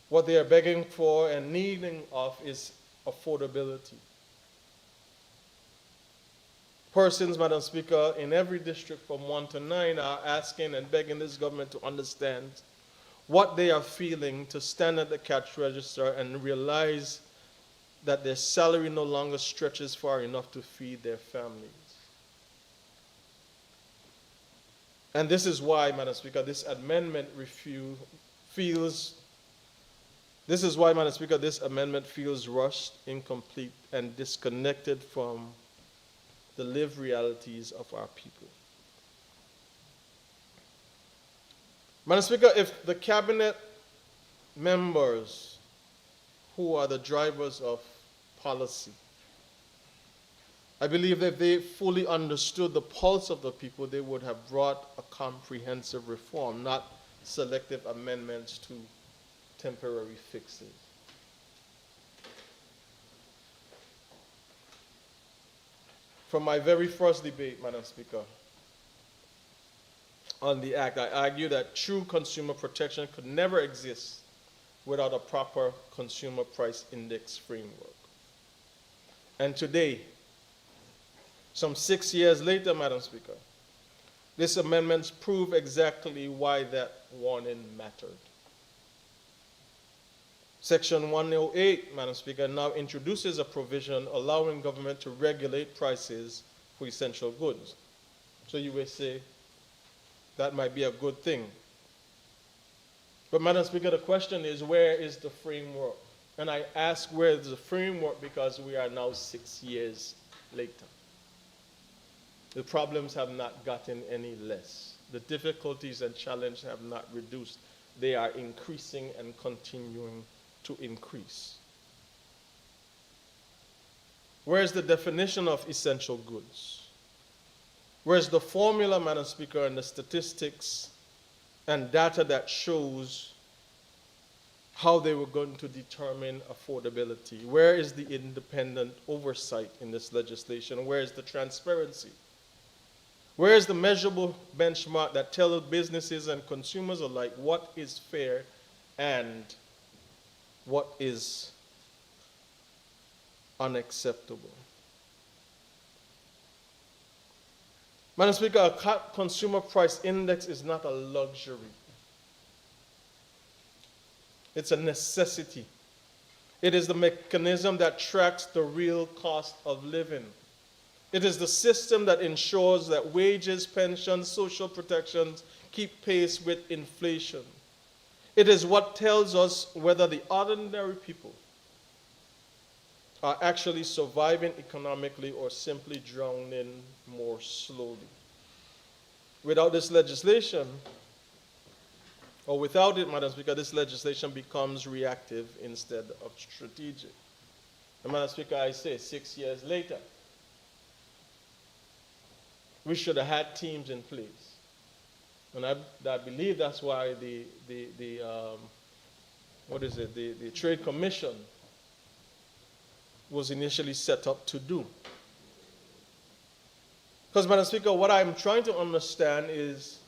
What they are begging for and needing of is affordability. Persons, Madam Speaker, in every district from 1 to 9 are asking and begging this government to understand what they are feeling, to stand at the cash register and realize that their salary no longer stretches far enough to feed their families. And this is why, Madam Speaker, this amendment feels rushed, incomplete, and disconnected from the lived realities of our people. Madam Speaker, if the cabinet members who are the drivers of policy, I believe that if they fully understood the pulse of the people, they would have brought a comprehensive reform, not selective amendments to temporary fixes. From my very first debate, Madam Speaker, on the Act, I argue that true consumer protection could never exist without a proper consumer price index framework. And today, some 6 years later, Madam Speaker, these amendments prove exactly why that warning mattered. Section 108, Madam Speaker, now introduces a provision allowing government to regulate prices for essential goods. So you will say that might be a good thing. But Madam Speaker, the question is, where is the framework? And I ask where is the framework because we are now 6 years later. The problems have not gotten any less. The difficulties and challenges have not reduced. They are increasing and continuing to increase. Where's the definition of essential goods? Where's the formula, Madam Speaker, and the statistics and data that shows how they were going to determine affordability? Where is the independent oversight in this legislation? Where is the transparency? Where is the measurable benchmark that tells businesses and consumers alike what is fair and what is unacceptable? Madam Speaker, a consumer price index is not a luxury. It's a necessity. It is the mechanism that tracks the real cost of living. It is the system that ensures that wages, pensions, social protections keep pace with inflation. It is what tells us whether the ordinary people are actually surviving economically or simply drowning more slowly. Without this legislation, or without it, Madam Speaker, this legislation becomes reactive instead of strategic. And Madam Speaker, I say 6 years later, we should have had teams in place. And I believe that's why the Trade Commission was initially set up to do. Because, Madam Speaker, what I'm trying to understand is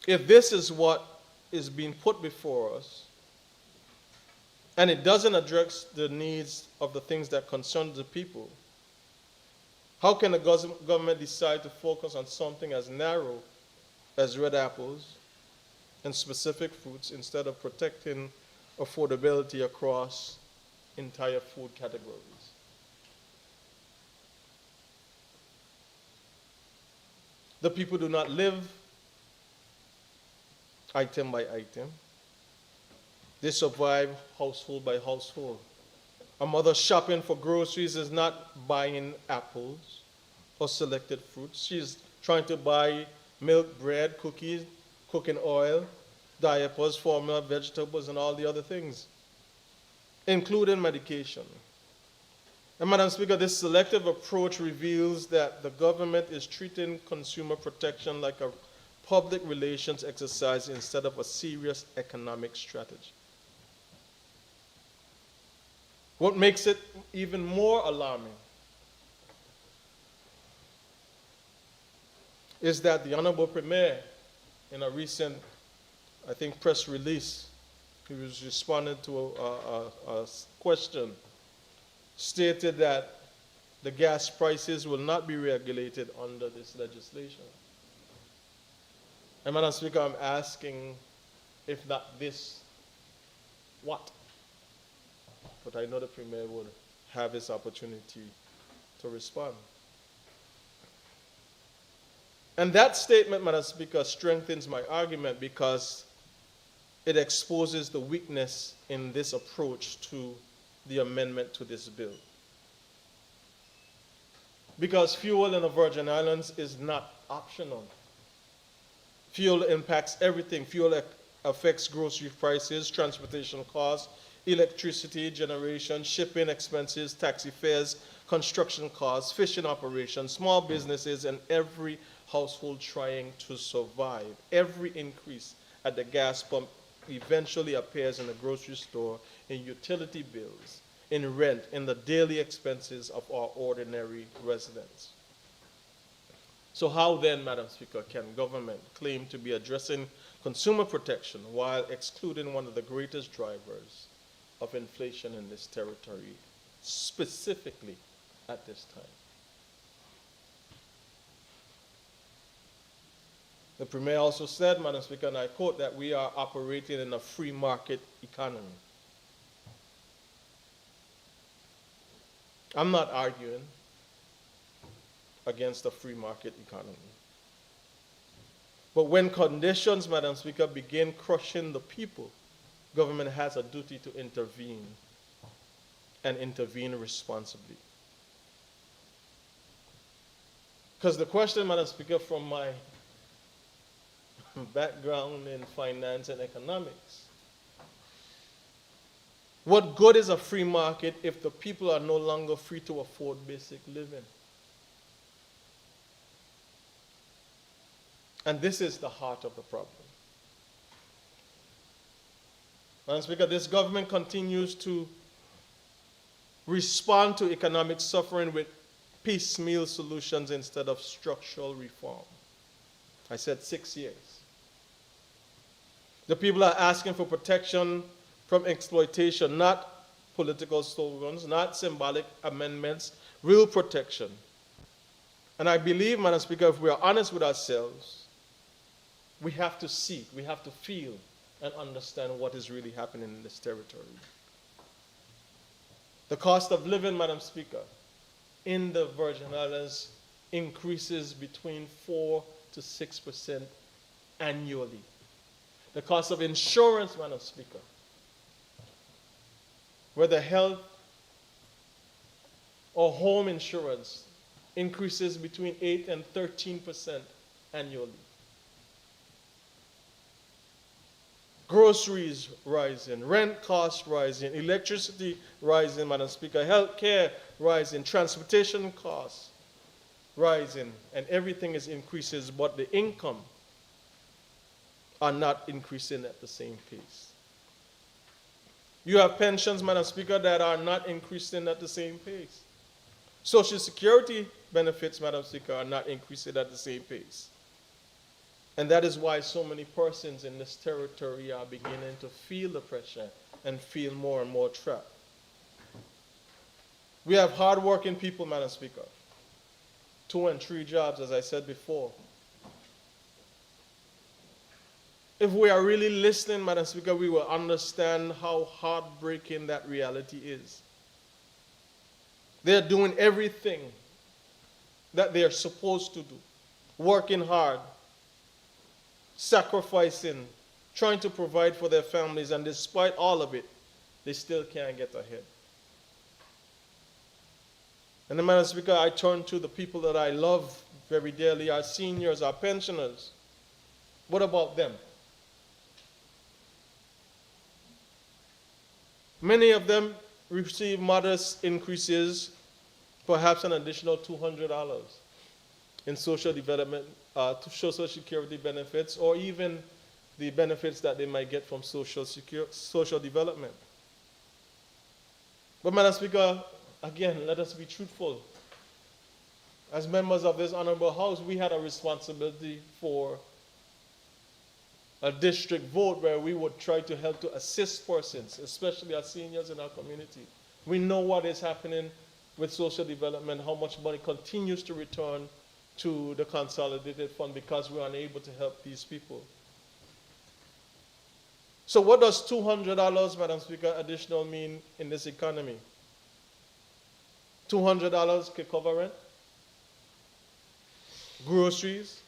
if this is what is being put before us, and it doesn't address the needs of the things that concern the people, how can the government decide to focus on something as narrow as red apples and specific fruits instead of protecting affordability across entire food categories? The people do not live item by item. They survive household by household. A mother shopping for groceries is not buying apples or selected fruits. She's trying to buy milk, bread, cookies, cooking oil, diapers, formula, vegetables, and all the other things, including medication. And Madam Speaker, this selective approach reveals that the government is treating consumer protection like a public relations exercise instead of a serious economic strategy. What makes it even more alarming is that the Honorable Premier, in a recent, I think, press release, he was responding to a question, stated that the gas prices will not be regulated under this legislation. And Madam Speaker, I'm asking, if not this, what? But I know the Premier would have his opportunity to respond. And that statement, Madam Speaker, strengthens my argument because it exposes the weakness in this approach to the amendment to this bill. Because fuel in the Virgin Islands is not optional. Fuel impacts everything. Fuel affects grocery prices, transportation costs, electricity generation, shipping expenses, taxi fares, construction costs, fishing operations, small businesses, and every household trying to survive. Every increase at the gas pump eventually appears in the grocery store, in utility bills, in rent, in the daily expenses of our ordinary residents. So how then, Madam Speaker, can government claim to be addressing consumer protection while excluding one of the greatest drivers of inflation in this territory, specifically at this time? The Premier also said, Madam Speaker, and I quote, that we are operating in a free market economy. I'm not arguing against a free market economy. But when conditions, Madam Speaker, begin crushing the people, government has a duty to intervene and intervene responsibly. Because the question, Madam Speaker, from my background in finance and economics, what good is a free market if the people are no longer free to afford basic living? And this is the heart of the problem. Madam Speaker, this government continues to respond to economic suffering with piecemeal solutions instead of structural reform. I said 6 years. The people are asking for protection from exploitation, not political slogans, not symbolic amendments, real protection. And I believe, Madam Speaker, if we are honest with ourselves, we have to see, we have to feel and understand what is really happening in this territory. The cost of living, Madam Speaker, in the Virgin Islands increases between 4 to 6% annually. The cost of insurance, Madam Speaker, whether health or home insurance, increases between 8 and 13% annually. groceries rising, rent costs rising, electricity rising, Madam Speaker, health care rising, transportation costs rising, and everything is increases, but the income are not increasing at the same pace. You have pensions, Madam Speaker, that are not increasing at the same pace. Social Security benefits, Madam Speaker, are not increasing at the same pace. And that is why so many persons in this territory are beginning to feel the pressure and feel more and more trapped. We have hardworking people, Madam Speaker. 2 and 3 jobs, as I said before. If we are really listening, Madam Speaker, we will understand how heartbreaking that reality is. They're doing everything that they're supposed to do, working hard, sacrificing, trying to provide for their families, and despite all of it, they still can't get ahead. And then, Madam Speaker, I turn to the people that I love very dearly, our seniors, our pensioners. What about them? Many of them receive modest increases, perhaps an additional $200 in social development, social security benefits, or even the benefits that they might get from social development. But, Madam Speaker, again, let us be truthful. As members of this honorable House, we had a responsibility for a district vote where we would try to help to assist persons, especially our seniors in our community. We know what is happening with social development, how much money continues to return to the consolidated fund because we're unable to help these people. So what does $200, Madam Speaker, additional mean in this economy? $200 can cover rent, groceries.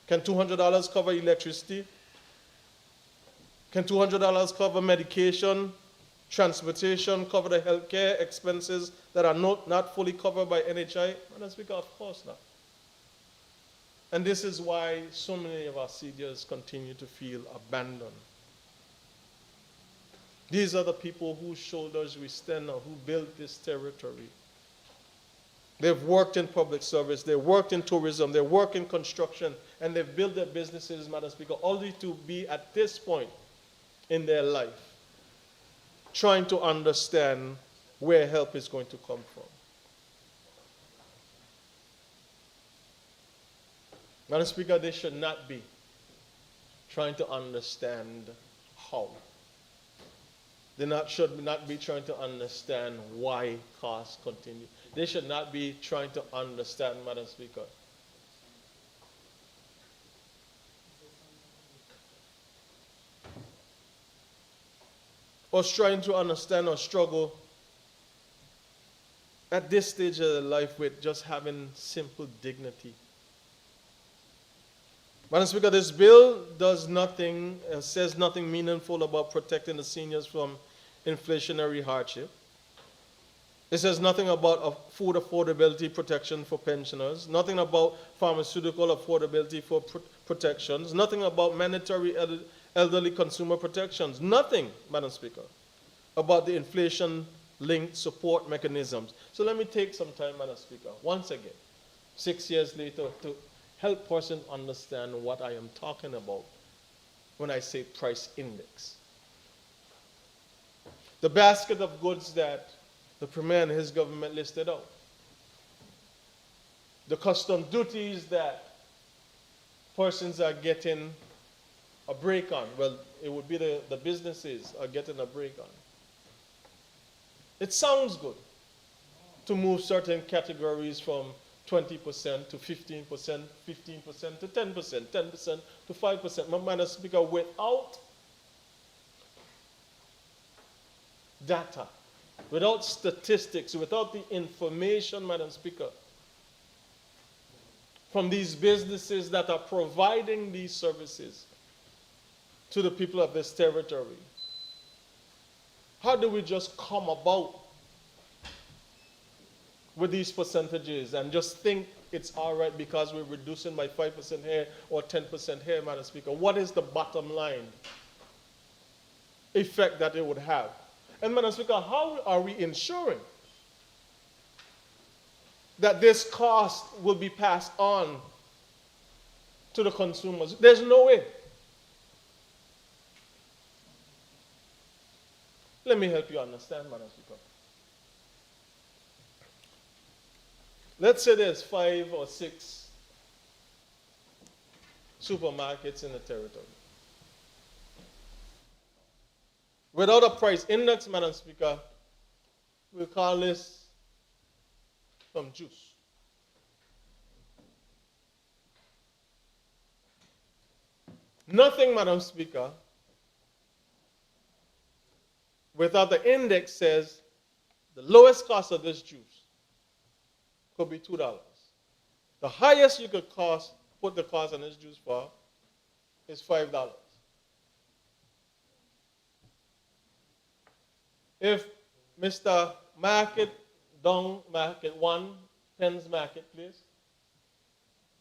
Can $200 cover electricity? Can $200 cover medication, transportation, cover the healthcare expenses that are not fully covered by NHI? Madam Speaker, of course not. And this is why so many of our seniors continue to feel abandoned. These are the people whose shoulders we stand on, who built this territory. They've worked in public service, they've worked in tourism, they've worked in construction, and they've built their businesses, Madam Speaker, only to be at this point in their life, trying to understand where help is going to come from. Madam Speaker, they should not be trying to understand how. Should not be trying to understand why costs continue. They should not be trying to understand, Madam Speaker, or trying to understand or struggle at this stage of their life with just having simple dignity. Madam Speaker, this bill does nothing, says nothing meaningful about protecting the seniors from inflationary hardship. It says nothing about food affordability protection for pensioners, nothing about pharmaceutical affordability for protections, nothing about mandatory elderly consumer protections, nothing, Madam Speaker, about the inflation-linked support mechanisms. So let me take some time, Madam Speaker, once again, 6 years later, to help persons understand what I am talking about when I say price index. The basket of goods that the Premier and his government listed out. The custom duties that persons are getting a break on. Well, it would be the businesses are getting a break on. It sounds good to move certain categories from 20% to 15%, 15% to 10%, 10% to 5%. Madam Speaker, without data, without statistics, without the information, Madam Speaker, from these businesses that are providing these services to the people of this territory, how do we just come about with these percentages and just think it's all right because we're reducing by 5% here or 10% here, Madam Speaker? What is the bottom line? effect that it would have. And Madam Speaker, how are we ensuring that this cost will be passed on to the consumers? There's no way. Let me help you understand, Madam Speaker. Let's say there's 5 or 6 supermarkets in the territory. Without a price index, Madam Speaker, we call this some juice. Nothing, Madam Speaker, without the index says the lowest cost of this juice could be $2. The highest you could put the cost on this juice for is $5. If Mr. Market, Down Market 1, Penn's Marketplace,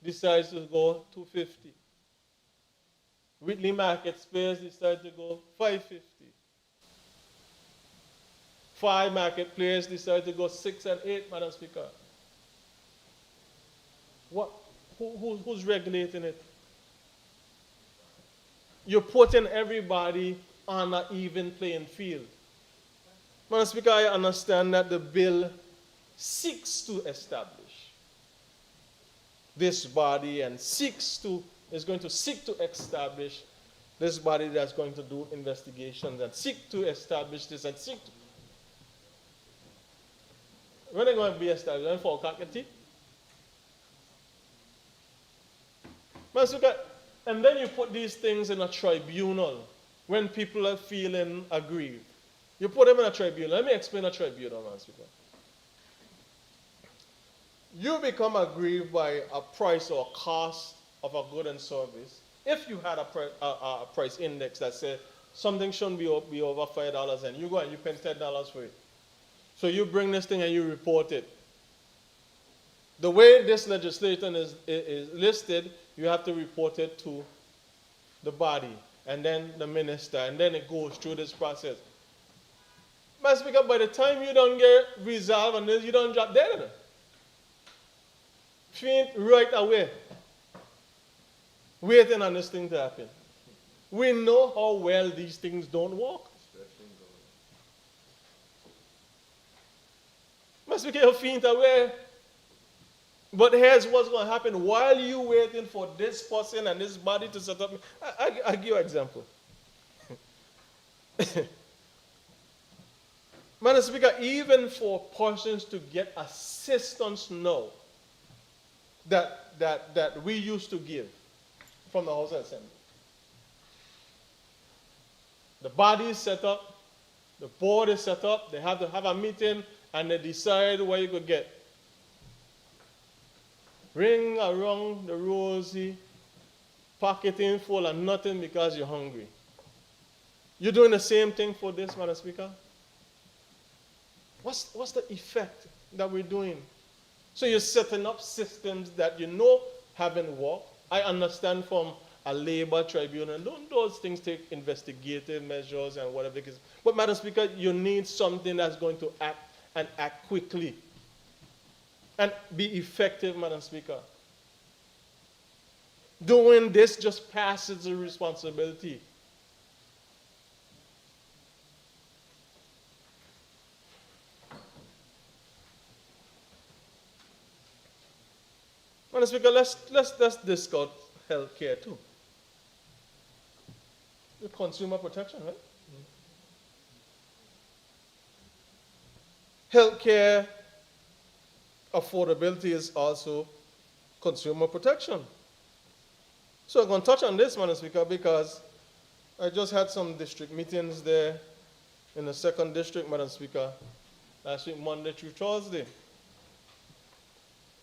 decides to go $2.50, Whitley Market Space decides to go $5.50, Five Marketplace decides to go 6 and 8, Madam Speaker. Who's regulating it? You're putting everybody on an even playing field. Madam Speaker, I understand that the bill seeks to establish this body and is going to seek to establish this body that's going to do investigations and seek to establish this and seek to. When are they going to be established? For Kakati? Madam Speaker, and then you put these things in a tribunal when people are feeling aggrieved. You put them in a tribunal. Let me explain a tribunal, Madam Speaker. You become aggrieved by a price or cost of a good and service. If you had a price index that said something shouldn't be over $5 and you go and you pay $10 for it. So you bring this thing and you report it. The way this legislation is listed, you have to report it to the body and then the minister, and then it goes through this process. Madam Speaker, by the time you don't get resolved on this, you don't drop dead. Faint right away, waiting on this thing to happen. We know how well these things don't work. Madam Speaker, you faint away. But here's what's going to happen while you're waiting for this person and this body to set up. I'll give you an example. Madam Speaker, even for persons to get assistance now that we used to give from the House of Assembly. The body is set up, the board is set up, they have to have a meeting and they decide where you could get. Ring around the rosy, pocket in full and nothing because you're hungry. You're doing the same thing for this, Madam Speaker? What's the effect that we're doing? So you're setting up systems that you know haven't worked. I understand from a labor tribunal, don't those things take investigative measures and whatever it is. But Madam Speaker, you need something that's going to act quickly and be effective, Madam Speaker. Doing this just passes the responsibility. Madam Speaker, let's discuss health care too. The consumer protection, right? Health care affordability is also consumer protection. So I'm going to touch on this, Madam Speaker, because I just had some district meetings there in the 2nd District, Madam Speaker, last week, Monday through Thursday.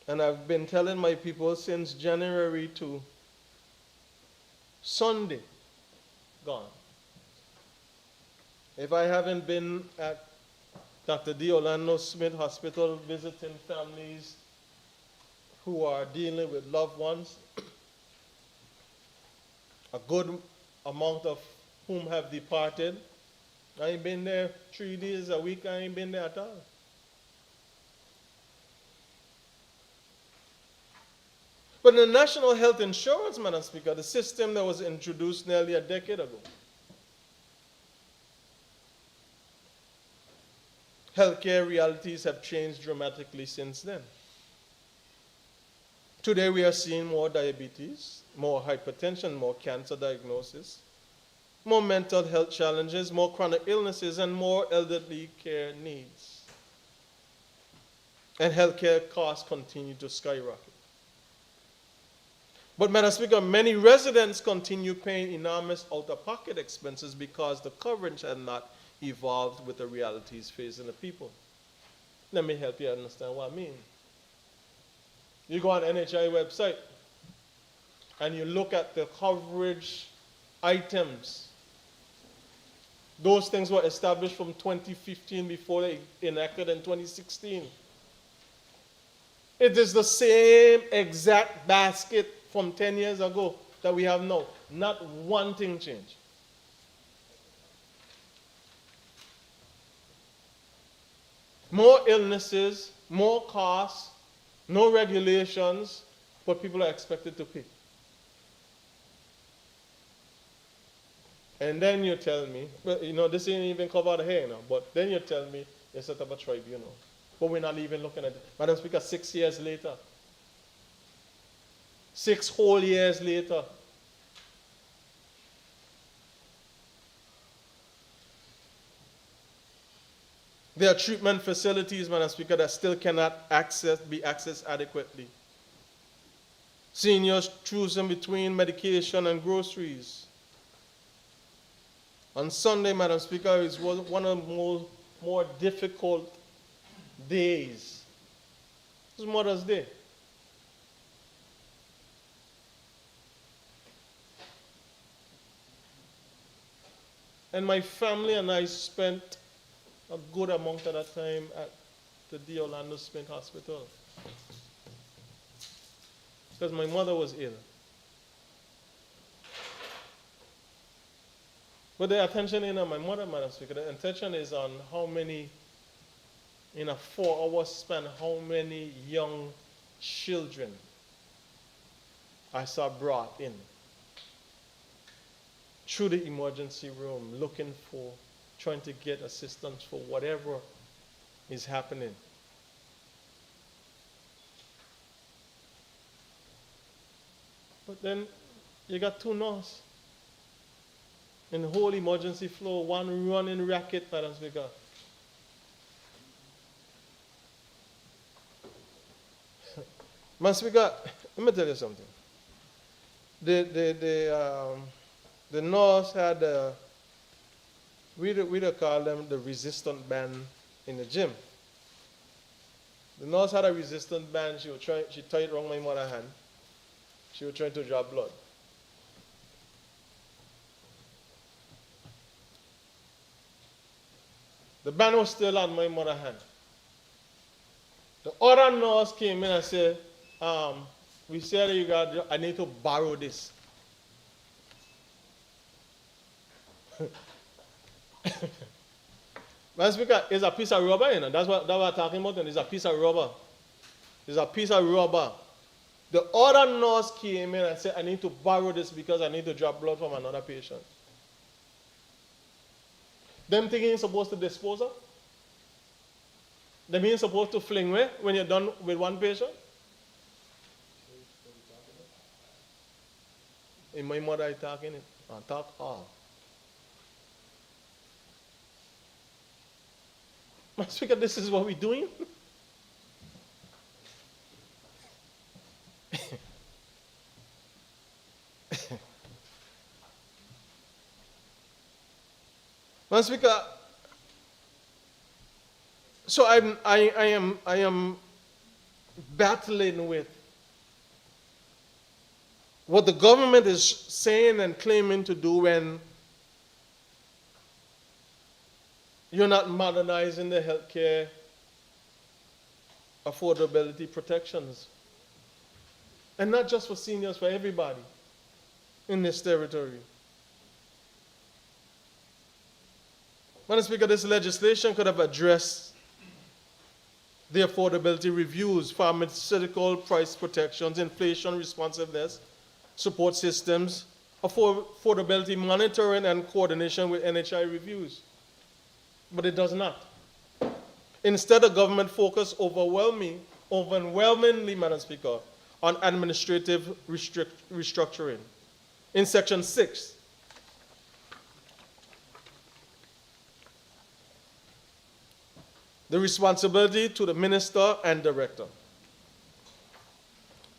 And I've been telling my people since January to Sunday, gone. If I haven't been at Dr. D. Orlando Smith Hospital visiting families who are dealing with loved ones, a good amount of whom have departed, I ain't been there 3 days a week, I ain't been there at all. But the National Health Insurance, Madam Speaker, the system that was introduced nearly a decade ago, healthcare realities have changed dramatically since then. Today we are seeing more diabetes, more hypertension, more cancer diagnosis, more mental health challenges, more chronic illnesses, and more elderly care needs. And healthcare costs continue to skyrocket. But, Madam Speaker, many residents continue paying enormous out-of-pocket expenses because the coverage had not evolved with the realities facing the people. Let me help you understand what I mean. You go on NHI website and you look at the coverage items. Those things were established from 2015 before they enacted in 2016. It is the same exact basket from 10 years ago that we have now. Not one thing changed. More illnesses, more costs, no regulations, but people are expected to pay. And then you tell me, well, this ain't even covered here now, but then you tell me you set up a tribunal. But we're not even looking at it. Madam Speaker, 6 years later, 6 whole years later, there are treatment facilities, Madam Speaker, that still cannot be accessed adequately. Seniors choosing between medication and groceries. On Sunday, Madam Speaker, it was one of the more difficult days. It was Mother's Day. And my family and I spent a good amount of that time at the D. Orlando Smith Hospital. Because my mother was ill. But the attention in on my mother, Madam Speaker, the attention is on how many, in a 4-hour span, how many young children I saw brought in through the emergency room looking for, trying to get assistance for whatever is happening. But then you got 2 nurses in the whole emergency floor, one running racket, Madam Speaker. Madam Speaker, let me tell you something. The nurse had, we'd call them the resistant band in the gym. The nurse had a resistant band. She tied it around my mother's hand. She was trying to draw blood. The band was still on my mother's hand. The other nurse came in and said, we said I need to borrow this. Madam Speaker, it's a piece of rubber, That's what I'm talking about, and it's a piece of rubber. It's a piece of rubber. The other nurse came in and said, I need to borrow this because I need to draw blood from another patient. Them thinking you're supposed to dispose of? Them being supposed to fling away when you're done with one patient? In my mother, I talking it. I talk all. Madam Speaker, this is what we're doing? Madam Speaker, so I am battling with what the government is saying and claiming to do when you're not modernizing the healthcare affordability protections. And not just for seniors, for everybody in this territory. Madam Speaker, this legislation could have addressed the affordability reviews, pharmaceutical price protections, inflation responsiveness, support systems, affordability monitoring and coordination with NHI reviews. But it does not. Instead, the government focused overwhelmingly, Madam Speaker, on administrative restructuring. In Section 6, the responsibility to the minister and director.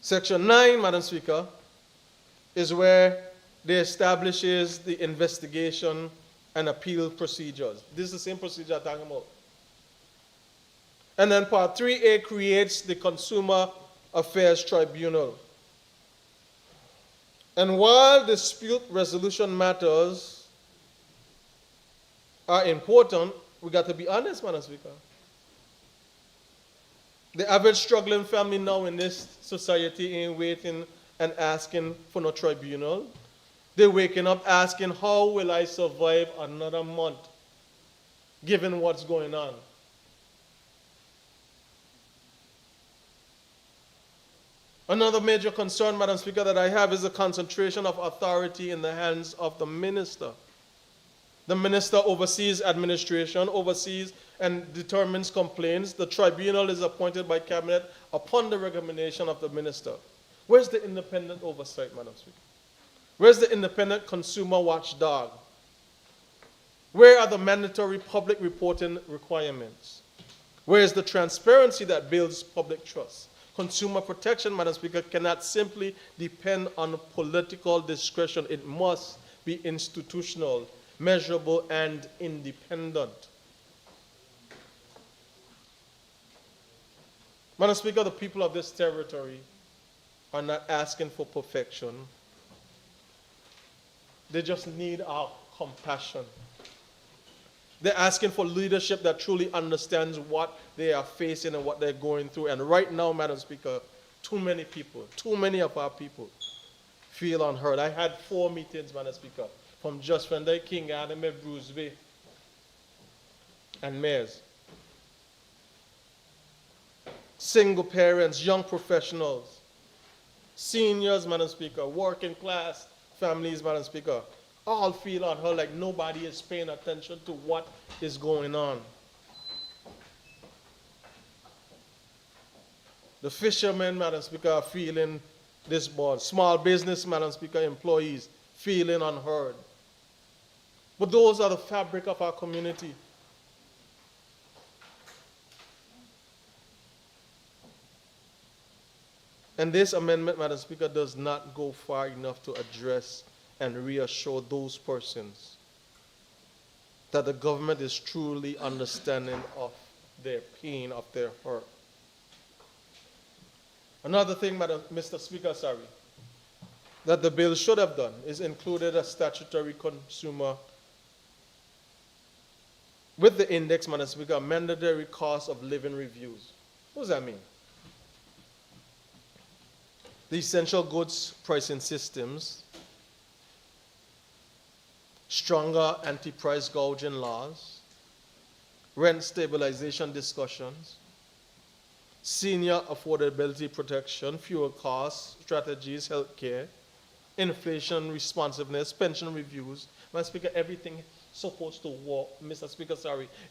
Section 9, Madam Speaker, is where they establishes the investigation and appeal procedures. This is the same procedure I'm talking about. And then Part 3A creates the Consumer Affairs Tribunal. And while dispute resolution matters are important, we got to be honest, Madam Speaker. The average struggling family now in this society ain't waiting and asking for no tribunal. They're waking up asking, how will I survive another month, given what's going on? Another major concern, Madam Speaker, that I have is the concentration of authority in the hands of the minister. The minister oversees administration, oversees and determines complaints. The tribunal is appointed by cabinet upon the recommendation of the minister. Where's the independent oversight, Madam Speaker? Where's the independent consumer watchdog? Where are the mandatory public reporting requirements? Where is the transparency that builds public trust? Consumer protection, Madam Speaker, cannot simply depend on political discretion. It must be institutional, measurable, and independent. Madam Speaker, the people of this territory are not asking for perfection. They just need our compassion. They're asking for leadership that truly understands what they are facing and what they're going through. And right now, Madam Speaker, too many people, too many of our people feel unheard. I had 4 meetings, Madam Speaker, from Just Van Dyke, King Adam, Bruce Bay, and mayors. Single parents, young professionals, seniors, Madam Speaker, working class families, Madam Speaker, all feel on her like nobody is paying attention to what is going on. The fishermen, Madam Speaker, are feeling this board. Small business, Madam Speaker, employees feeling unheard. But those are the fabric of our community. And this amendment, Madam Speaker, does not go far enough to address and reassure those persons that the government is truly understanding of their pain, of their hurt. Another thing, Mr. Speaker, that the bill should have done is included a statutory consumer with the index, Madam Speaker, mandatory cost of living reviews. What does that mean? The essential goods pricing systems, stronger anti-price gouging laws, rent stabilization discussions, senior affordability protection, fuel costs, strategies, healthcare, inflation responsiveness, pension reviews. Madam Speaker, everything is supposed to work. Mr. Speaker,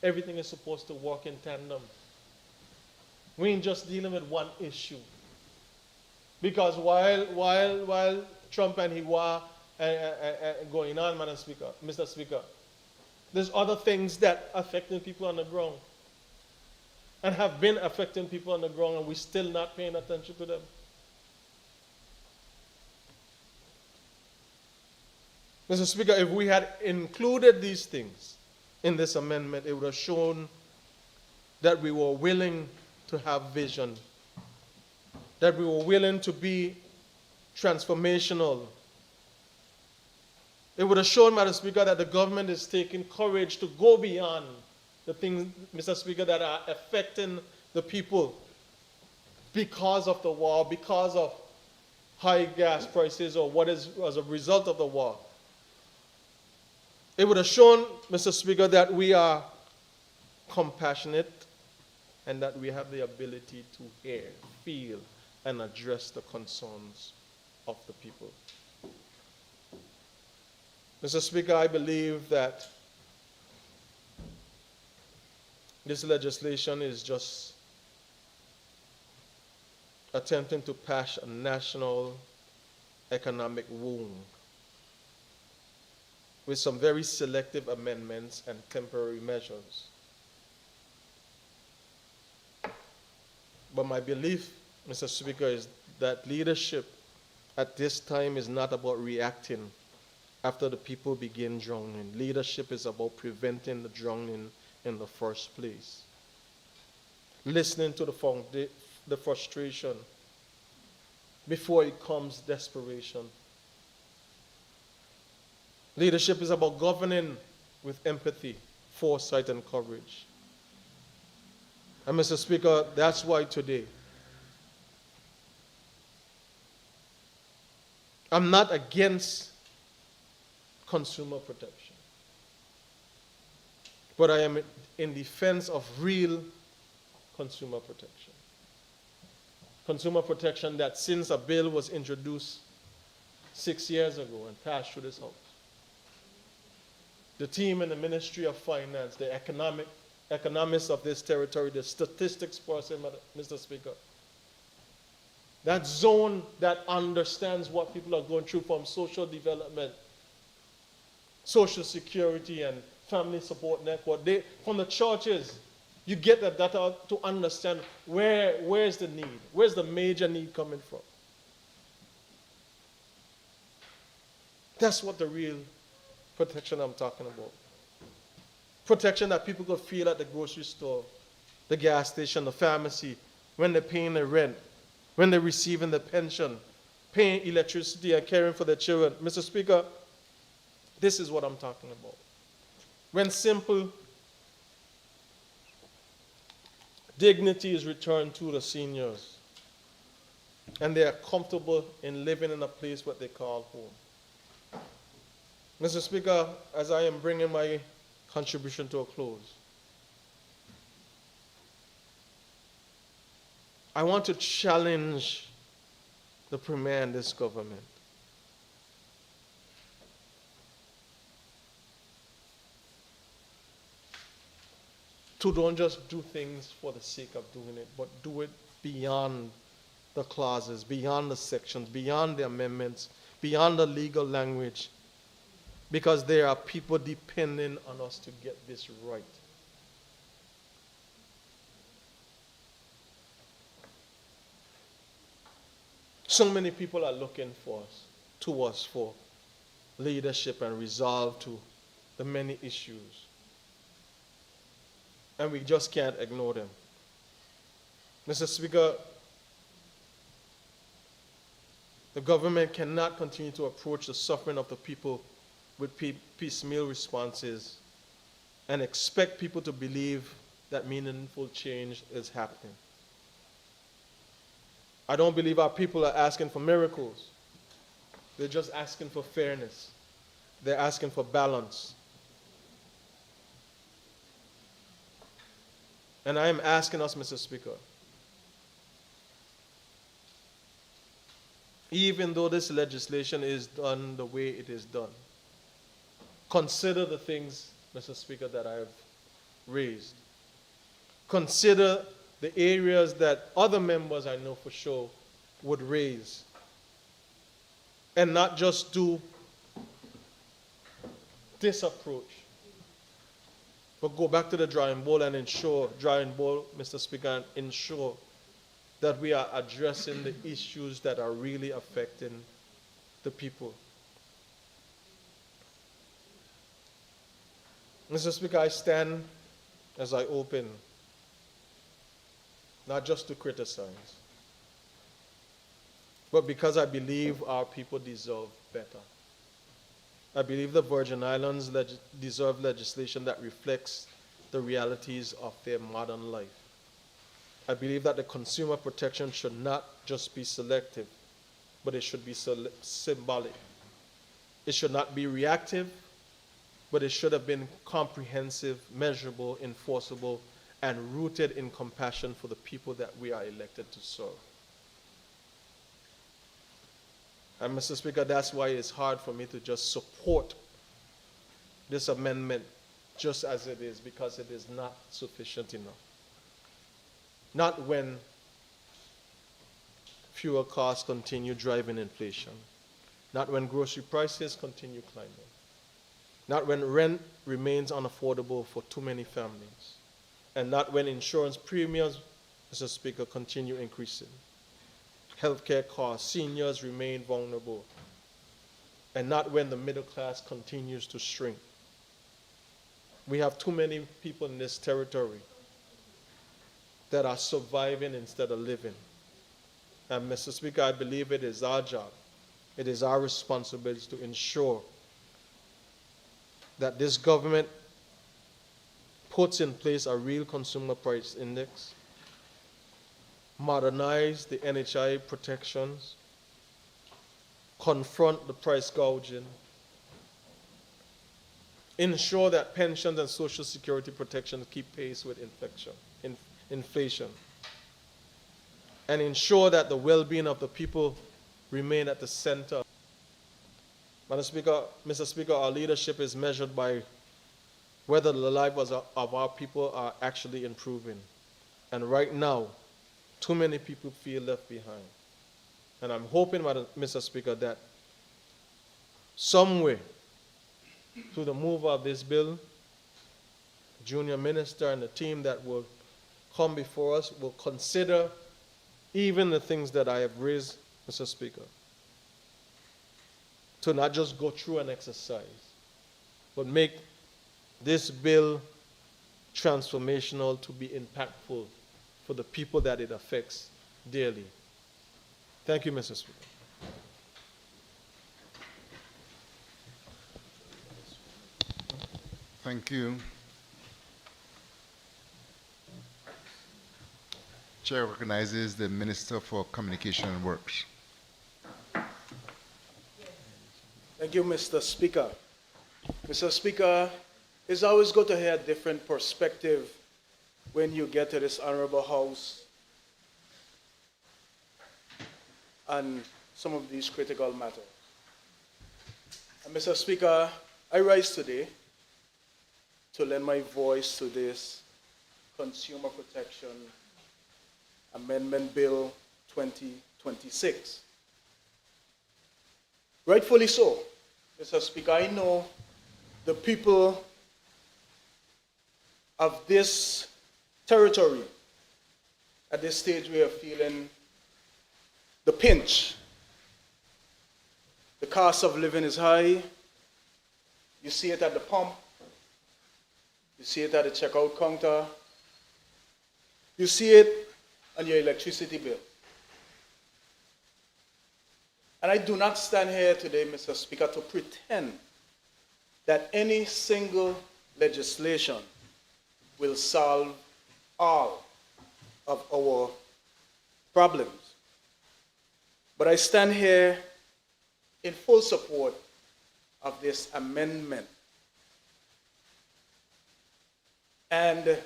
everything is supposed to work in tandem. We ain't just dealing with one issue. Because while Trump and he were going on, Madam Speaker, Mr. Speaker, there's other things that are affecting people on the ground and have been affecting people on the ground, and we're still not paying attention to them. Mr. Speaker, if we had included these things in this amendment, it would have shown that we were willing to have vision, that we were willing to be transformational. It would have shown, Madam Speaker, that the government is taking courage to go beyond the things, Mr. Speaker, that are affecting the people because of the war, because of high gas prices, or what is as a result of the war. It would have shown, Mr. Speaker, that we are compassionate and that we have the ability to hear, feel, and address the concerns of the people. Mr. Speaker, I believe that this legislation is just attempting to patch a national economic wound with some very selective amendments and temporary measures. But my belief, Mr. Speaker, is that leadership at this time is not about reacting after the people begin drowning. Leadership is about preventing the drowning in the first place. Listening to the frustration before it comes desperation. Leadership is about governing with empathy, foresight, and courage. And Mr. Speaker, that's why today I'm not against consumer protection, but I am in defense of real consumer protection. Consumer protection that since a bill was introduced 6 years ago and passed through this House, the team in the Ministry of Finance, the economists of this territory, the statistics person, Mr. Speaker, that zone that understands what people are going through from social development, social security, and family support network. From the churches, you get the data to understand where's the need, where's the major need coming from. That's what the real protection I'm talking about. Protection that people could feel at the grocery store, the gas station, the pharmacy, when they're paying the rent, when they're receiving the pension, paying electricity and caring for their children. Mr. Speaker, this is what I'm talking about. When simple dignity is returned to the seniors and they are comfortable in living in a place what they call home. Mr. Speaker, as I am bringing my contribution to a close, I want to challenge the Premier and this government to don't just do things for the sake of doing it, but do it beyond the clauses, beyond the sections, beyond the amendments, beyond the legal language, because there are people depending on us to get this right. So many people are looking to us for leadership and resolve to the many issues. And we just can't ignore them. Mr. Speaker, the government cannot continue to approach the suffering of the people with piecemeal responses and expect people to believe that meaningful change is happening. I don't believe our people are asking for miracles. They're just asking for fairness. They're asking for balance. And I am asking us, Mr. Speaker, even though this legislation is done the way it is done, consider the things, Mr. Speaker, that I have raised. Consider the areas that other members I know for sure would raise. And not just do this approach, but go back to the drawing board, Mr. Speaker, and ensure that we are addressing the issues that are really affecting the people. Mr. Speaker, I stand as I open, not just to criticize, but because I believe our people deserve better. I believe the Virgin Islands deserve legislation that reflects the realities of their modern life. I believe that the consumer protection should not just be selective, but it should be symbolic. It should not be reactive, but it should have been comprehensive, measurable, enforceable, and rooted in compassion for the people that we are elected to serve. And Mr. Speaker, that's why it's hard for me to just support this amendment just as it is, because it is not sufficient enough. Not when fuel costs continue driving inflation. Not when grocery prices continue climbing. Not when rent remains unaffordable for too many families. And not when insurance premiums, Mr. Speaker, continue increasing. Healthcare costs, seniors remain vulnerable. And not when the middle class continues to shrink. We have too many people in this territory that are surviving instead of living. And Mr. Speaker, I believe it is our job, it is our responsibility to ensure that this government puts in place a real consumer price index, modernize the NHI protections, confront the price gouging, ensure that pensions and social security protections keep pace with inflation, and ensure that the well-being of the people remain at the center. Mr. Speaker, our leadership is measured by whether the lives of our people are actually improving. And right now, too many people feel left behind. And I'm hoping, Mr. Speaker, that somewhere through the move of this bill, junior minister and the team that will come before us will consider even the things that I have raised, Mr. Speaker, to not just go through an exercise, but make this bill transformational, to be impactful for the people that it affects daily. Thank you, Mr. Speaker. Thank you. Chair recognizes the Minister for Communication and Works. Thank you, Mr. Speaker. Mr. Speaker, it's always good to hear a different perspective when you get to this honorable house on some of these critical matters. And Mr. Speaker, I rise today to lend my voice to this Consumer Protection Amendment Bill 2026. Rightfully so, Mr. Speaker. I know the people of this territory at this stage we are feeling the pinch. The cost of living is high. You see it at the pump. You see it at the checkout counter. You see it on your electricity bill. And I do not stand here today, Mr. Speaker, to pretend that any single legislation will solve all of our problems. But I stand here in full support of this amendment. And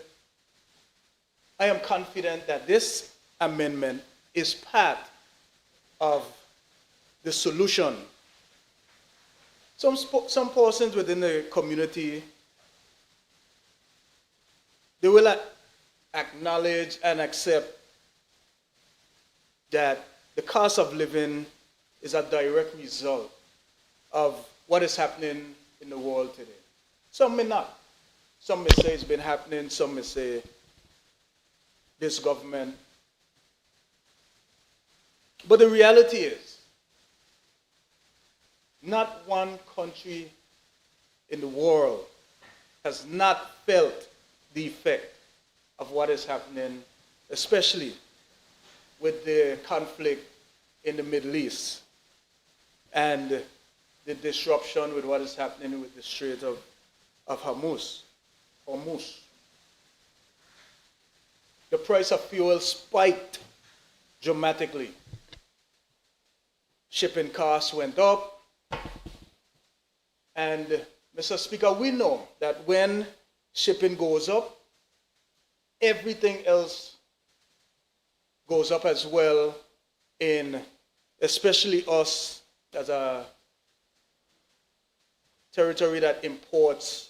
I am confident that this amendment is part of the solution. Some persons within the community, they will acknowledge and accept that the cost of living is a direct result of what is happening in the world today. Some may not. Some may say it's been happening. Some may say this government. But the reality is, not one country in the world has not felt the effect of what is happening, especially with the conflict in the Middle East and the disruption with what is happening with the Strait of Hormuz. The price of fuel spiked dramatically. Shipping costs went up. And Mr. Speaker, we know that when shipping goes up, everything else goes up as well, in especially us as a territory that imports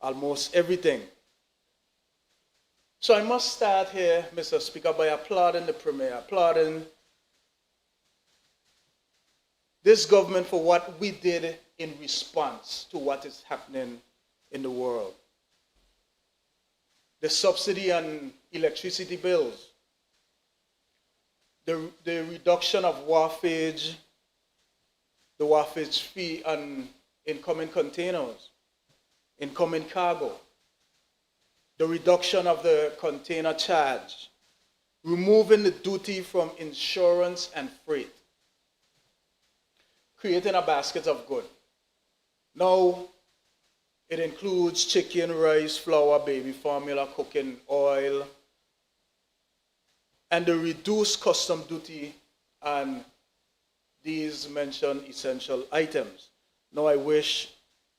almost everything. So I must start here, Mr. Speaker, by applauding the Premier, applauding this government for what we did in response to what is happening in the world. The subsidy on electricity bills, the reduction of wharfage, the wharfage fee on incoming containers, incoming cargo, the reduction of the container charge, removing the duty from insurance and freight, creating a basket of goods. Now, it includes chicken, rice, flour, baby formula, cooking oil, and the reduced custom duty on these mentioned essential items. Now, I wish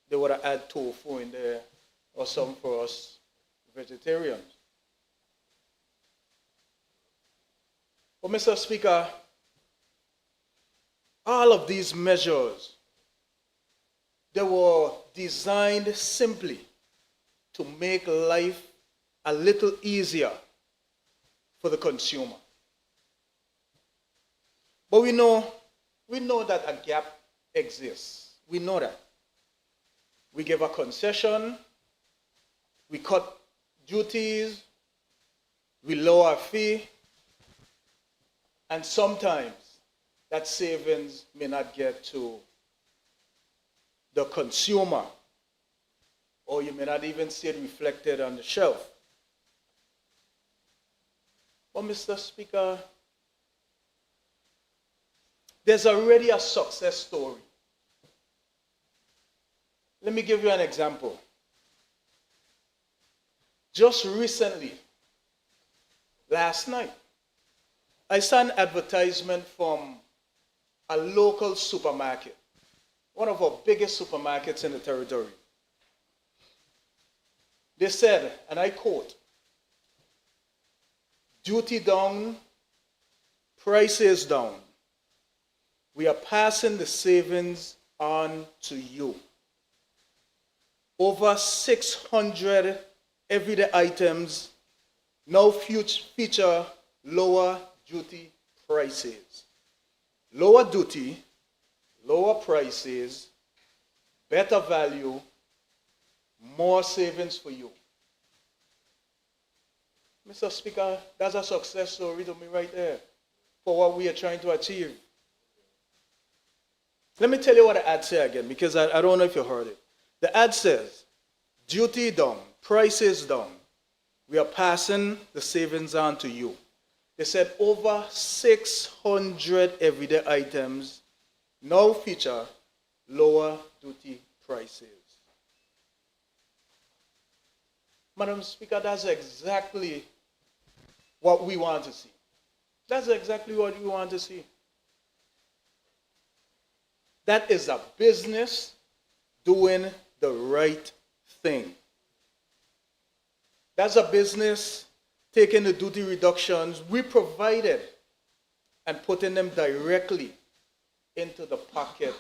they would have added tofu in there or some for us vegetarians. But Mr. Speaker, all of these measures, they were designed simply to make life a little easier for the consumer. But we know that a gap exists. We know that. We give a concession, we cut duties, we lower a fee, and sometimes that savings may not get to the consumer, or you may not even see it reflected on the shelf. But Mr. Speaker, there's already a success story. Let me give you an example. Just recently, last night, I saw an advertisement from a local supermarket, one of our biggest supermarkets in the territory. They said, and I quote, "Duty down, prices down. We are passing the savings on to you. Over 600 everyday items now feature lower duty prices. Lower duty, lower prices, better value, more savings for you." Mr. Speaker, that's a success story to me right there for what we are trying to achieve. Let me tell you what the ad says again, because I don't know if you heard it. The ad says, "Duty down, prices down. We are passing the savings on to you." They said over 600 everyday items now feature lower duty prices. Madam Speaker, that's exactly what we want to see. That's exactly what we want to see. That is a business doing the right thing. That's a business taking the duty reductions we provided and putting them directly into the pocket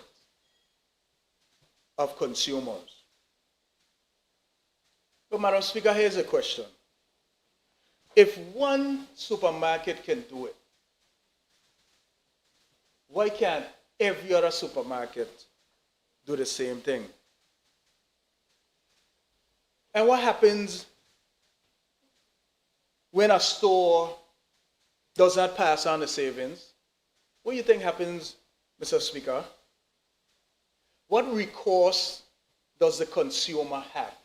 of consumers. So, Madam Speaker, here's a question. If one supermarket can do it, why can't every other supermarket do the same thing? And what happens when a store does not pass on the savings? What do you think happens, Mr. Speaker? What recourse does the consumer have?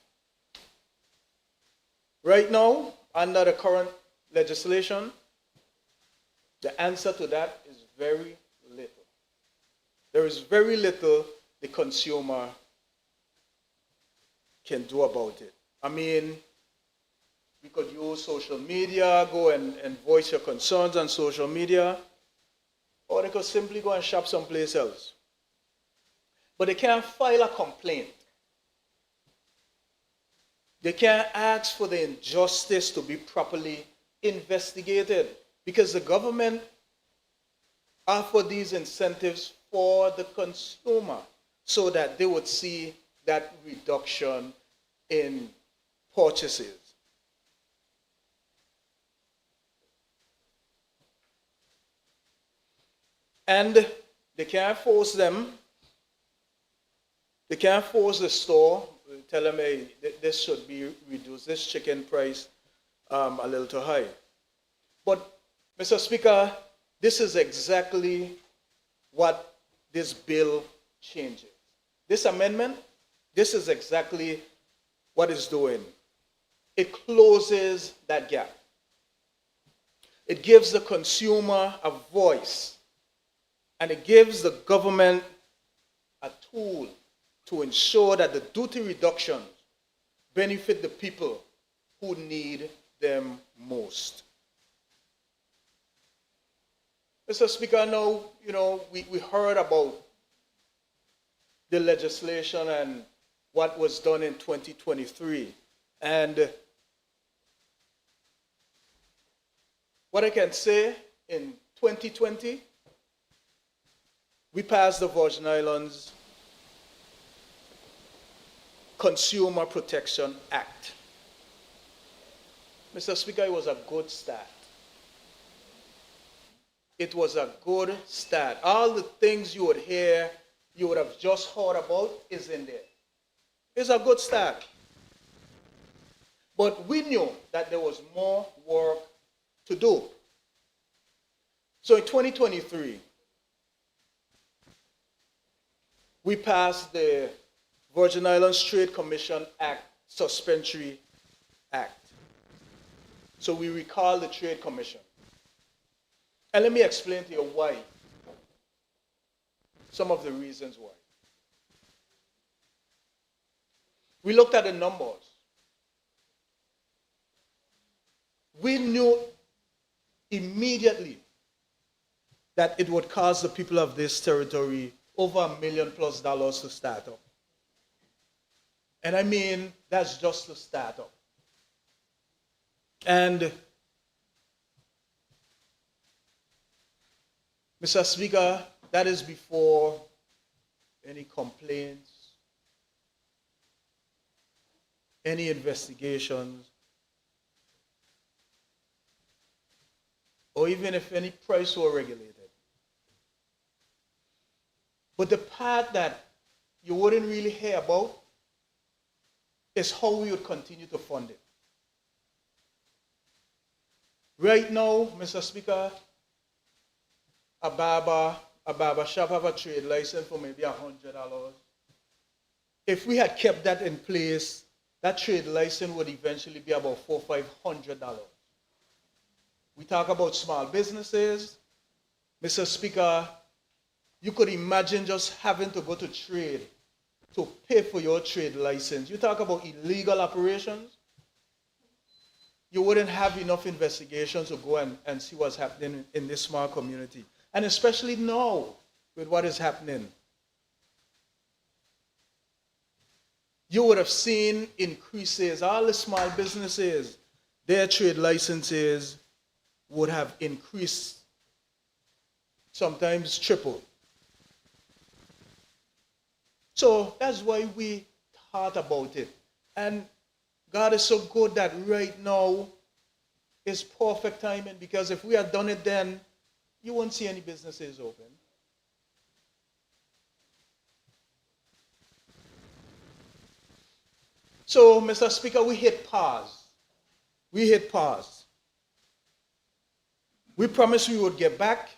Right now, under the current legislation, the answer to that is very little. There is very little the consumer can do about it. I mean, we could use social media, go and voice your concerns on social media, or they could simply go and shop someplace else. But they can't file a complaint They can't ask for the injustice to be properly investigated because the government offer these incentives for the consumer so that they would see that reduction in purchases. And they can't force them. They can't force the store, tell them, hey, this should be reduced, this chicken price a little too high. But, Mr. Speaker, this is exactly what this bill changes. This amendment, this is exactly what it's doing. It closes that gap. It gives the consumer a voice, and it gives the government a tool to ensure that the duty reductions benefit the people who need them most. Mr. Speaker, now, we heard about the legislation and what was done in 2023. And what I can say, in 2020, we passed the Virgin Islands Consumer Protection Act. Mr. Speaker, it was a good start. It was a good start. All the things you would hear, you would have just heard about is in there. It's a good start. But we knew that there was more work to do. So in 2023, we passed the Virgin Islands Trade Commission Act, Suspensory Act. So we recall the Trade Commission. And let me explain to you why. Some of the reasons why. We looked at the numbers. We knew immediately that it would cost the people of this territory over $1 million+ to start up. And I mean, that's just to start up. And Mr. Speaker, that is before any complaints, any investigations, or even if any price were regulated. But the part that you wouldn't really hear about is how we would continue to fund it. Right now, Mr. Speaker, a barber shop have a trade license for maybe $100. If we had kept that in place, that trade license would eventually be about $400 or $500. We talk about small businesses. Mr. Speaker, you could imagine just having to go to trade to pay for your trade license. You talk about illegal operations, you wouldn't have enough investigations to go and see what's happening in this small community. And especially now, with what is happening. You would have seen increases. All the small businesses, their trade licenses would have increased, sometimes triple. So that's why we thought about it. And God is so good that right now is perfect timing, because if we had done it then, you won't see any businesses open. So, Mr. Speaker, we hit pause. We hit pause. We promised we would get back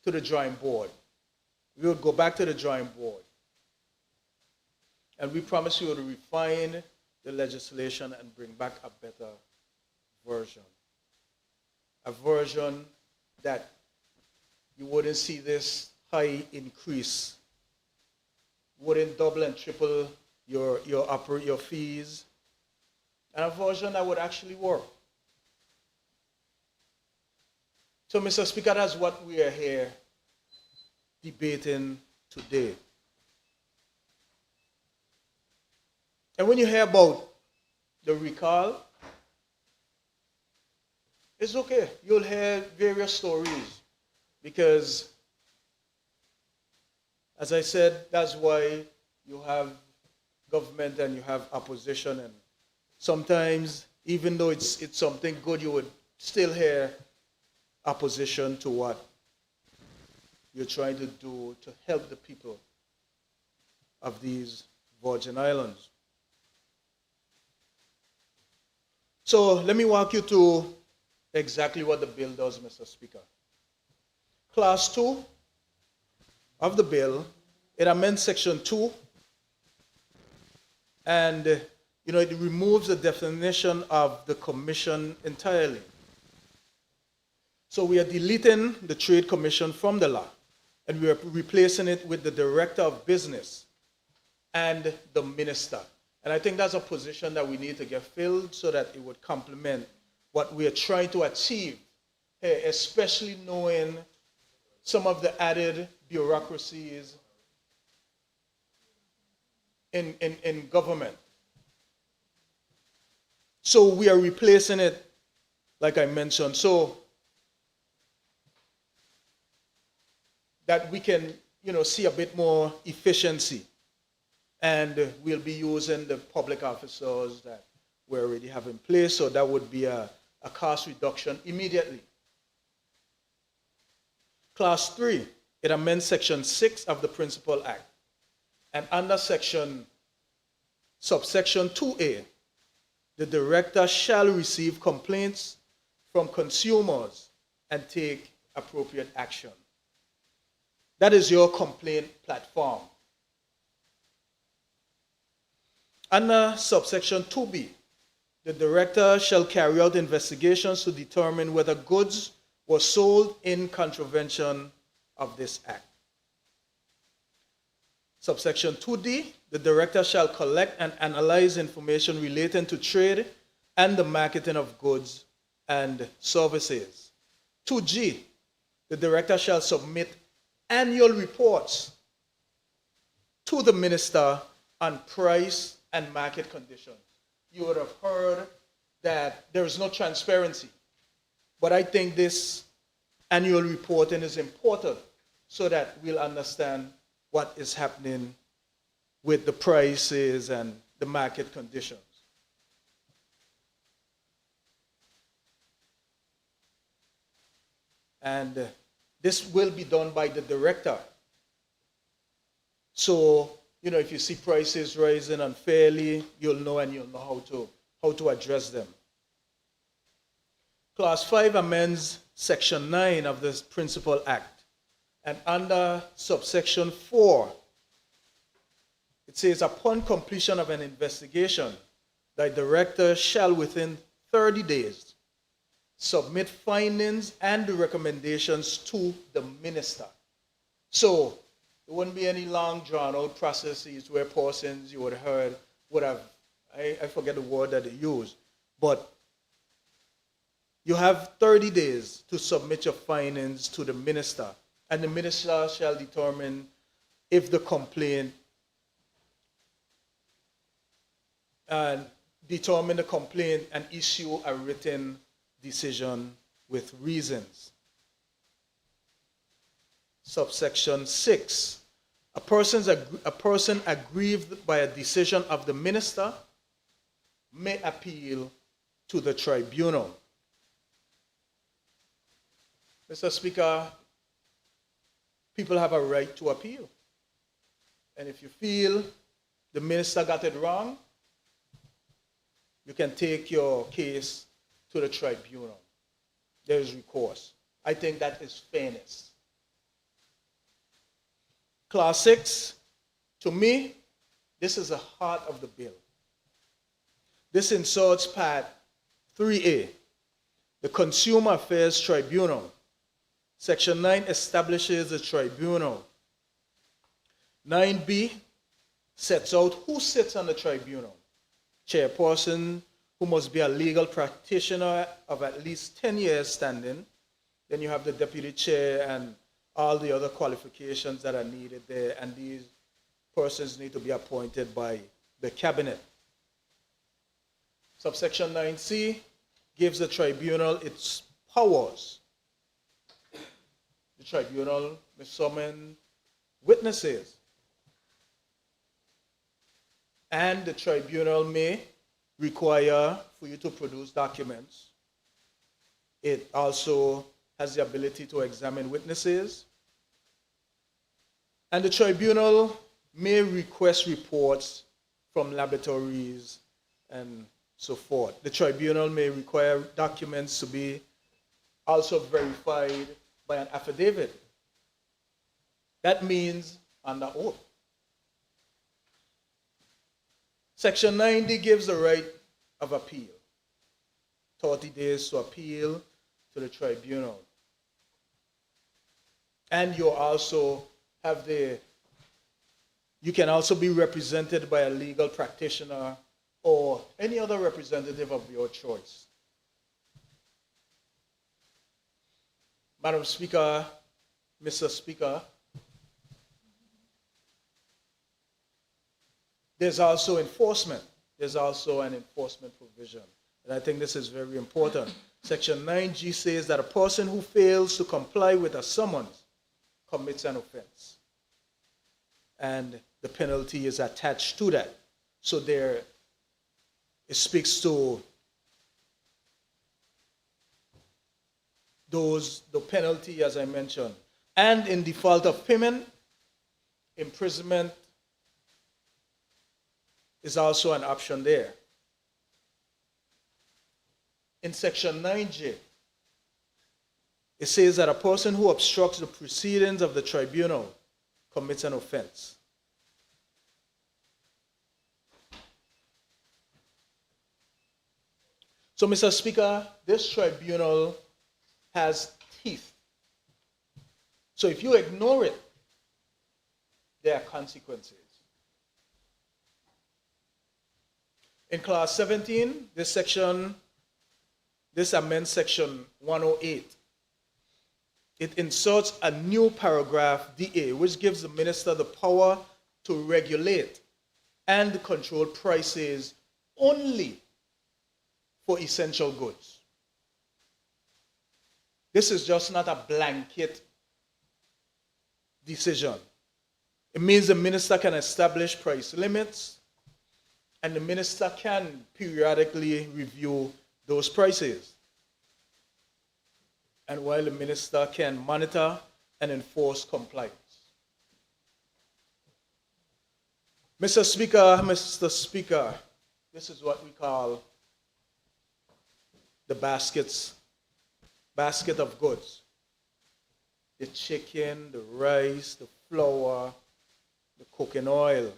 to the drawing board. We would go back to the drawing board. And we promised we would refine the legislation and bring back a better version. A version that you wouldn't see this high increase, wouldn't double and triple your fees, and a version that would actually work. So, Mr. Speaker, that's what we are here debating today. And when you hear about the recall, it's okay. You'll hear various stories because, as I said, that's why you have government and you have opposition, and sometimes, even though it's something good, you would still hear opposition to what you're trying to do to help the people of these Virgin Islands. So let me walk you through exactly what the bill does, Mr. Speaker. Class 2 of the bill, it amends Section 2, and it removes the definition of the commission entirely. So we are deleting the Trade Commission from the law, and we are replacing it with the Director of Business and the Minister. And I think that's a position that we need to get filled so that it would complement what we are trying to achieve, especially knowing some of the added bureaucracies in government. So we are replacing it, like I mentioned, so that we can, see a bit more efficiency. And we'll be using the public officers that we already have in place, so that would be a cost reduction immediately. Class 3, it amends Section 6 of the Principal Act. And under subsection 2A, the director shall receive complaints from consumers and take appropriate action. That is your complaint platform. Under subsection 2B, the director shall carry out investigations to determine whether goods were sold in contravention of this act. Subsection 2D, the director shall collect and analyze information relating to trade and the marketing of goods and services. 2G, the director shall submit annual reports to the minister on price and market conditions. You would have heard that there is no transparency, but I think this annual reporting is important so that we'll understand what is happening with the prices and the market conditions. And this will be done by the director. So, if you see prices rising unfairly, you'll know, and you'll know how to address them. Class 5 amends Section 9 of the Principal Act. And under subsection 4, it says, upon completion of an investigation, the director shall within 30 days submit findings and recommendations to the minister. So there wouldn't be any long drawn out processes where persons you would have heard would have, I forget the word that they use, but you have 30 days to submit your findings to the minister, and the minister shall determine if the complaint and issue a written decision with reasons. Subsection 6, a person aggrieved by a decision of the minister may appeal to the tribunal. Mr. Speaker, people have a right to appeal. And if you feel the minister got it wrong, you can take your case to the tribunal. There is recourse. I think that is fairness. Class 6, to me, this is the heart of the bill. This inserts Part 3A, the Consumer Affairs Tribunal. Section 9 establishes a tribunal. 9B sets out who sits on the tribunal. Chairperson, who must be a legal practitioner of at least 10 years standing. Then you have the deputy chair and all the other qualifications that are needed there, and these persons need to be appointed by the cabinet. Subsection 9C gives the tribunal its powers. The tribunal may summon witnesses, and the tribunal may require for you to produce documents. It also has the ability to examine witnesses, and the tribunal may request reports from laboratories and so forth. The tribunal may require documents to be also verified by an affidavit. That means under oath. Section 90 gives the right of appeal. 30 days to appeal to the tribunal. And you also have you can also be represented by a legal practitioner or any other representative of your choice. Madam Speaker, Mr. Speaker, there's also enforcement. There's also an enforcement provision. And I think this is very important. Section 9G says that a person who fails to comply with a summons commits an offense. And the penalty is attached to that. So it speaks to the penalty, as I mentioned. And in default of payment, imprisonment is also an option there. In Section 9J, it says that a person who obstructs the proceedings of the tribunal commits an offense. So, Mr. Speaker, this tribunal has teeth. So if you ignore it, there are consequences. In Clause 17, this amends Section 108. It inserts a new paragraph DA, which gives the minister the power to regulate and control prices only for essential goods. This is just not a blanket decision. It means the minister can establish price limits, and the minister can periodically review those prices. And while the minister can monitor and enforce compliance. Mr. Speaker, this is what we call the basket of goods. The chicken, the rice, the flour, the cooking oil,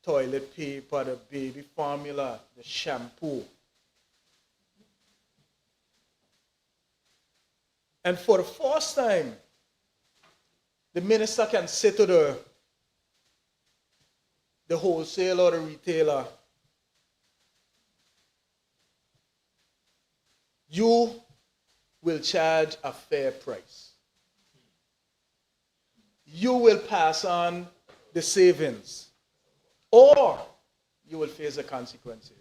toilet paper, the baby formula, the shampoo. And for the first time, the minister can say to the wholesaler or the retailer, you will charge a fair price. You will pass on the savings, or you will face the consequences.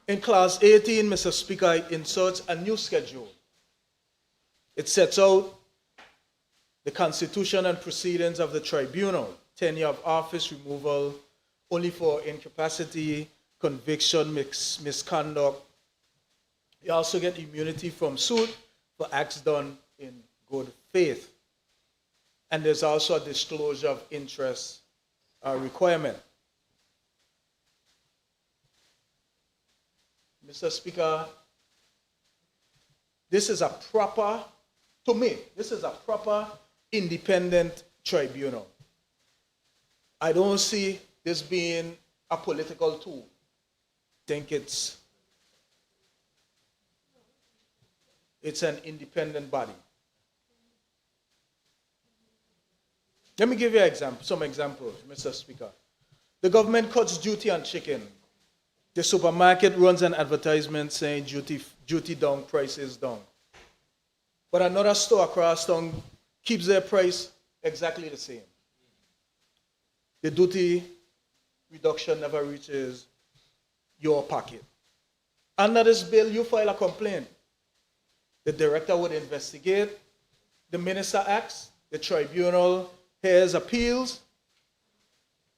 In Clause 18, Mr. Speaker, it inserts a new schedule. It sets out the constitution and proceedings of the tribunal, tenure of office, removal, only for incapacity, conviction, misconduct. You also get immunity from suit for acts done in good faith. And there's also a disclosure of interest requirement. Mr. Speaker, this is a proper independent tribunal. I don't see this being a political tool. I think it's an independent body. Let me give you some examples, Mr. Speaker. The government cuts duty on chicken. The supermarket runs an advertisement saying duty down, prices down. But another store across town keeps their price exactly the same. the duty reduction never reaches your pocket. Under this bill, you file a complaint. The director would investigate, the minister acts, the tribunal hears appeals,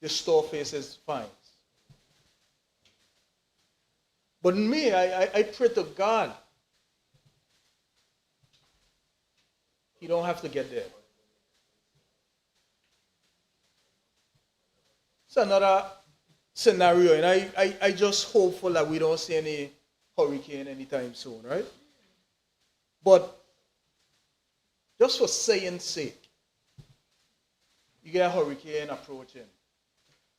the store faces fines. But me, I pray to God, he don't have to get there. It's another scenario, and I just hopeful that we don't see any hurricane anytime soon, right? But just for saying sake, you get a hurricane approaching.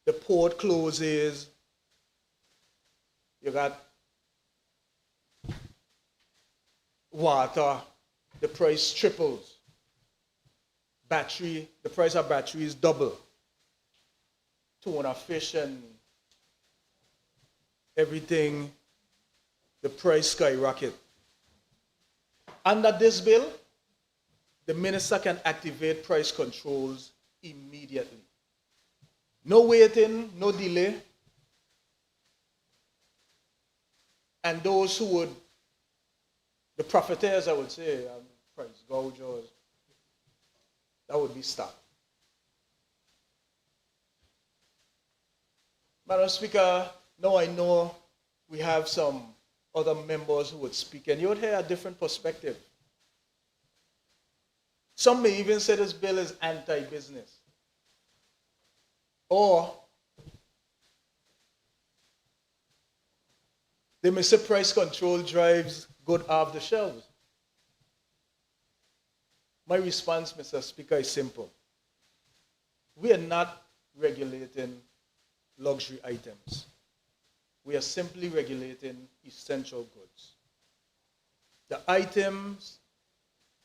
The port closes. You got water. The price triples. Battery, the price of battery is double. Tuna fish and everything, the price skyrocket. Under this bill, the minister can activate price controls immediately. No waiting, no delay. And those who would, the profiteers, I would say, price gougers, that would be stopped. Madam Speaker, now I know we have some other members who would speak, and you would hear a different perspective. Some may even say this bill is anti-business. Or they may say price control drives good off the shelves. My response, Mr. Speaker, is simple. We are not regulating luxury items. We are simply regulating essential goods. The items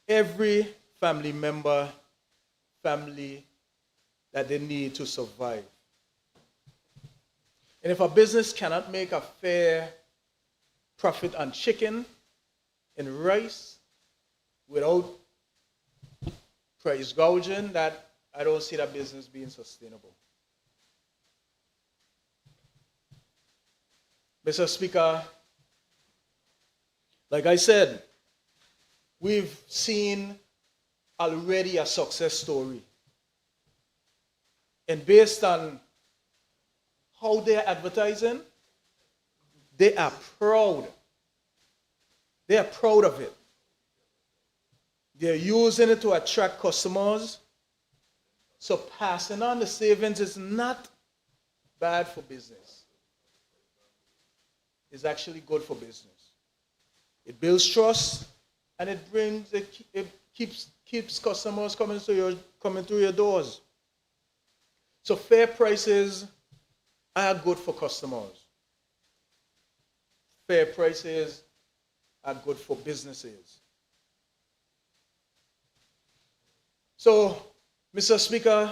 every family that they need to survive. And if a business cannot make a fair profit on chicken and rice without price gouging, that I don't see that business being sustainable. Mr. Speaker, like I said, we've seen already a success story. And based on how they're advertising, they are proud. They are proud of it. They're using it to attract customers. So passing on the savings is not bad for business. It's actually good for business. It builds trust, and it keeps customers coming through your doors. So fair prices are good for customers. Fair prices are good for businesses. So, Mr. Speaker,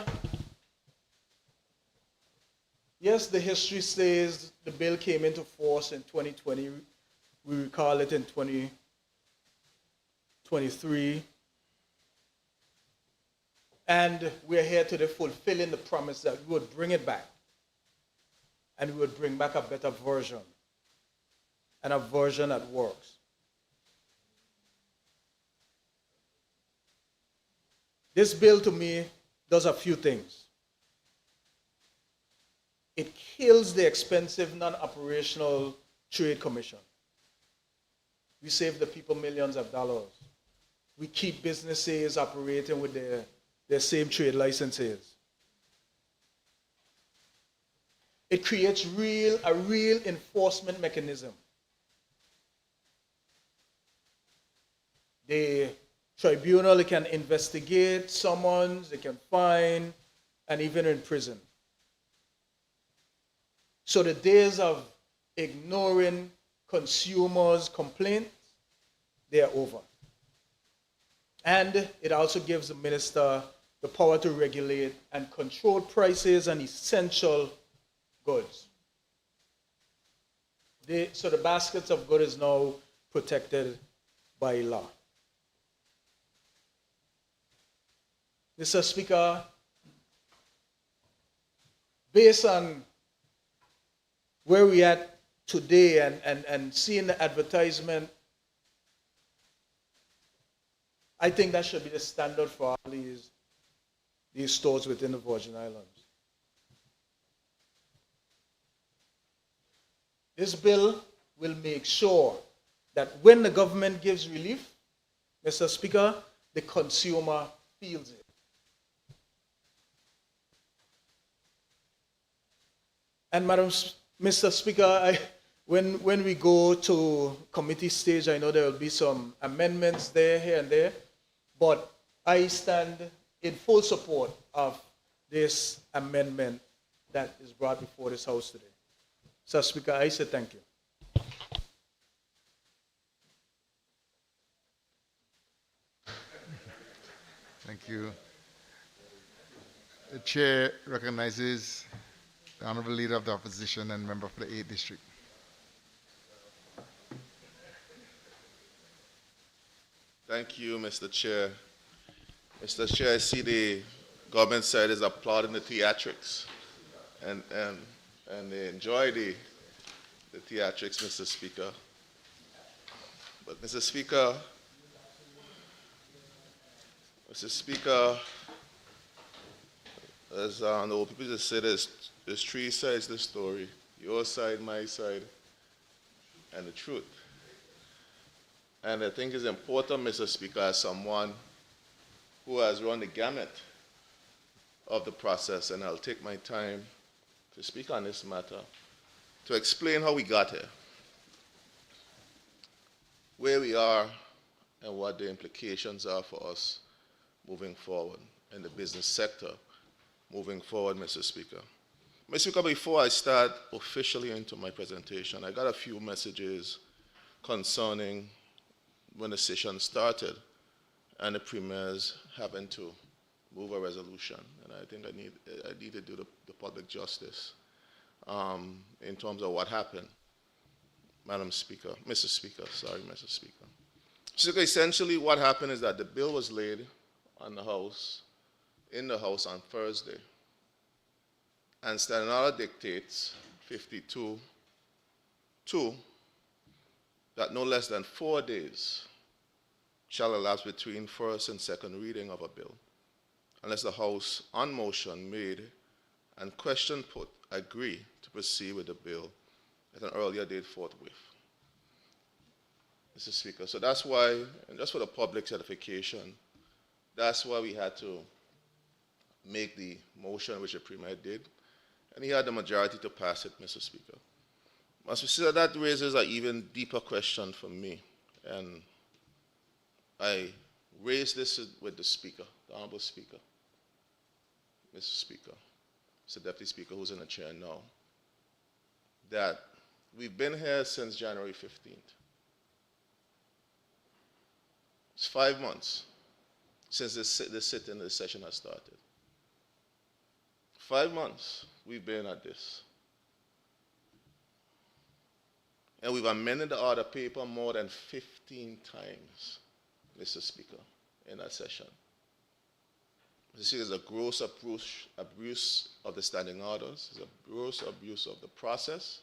yes, the history says the bill came into force in 2020. We recall it in 2023. And we're here today fulfilling the promise that we would bring it back. And we would bring back a better version. And a version that works. This bill, to me, does a few things. It kills the expensive, non-operational trade commission. We save the people millions of dollars. We keep businesses operating with their same trade licenses. It creates a real enforcement mechanism. The tribunal can investigate, summons, they can fine, and even imprison. So the days of ignoring consumers' complaints, they are over. And it also gives the minister the power to regulate and control prices on essential goods. So the baskets of goods is now protected by law. Mr. Speaker, based on where we at today and seeing the advertisement, I think that should be the standard for all these stores within the Virgin Islands. This bill will make sure that when the government gives relief, Mr. Speaker, the consumer feels it. And Mr. Speaker, when we go to committee stage, I know there will be some amendments there, here and there, but I stand in full support of this amendment that is brought before this House today. Mr. Speaker, I say thank you. Thank you. The chair recognizes the Honorable Leader of the Opposition and member for the 8th District. Thank you, Mr. Chair. Mr. Chair, I see the government side is applauding the theatrics, and they enjoy the theatrics, Mr. Speaker. But Mr. Speaker, as the old people just say, there's three sides to the story: your side, my side, and the truth. And I think it's important, Mr. Speaker, as someone who has run the gamut of the process, and I'll take my time to speak on this matter, to explain how we got here, where we are, and what the implications are for us moving forward in the business sector moving forward, Mr. Speaker. Mr. Speaker, before I start officially into my presentation, I got a few messages concerning when the session started and the premiers having to move a resolution. And I think I need to do the public justice in terms of what happened. Mr. Speaker. So essentially what happened is that the bill was laid on the House, in the House on Thursday. And Standing Order dictates 52.2 that no less than 4 days shall elapse between first and second reading of a bill, unless the House, on motion made and question put, agree to proceed with the bill at an earlier date forthwith. Mr. Speaker, so that's why, and just for the public certification, that's why we had to make the motion which the Premier did, and he had the majority to pass it, Mr. Speaker. Mr. Speaker, that raises an even deeper question for me, and I raised this with the Speaker, the Honorable Speaker, Mr. Speaker, Mr. Deputy Speaker, who's in the chair now, that we've been here since January 15th. It's 5 months since the sit-in, the session has started. 5 months we've been at this. And we've amended the order paper more than 15 times, Mr. Speaker, in that session. Mr. Speaker, it's a gross abuse of the standing orders, it's a gross abuse of the process,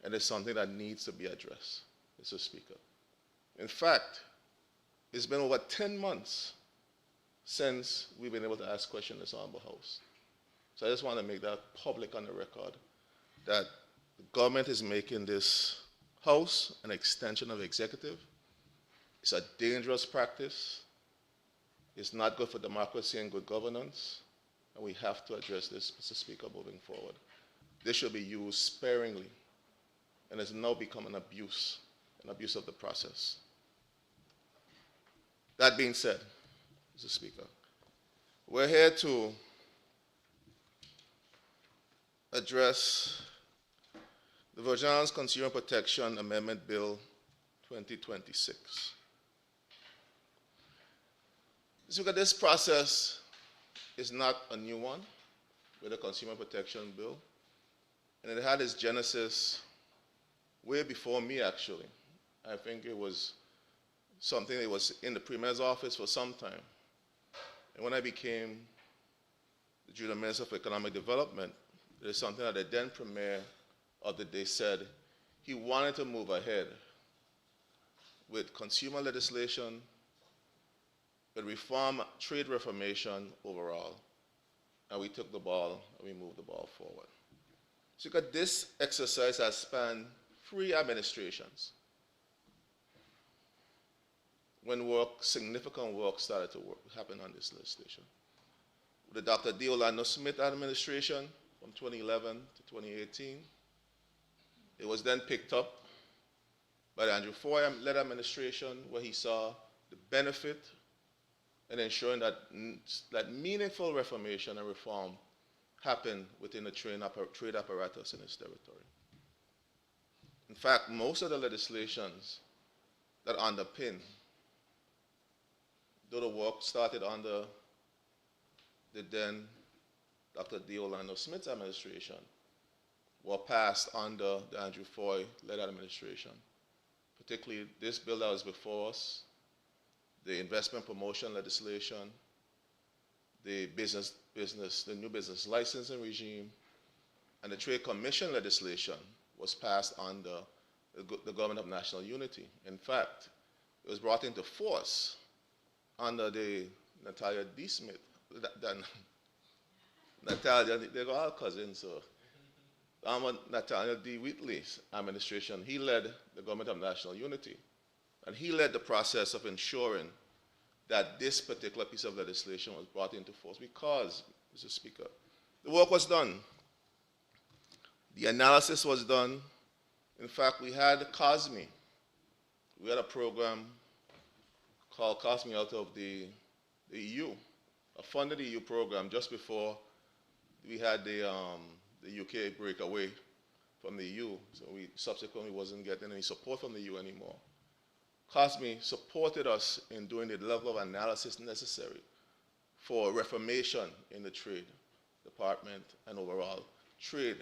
and it's something that needs to be addressed, Mr. Speaker. In fact, it's been over 10 months since we've been able to ask questions in this Honorable House. So I just want to make that public on the record, that the government is making this House an extension of executive. It's a dangerous practice. It's not good for democracy and good governance, and we have to address this, Mr. Speaker, moving forward. This should be used sparingly, and has now become an abuse of the process. That being said, Mr. Speaker, we're here to address the Virgin Islands Consumer Protection Amendment Bill 2026. Mr. Speaker, this process is not a new one with the Consumer Protection Bill, and it had its genesis way before me, actually. I think it was something that was in the Premier's office for some time. And when I became the Junior Minister for Economic Development, It is something that the then Premier of the day said he wanted to move ahead with consumer legislation, with reform, trade reformation overall. And we took the ball and we moved the ball forward. So this exercise has spanned 3 administrations when significant work started to happen on this legislation. The Dr. D. Orlando Smith administration from 2011 to 2018. It was then picked up by the Andrew Foy-led administration, where he saw the benefit in ensuring that meaningful reformation and reform happened within the trade apparatus in his territory. In fact, most of the legislations that underpin, though the work started under the then Dr. D. Orlando Smith's administration, were passed under the Andrew Foy-led administration. Particularly this bill that was before us, the investment promotion legislation, the new business licensing regime, and the Trade Commission legislation was passed under the government of national unity. In fact, it was brought into force under the Natalia D. Smith. Natalia, they're all cousins, so Nathaniel D. Wheatley's administration, he led the government of national unity. And he led the process of ensuring that this particular piece of legislation was brought into force because, Mr. Speaker, the work was done. The analysis was done. In fact, we had COSME. We had a program called COSME out of the EU, a funded EU program just before we had the UK break away from the EU, so we subsequently wasn't getting any support from the EU anymore. COSME supported us in doing the level of analysis necessary for reformation in the trade department and overall trade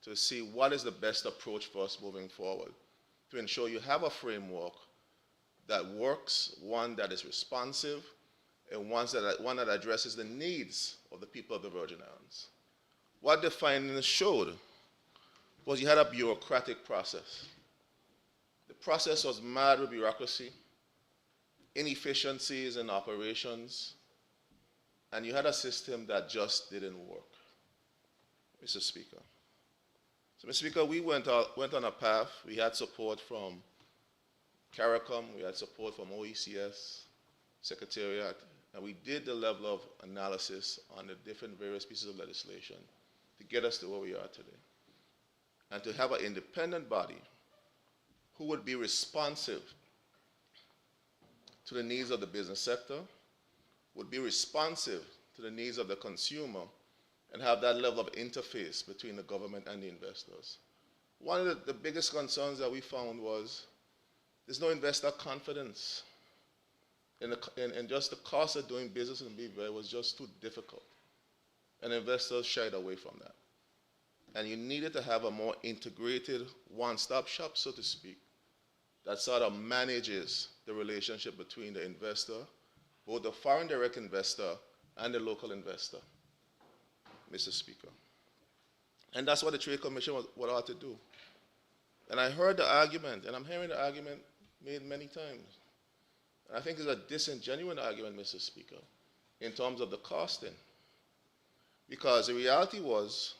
to see what is the best approach for us moving forward to ensure you have a framework that works, one that is responsive, and one that addresses the needs of the people of the Virgin Islands. What the findings showed was you had a bureaucratic process. The process was mad with bureaucracy, inefficiencies in operations, and you had a system that just didn't work, Mr. Speaker. So, Mr. Speaker, we went on a path. We had support from CARICOM, we had support from OECS, Secretariat, and we did the level of analysis on the different various pieces of legislation to get us to where we are today. And to have an independent body who would be responsive to the needs of the business sector, would be responsive to the needs of the consumer, and have that level of interface between the government and the investors. One of the biggest concerns that we found was there's no investor confidence in just the cost of doing business in BVI was just too difficult. And investors shied away from that. And you needed to have a more integrated one-stop shop, so to speak, that sort of manages the relationship between the investor, both the foreign direct investor and the local investor, Mr. Speaker. And that's what the Trade Commission was ought to do. And I heard the argument, and I'm hearing the argument made many times. And I think it's a disingenuous argument, Mr. Speaker, in terms of the costing. Because the reality was,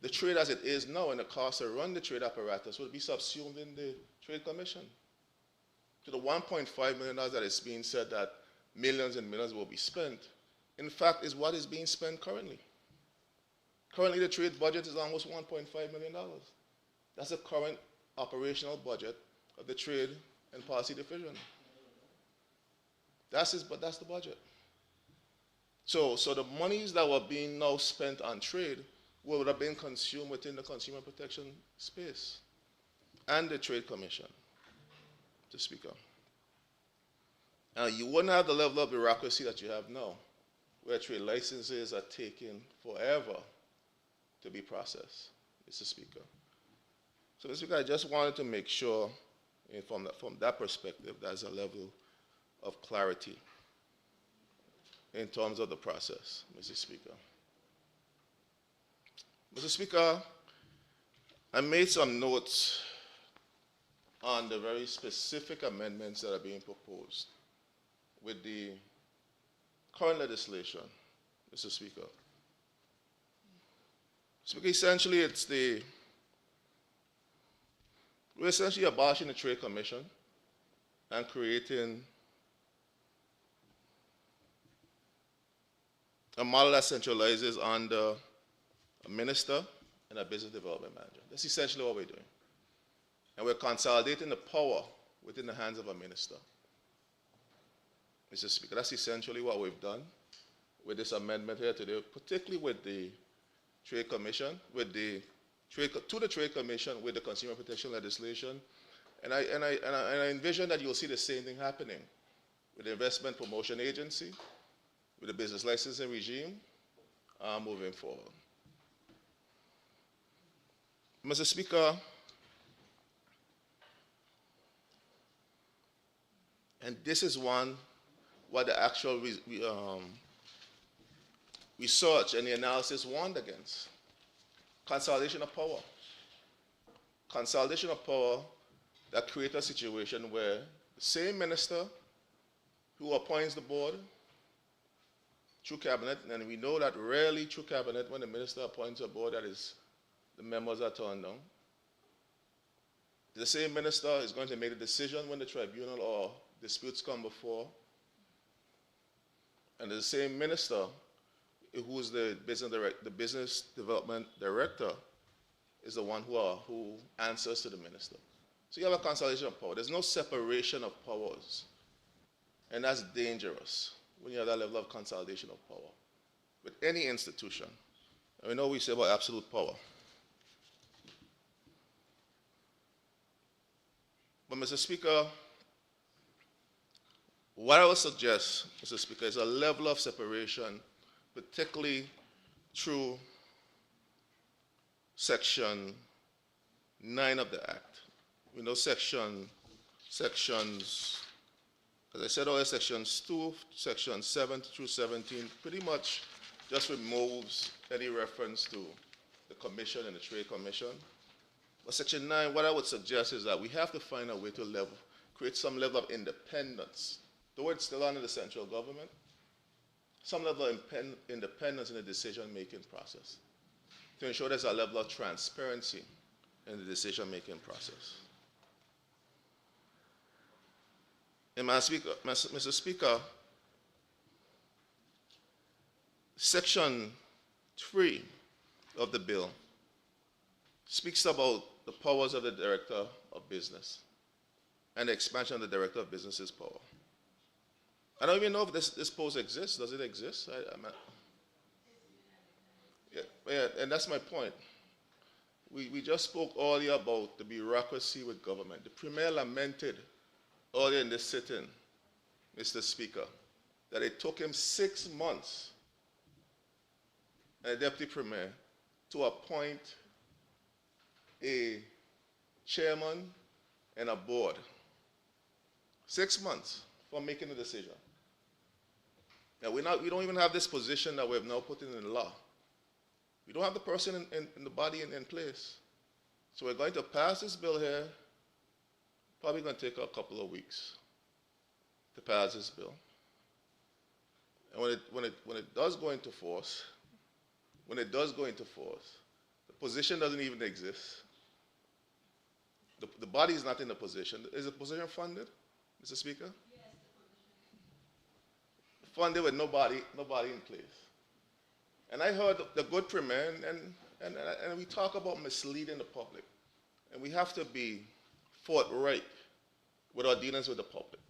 the trade as it is now and the cost to run the trade apparatus would be subsumed in the Trade Commission. To the $1.5 million that is being said that millions and millions will be spent, in fact, is what is being spent currently. Currently, the trade budget is almost $1.5 million. That's the current operational budget of the Trade and Policy Division. That's the budget. So the monies that were being now spent on trade would have been consumed within the consumer protection space and the Trade Commission, to speak of. Now, you wouldn't have the level of bureaucracy that you have now, where trade licenses are taking forever to be processed, Mr. Speaker. So, Mr. Speaker, I just wanted to make sure, from that perspective, there's a level of clarity in terms of the process, Mr. Speaker. Mr. Speaker, I made some notes on the very specific amendments that are being proposed with the current legislation, Mr. Speaker. Speaker, essentially we're essentially abolishing the Trade Commission and creating a model that centralizes under a minister and a business development manager. That's essentially what we're doing. And we're consolidating the power within the hands of a minister. Mr. Speaker, that's essentially what we've done with this amendment here today, particularly with the Trade Commission, to the Trade Commission with the consumer protection legislation. And I envision that you'll see the same thing happening with the Investment Promotion Agency, with the business licensing regime, moving forward. Mr. Speaker, and this is what the actual research and the analysis warned against. Consolidation of power. Consolidation of power that creates a situation where the same minister who appoints the board through cabinet, and we know that rarely through cabinet when the minister appoints a board that is the members are turned down. The same minister is going to make a decision when the tribunal or disputes come before, and the same minister who is the business development director is the one who answers to the minister. So you have a consolidation of power. There's no separation of powers, and that's dangerous when you have that level of consolidation of power with any institution. And we know we say about absolute power. But Mr. Speaker, what I would suggest, Mr. Speaker, is a level of separation, particularly through Section 9 of the Act. We know sections, as I said earlier, sections 2, sections 7 through 17, pretty much just removes any reference to the Commission and the Trade Commission. But Section 9, what I would suggest is that we have to find a way to create some level of independence, though it's still under the central government, some level of independence in the decision-making process to ensure there's a level of transparency in the decision-making process. And Mr. Speaker, Section 3 of the bill speaks about the powers of the Director of Business and the expansion of the Director of Business's power. I don't even know if this post exists. Does it exist? Yeah, and that's my point. We just spoke earlier about the bureaucracy with government. The Premier lamented earlier in this sitting, Mr. Speaker, that it took him 6 months and a Deputy Premier to appoint a chairman and a board. 6 months for making a decision. Now, we don't even have this position that we have now put in the law. We don't have the person in the body in place. So we're going to pass this bill here. Probably going to take a couple of weeks to pass this bill. And when it does go into force, the position doesn't even exist. The body is not in the position. Is the position funded, Mr. Speaker? Yes, the position. Funded with nobody in place. And I heard the good Premier, and we talk about misleading the public. And we have to be forthright with our dealings with the public.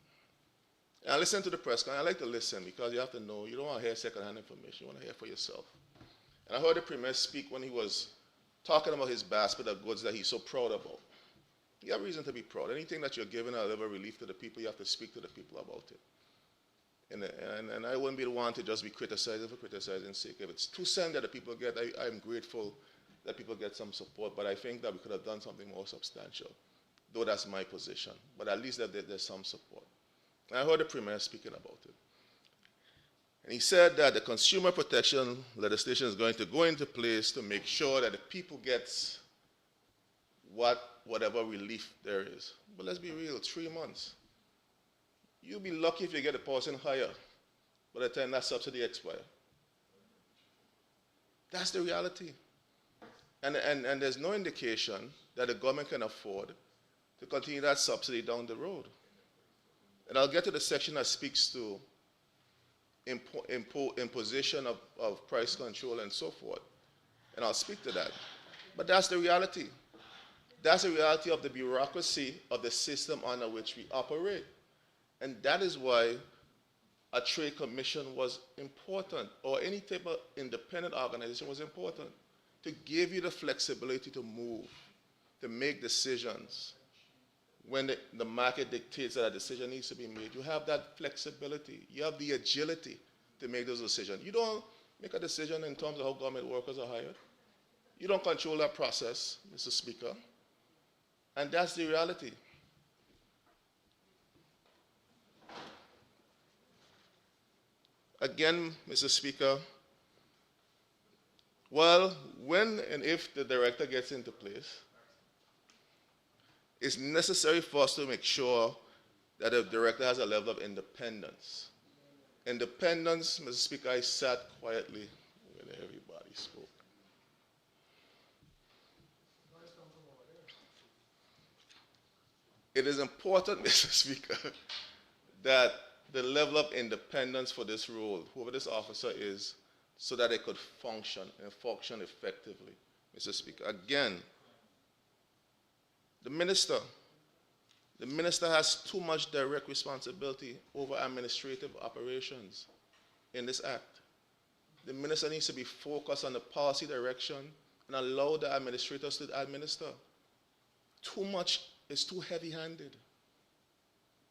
And I listen to the press, and I like to listen because you have to know, you don't want to hear secondhand information, you want to hear for yourself. And I heard the Premier speak when he was talking about his basket of goods that he's so proud about. You have reason to be proud. Anything that you're giving a level of relief to the people, you have to speak to the people about it. And I wouldn't be the one to just be criticizing for criticizing's sake. If it's 2 cents that the people get, I'm grateful that people get some support, but I think that we could have done something more substantial, though that's my position. But at least there's some support. And I heard the Premier speaking about it. And he said that the consumer protection legislation is going to go into place to make sure that the people get whatever relief there is. But let's be real, 3 months. You'll be lucky if you get a person higher by the time that subsidy expires. That's the reality. And there's no indication that the government can afford to continue that subsidy down the road. And I'll get to the section that speaks to imposition of price control and so forth. And I'll speak to that. But that's the reality. That's the reality of the bureaucracy of the system under which we operate. And that is why a trade commission was important, or any type of independent organization was important, to give you the flexibility to move, to make decisions. When the market dictates that a decision needs to be made, you have that flexibility. You have the agility to make those decisions. You don't make a decision in terms of how government workers are hired. You don't control that process, Mr. Speaker. And that's the reality. Again, Mr. Speaker, well, when and if the director gets into place, it's necessary for us to make sure that the director has a level of independence. Independence, Mr. Speaker, I sat quietly when everybody spoke. It is important, Mr. Speaker, that the level of independence for this role, whoever this officer is, so that it could function and function effectively, Mr. Speaker. Again, the minister has too much direct responsibility over administrative operations in this act. The minister needs to be focused on the policy direction and allow the administrators to administer. Too much is too heavy-handed.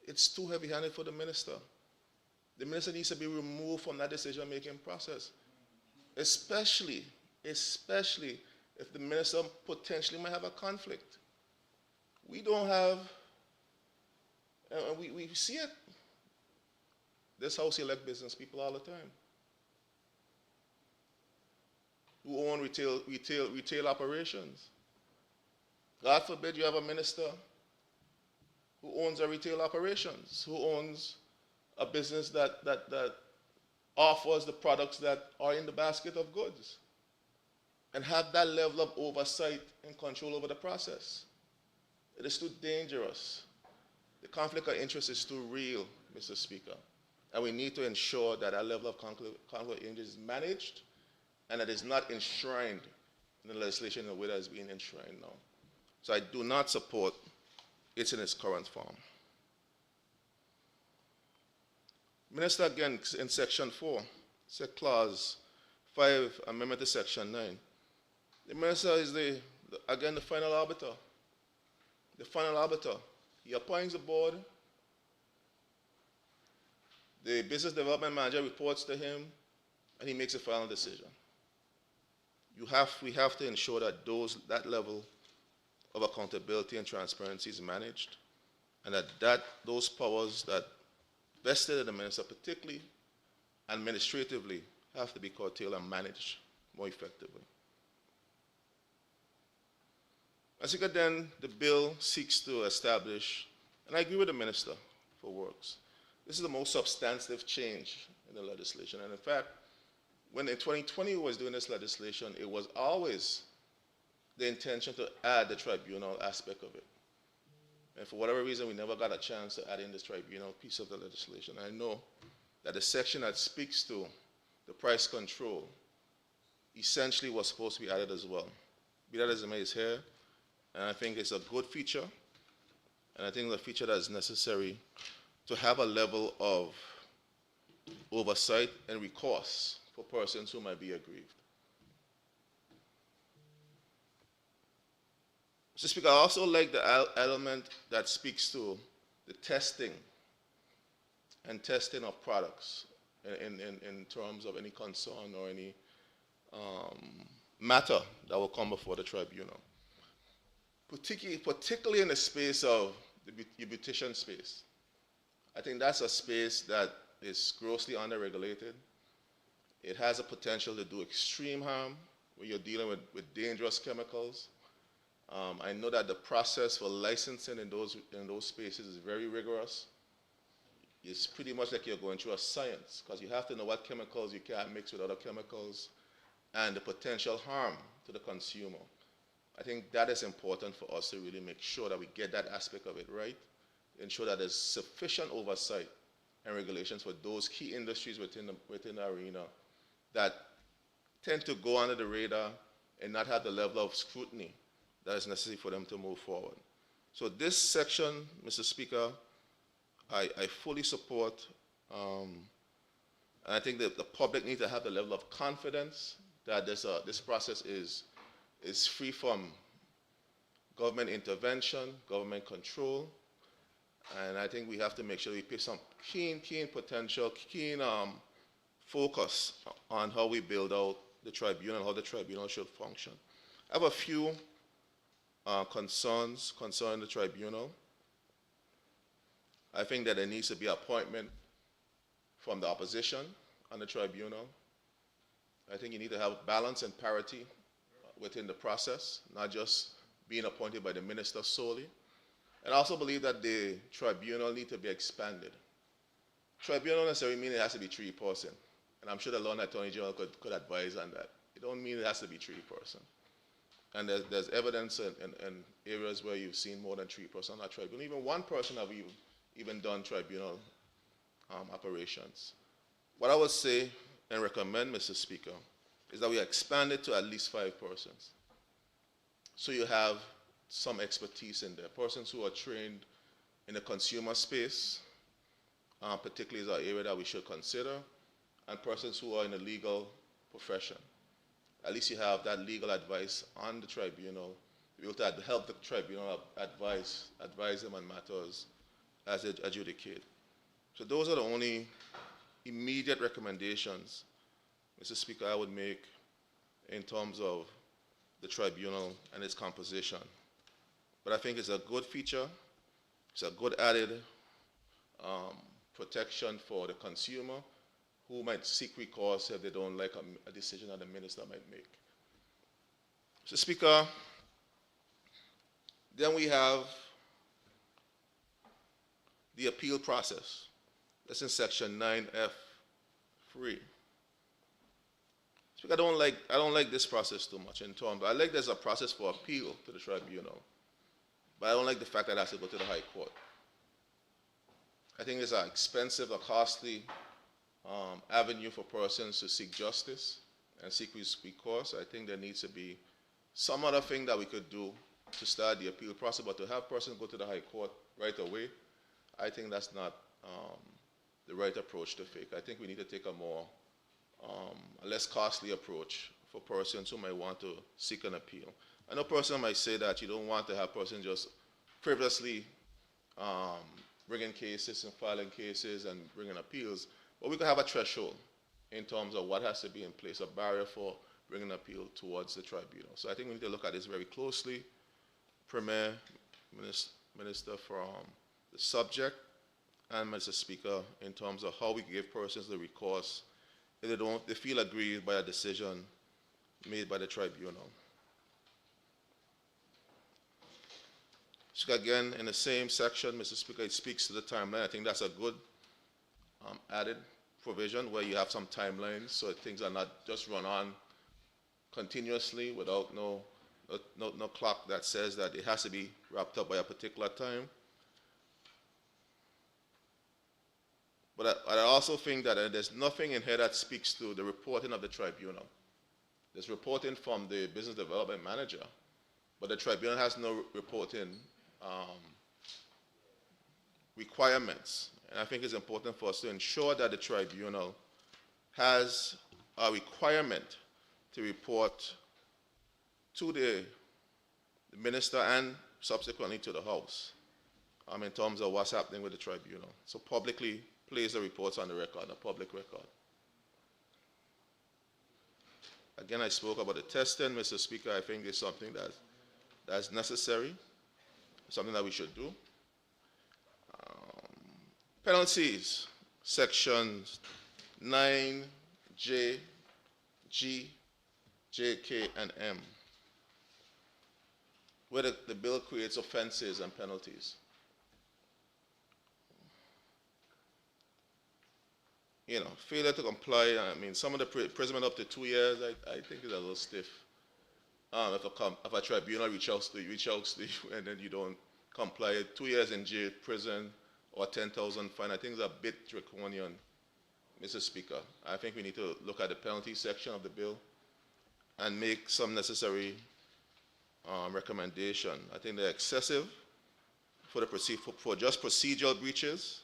It's too heavy-handed for the minister. The minister needs to be removed from that decision-making process, especially if the minister potentially might have a conflict. We don't have, we see it. This house elect business people all the time who own retail operations. God forbid you have a minister who owns a retail operations, who owns a business that offers the products that are in the basket of goods, and have that level of oversight and control over the process. It is too dangerous. The conflict of interest is too real, Mr. Speaker. And we need to ensure that that level of conflict of interest is managed and that it's not enshrined in the legislation in the way that is being enshrined now. So I do not support it in its current form. Minister, again, in Section 4, Clause 5, Amendment to Section 9. The minister is, again, the final arbiter. The final arbiter. He appoints the board. The business development manager reports to him, and he makes a final decision. We have to ensure that that level of accountability and transparency is managed, and that those powers that vested in the minister, particularly administratively, have to be curtailed and managed more effectively. As you get then, the bill seeks to establish, and I agree with the Minister for Works, this is the most substantive change in the legislation. And in fact, when in 2020 we was doing this legislation, it was always the intention to add the tribunal aspect of it. And for whatever reason, we never got a chance to add in this tribunal piece of the legislation. I know that the section that speaks to the price control essentially was supposed to be added as well. Be that as it may, is here, and I think it's a good feature, and I think it's a feature that is necessary to have a level of oversight and recourse for persons who might be aggrieved. Mr. Speaker, I also like the element that speaks to the testing of products in terms of any concern or any matter that will come before the tribunal. Particularly in the space of the beautician space. I think that's a space that is grossly underregulated, It has a potential to do extreme harm when you're dealing with dangerous chemicals. I know that the process for licensing in those spaces is very rigorous. It's pretty much like you're going through a science, because you have to know what chemicals you can't mix with other chemicals and the potential harm to the consumer. I think that is important for us to really make sure that we get that aspect of it right, ensure that there's sufficient oversight and regulations for those key industries within the arena that tend to go under the radar and not have the level of scrutiny that is necessary for them to move forward. So this section, Mr. Speaker, I fully support, and I think that the public needs to have the level of confidence that this process is free from government intervention, government control, and I think we have to make sure we pay some keen focus on how we build out the tribunal, how the tribunal should function. I have a few concerns concerning the tribunal. I think that there needs to be appointment from the opposition on the tribunal. I think you need to have balance and parity within the process, not just being appointed by the minister solely. And I also believe that the tribunal need to be expanded. Tribunal necessarily mean it has to be 3-person. And I'm sure the Lord Attorney General could advise on that. It don't mean it has to be 3-person. And there's evidence in areas where you've seen more than 3-person on that tribunal. Even 1 person have even done tribunal operations. What I would say and recommend, Mr. Speaker, is that we expand it to at least 5 persons. So you have some expertise in there. Persons who are trained in the consumer space, particularly is an area that we should consider, and persons who are in the legal profession. At least you have that legal advice on the tribunal, to be able to help the tribunal advise them on matters as they adjudicate. So those are the only immediate recommendations, Mr. Speaker, I would make in terms of the tribunal and its composition. But I think it's a good feature. It's a good added protection for the consumer who might seek recourse if they don't like a decision that the minister might make. Mr. Speaker, then we have the appeal process. That's in section 9F3. Speaker, I don't like this process too much in terms. I like there's a process for appeal to the tribunal, but I don't like the fact that it has to go to the High Court. I think it's an expensive, a costly avenue for persons to seek justice and seek recourse. I think there needs to be some other thing that we could do to start the appeal process, but to have persons go to the High Court right away, I think that's not the right approach to take. I think we need to take a less costly approach for persons who might want to seek an appeal. I know person might say that you don't want to have persons just frivolously bringing cases and filing cases and bringing appeals, but we could have a threshold in terms of what has to be in place, a barrier for bringing an appeal towards the tribunal. So I think we need to look at this very closely. Premier, Minister from the subject, and Mr. Speaker, in terms of how we give persons the recourse if they feel aggrieved by a decision made by the tribunal. So again, in the same section, Mr. Speaker, it speaks to the timeline. I think that's a good added provision where you have some timelines so things are not just run on continuously without no clock that says that it has to be wrapped up by a particular time. But I also think that there's nothing in here that speaks to the reporting of the tribunal. There's reporting from the business development manager, but the tribunal has no reporting requirements. And I think it's important for us to ensure that the tribunal has a requirement to report to the minister and subsequently to the House in terms of what's happening with the tribunal. So publicly place the reports on the record, a public record. Again, I spoke about the testing, Mr. Speaker. I think it's something that's necessary, something that we should do. Penalties, sections 9J G, J, K, and M, where the bill creates offenses and penalties. You know, failure to comply, I mean, some of the imprisonment up to 2 years, I think is a little stiff. If a tribunal reaches out to you and then you don't comply, 2 years in jail, prison, or 10,000 fine, I think is a bit draconian, Mr. Speaker. I think we need to look at the penalty section of the bill and make some necessary recommendation. I think they're excessive for just procedural breaches.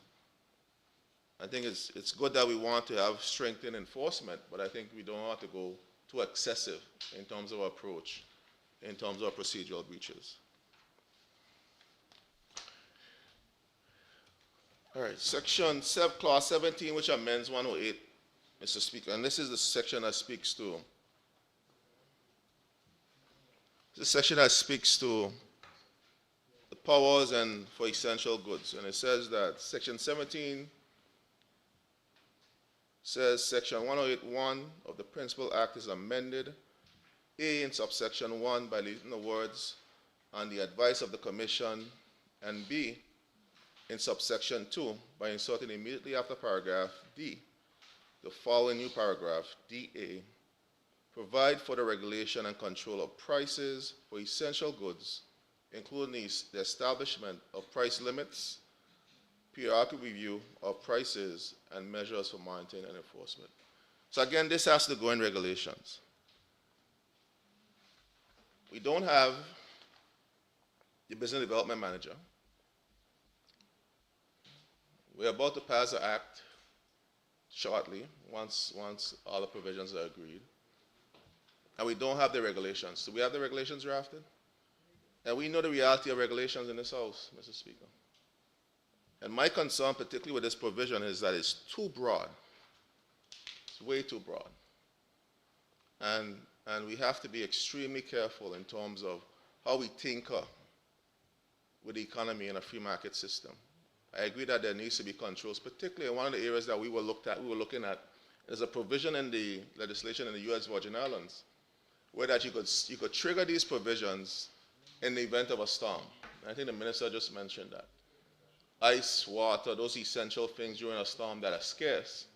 I think it's good that we want to have strengthened enforcement, but I think we don't want to go too excessive in terms of our approach, in terms of procedural breaches. All right, clause 17, which amends 108, Mr. Speaker, and this is the section that speaks to the powers and for essential goods, and it says that section 17 says section 108.1 of the Principal Act is amended, A, in subsection 1 by leaving the words on the advice of the Commission, and B, in subsection 2 by inserting immediately after paragraph D the following new paragraph, DA, provide for the regulation and control of prices for essential goods, including the establishment of price limits, periodic review of prices, and measures for monitoring and enforcement. So again, this has to go in regulations. We don't have the business development manager. We're about to pass an act shortly, once all the provisions are agreed. And we don't have the regulations. Do we have the regulations drafted? And we know the reality of regulations in this House, Mr. Speaker. And my concern, particularly with this provision, is that it's too broad. It's way too broad. And we have to be extremely careful in terms of how we tinker with the economy in a free market system. I agree that there needs to be controls, particularly in one of the areas that we were looking at. There's a provision in the legislation in the U.S. Virgin Islands where that you could trigger these provisions in the event of a storm. And I think the minister just mentioned that. Ice, water, those essential things during a storm that are scarce,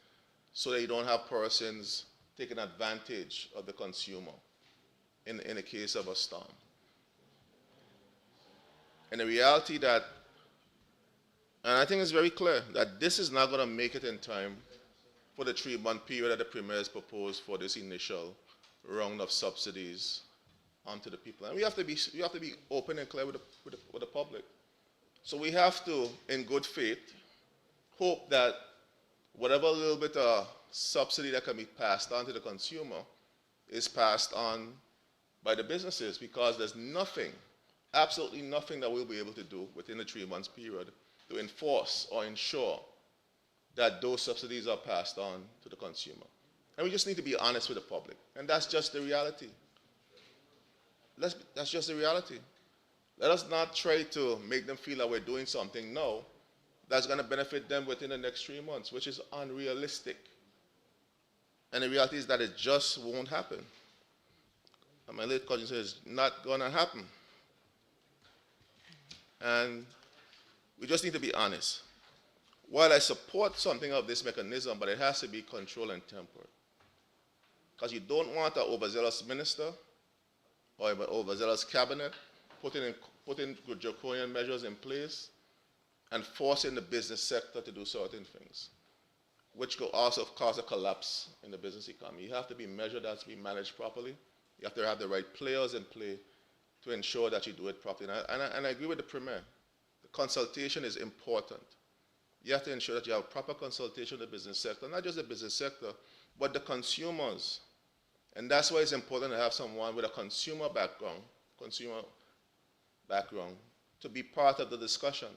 so that you don't have persons taking advantage of the consumer in the case of a storm. And the reality that, and I think it's very clear, that this is not going to make it in time for the 3-month period that the Premier has proposed for this initial round of subsidies onto the people. And we have to be open and clear with the public. So we have to, in good faith, hope that whatever little bit of subsidy that can be passed on to the consumer is passed on by the businesses, because there's nothing, absolutely nothing that we'll be able to do within the 3 months period to enforce or ensure that those subsidies are passed on to the consumer. And we just need to be honest with the public. And that's just the reality. That's just the reality. Let us not try to make them feel that we're doing something now that's going to benefit them within the next 3 months, which is unrealistic. And the reality is that it just won't happen. And my late cousin says, it's not going to happen. And we just need to be honest. While I support something of this mechanism, but it has to be controlled and tempered. Because you don't want an overzealous minister or an overzealous cabinet putting draconian measures in place and forcing the business sector to do certain things, which could also cause a collapse in the business economy. You have to be measured, that has to be managed properly. You have to have the right players in play to ensure that you do it properly. And I agree with the Premier. The consultation is important. You have to ensure that you have proper consultation with the business sector, not just the business sector, but the consumers. And that's why it's important to have someone with a consumer background to be part of the discussion,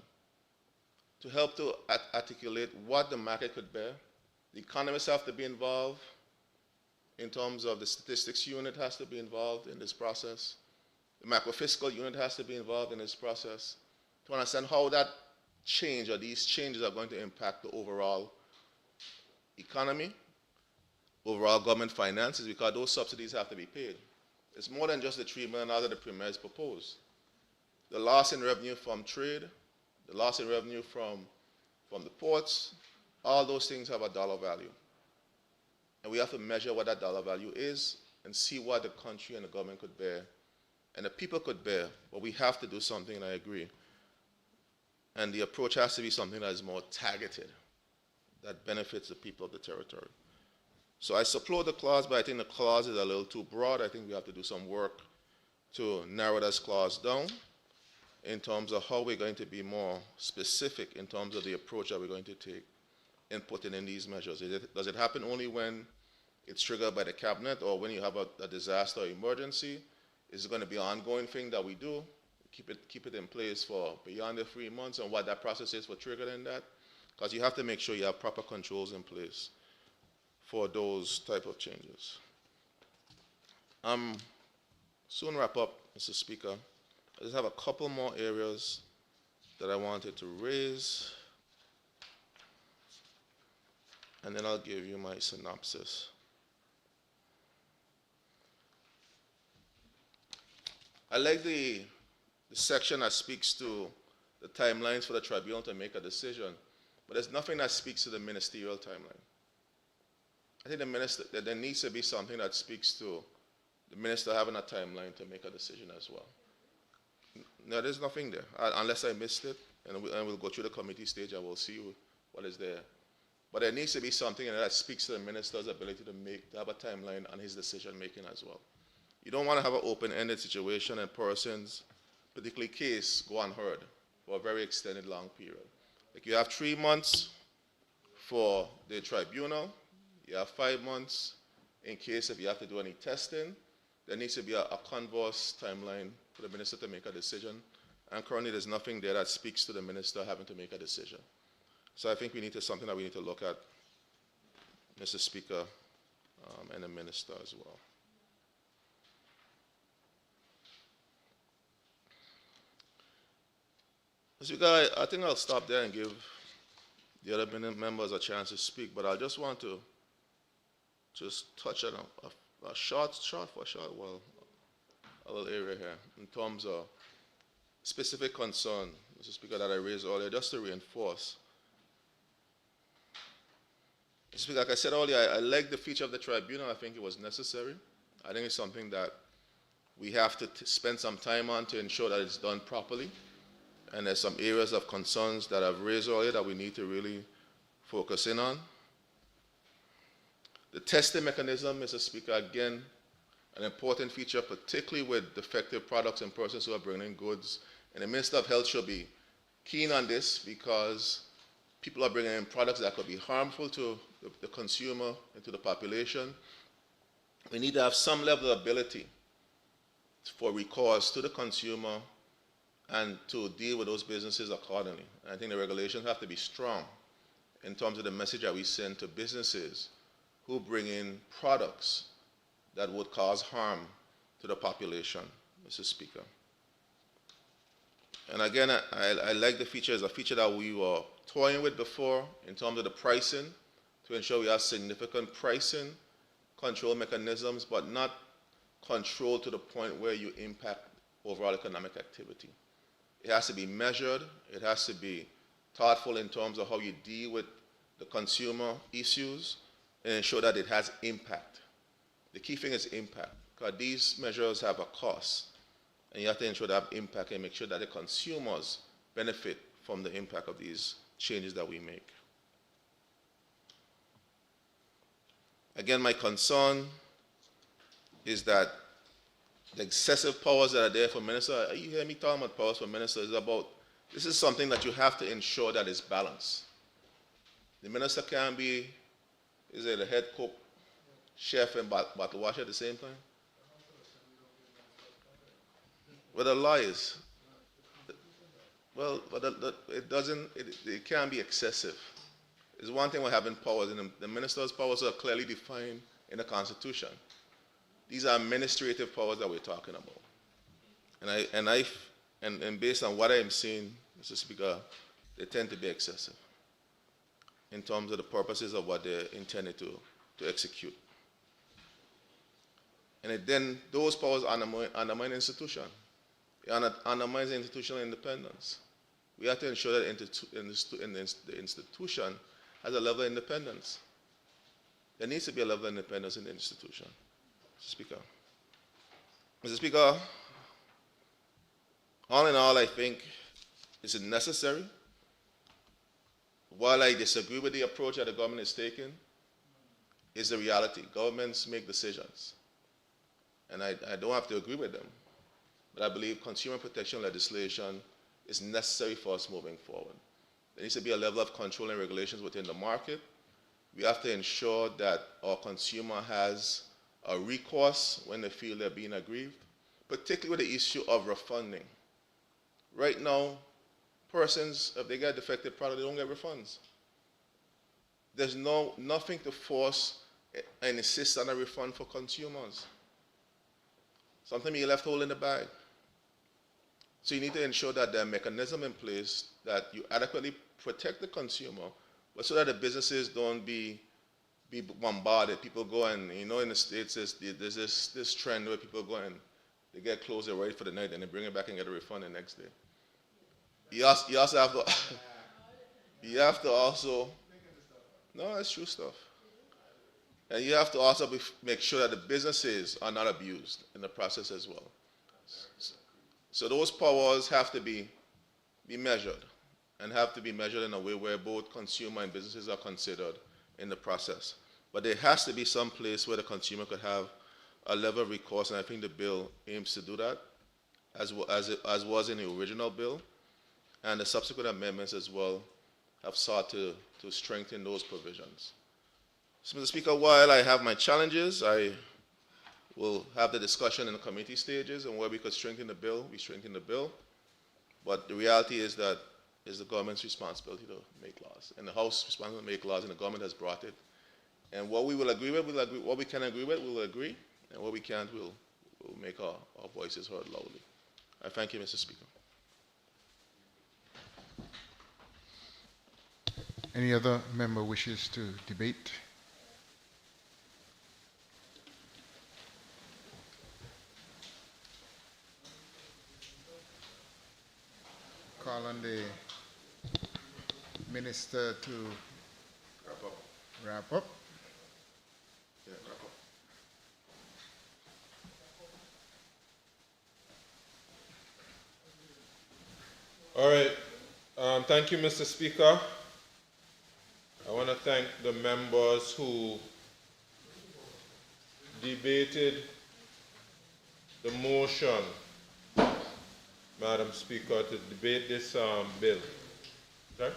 to help to articulate what the market could bear. The economists have to be involved in terms of the statistics unit has to be involved in this process. The macrofiscal unit has to be involved in this process to understand how that change or these changes are going to impact the overall economy overall government finances because those subsidies have to be paid. It's more than just the $3 million that the Premier has proposed. The loss in revenue from trade, the loss in revenue from the ports, all those things have a dollar value. And we have to measure what that dollar value is and see what the country and the government could bear and the people could bear. But we have to do something, and I agree. And the approach has to be something that is more targeted, that benefits the people of the territory. So I support the clause, but I think the clause is a little too broad. I think we have to do some work to narrow this clause down in terms of how we're going to be more specific in terms of the approach that we're going to take in putting in these measures. Does it happen only when it's triggered by the cabinet or when you have a disaster or emergency? Is it going to be an ongoing thing that we do? Keep it in place for beyond the 3 months, and what that process is for triggering that? Because you have to make sure you have proper controls in place for those type of changes. Soon wrap up, Mr. Speaker. I just have a couple more areas that I wanted to raise, and then I'll give you my synopsis. I like the section that speaks to the timelines for the tribunal to make a decision, but there's nothing that speaks to the ministerial timeline. I think there needs to be something that speaks to the minister having a timeline to make a decision as well. No, there's nothing there, unless I missed it, and we'll go through the committee stage and we'll see what is there. But there needs to be something that speaks to the minister's ability to have a timeline on his decision making as well. You don't want to have an open-ended situation and persons, particularly case, go unheard for a very extended long period. Like you have 3 months for the tribunal, you have 5 months in case if you have to do any testing. There needs to be a converse timeline for the minister to make a decision. And currently there's nothing there that speaks to the minister having to make a decision. So I think something that we need to look at, Mr. Speaker, and the minister as well. Mr. Speaker, I think I'll stop there and give the other members a chance to speak, but I just want to touch on a little area here in terms of specific concern, Mr. Speaker, that I raised earlier, just to reinforce. Mr. Speaker, like I said earlier, I like the feature of the tribunal. I think it was necessary. I think it's something that we have to spend some time on to ensure that it's done properly. And there's some areas of concerns that I've raised earlier that we need to really focus in on. The testing mechanism, Mr. Speaker, again, an important feature, particularly with defective products and persons who are bringing goods. And the Minister of Health should be keen on this because people are bringing in products that could be harmful to the consumer and to the population. We need to have some level of ability for recourse to the consumer and to deal with those businesses accordingly. And I think the regulations have to be strong in terms of the message that we send to businesses who bring in products that would cause harm to the population, Mr. Speaker. And again, I like the feature. It's a feature that we were toying with before in terms of the pricing, to ensure we have significant pricing control mechanisms, but not control to the point where you impact overall economic activity. It has to be measured. It has to be thoughtful in terms of how you deal with the consumer issues and ensure that it has impact. The key thing is impact, because these measures have a cost, and you have to ensure they have impact and make sure that the consumers benefit from the impact of these changes that we make. Again, my concern is that the excessive powers that are there for ministers, you hear me talking about powers for ministers, this is something that you have to ensure that is balanced. The minister can't be, is it a head cook, chef, and bottle washer at the same time? Well, the law is, well, but it can't be excessive. It's one thing with having powers, and the minister's powers are clearly defined in the Constitution. These are administrative powers that we're talking about. And based on what I'm seeing, Mr. Speaker, they tend to be excessive in terms of the purposes of what they're intended to execute. then those powers undermine the institution. It undermines the institutional independence. We have to ensure that the institution has a level of independence. There needs to be a level of independence in the institution. Mr. Speaker. Mr. Speaker, all in all, I think it's necessary. While I disagree with the approach that the government is taking, it's the reality. Governments make decisions. And I don't have to agree with them. But I believe consumer protection legislation is necessary for us moving forward. There needs to be a level of control and regulations within the market. We have to ensure that our consumer has a recourse when they feel they're being aggrieved, particularly with the issue of refunding. Right now, persons, if they get a defective product, they don't get refunds. There's nothing to force and insist on a refund for consumers. Something you're left holding the bag. So you need to ensure that there are mechanisms in place that you adequately protect the consumer, but so that the businesses don't be bombarded. People go and, in the States, there's this trend where people go and they get clothes, they're ready for the night, and they bring it back and get a refund the next day. You also have to, you have to also, no, it's true stuff. And you have to also make sure that the businesses are not abused in the process as well. So those powers have to be measured, and have to be measured in a way where both consumer and businesses are considered in the process. But there has to be some place where the consumer could have a level of recourse, and I think the bill aims to do that, as was in the original bill, and the subsequent amendments as well have sought to strengthen those provisions. So, Mr. Speaker, while I have my challenges, I will have the discussion in the committee stages and where we could strengthen the bill, we strengthen the bill. But the reality is that it's the government's responsibility to make laws, and the House responsibility to make laws, and the government has brought it. And what we will agree with, we'll agree. What we can agree with, we'll agree, and what we can't, we'll make our voices heard loudly. I thank you, Mr. Speaker. Any other member wishes to debate? Call on the minister to wrap up. Yeah, wrap up. All right. Thank you, Mr. Speaker. I want to thank the members who debated the motion, Madam Speaker, to debate this bill. Sorry?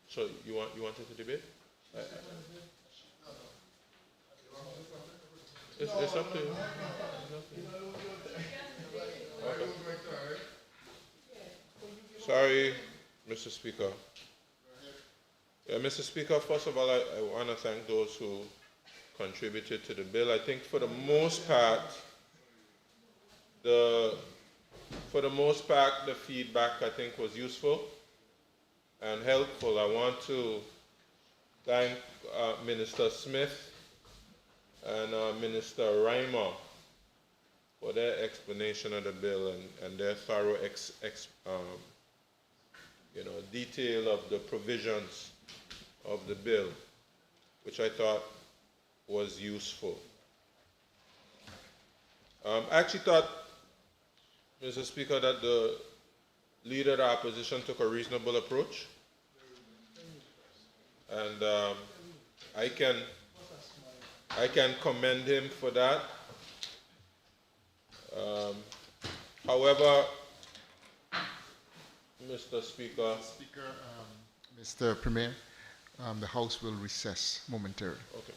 So you wanted to debate? It's up to you. Okay. Sorry, Mr. Speaker. Yeah, Mr. Speaker, first of all, I want to thank those who contributed to the bill. I think for the most part, the feedback I think was useful and helpful. I want to thank Minister Smith and Minister Reimer for their explanation of the bill and their thorough detail of the provisions of the bill, which I thought was useful. I actually thought, Mr. Speaker, that the leader of the opposition took a reasonable approach, and I can commend him for that. However, Mr. Speaker, Mr. Premier, the House will recess momentarily. okay.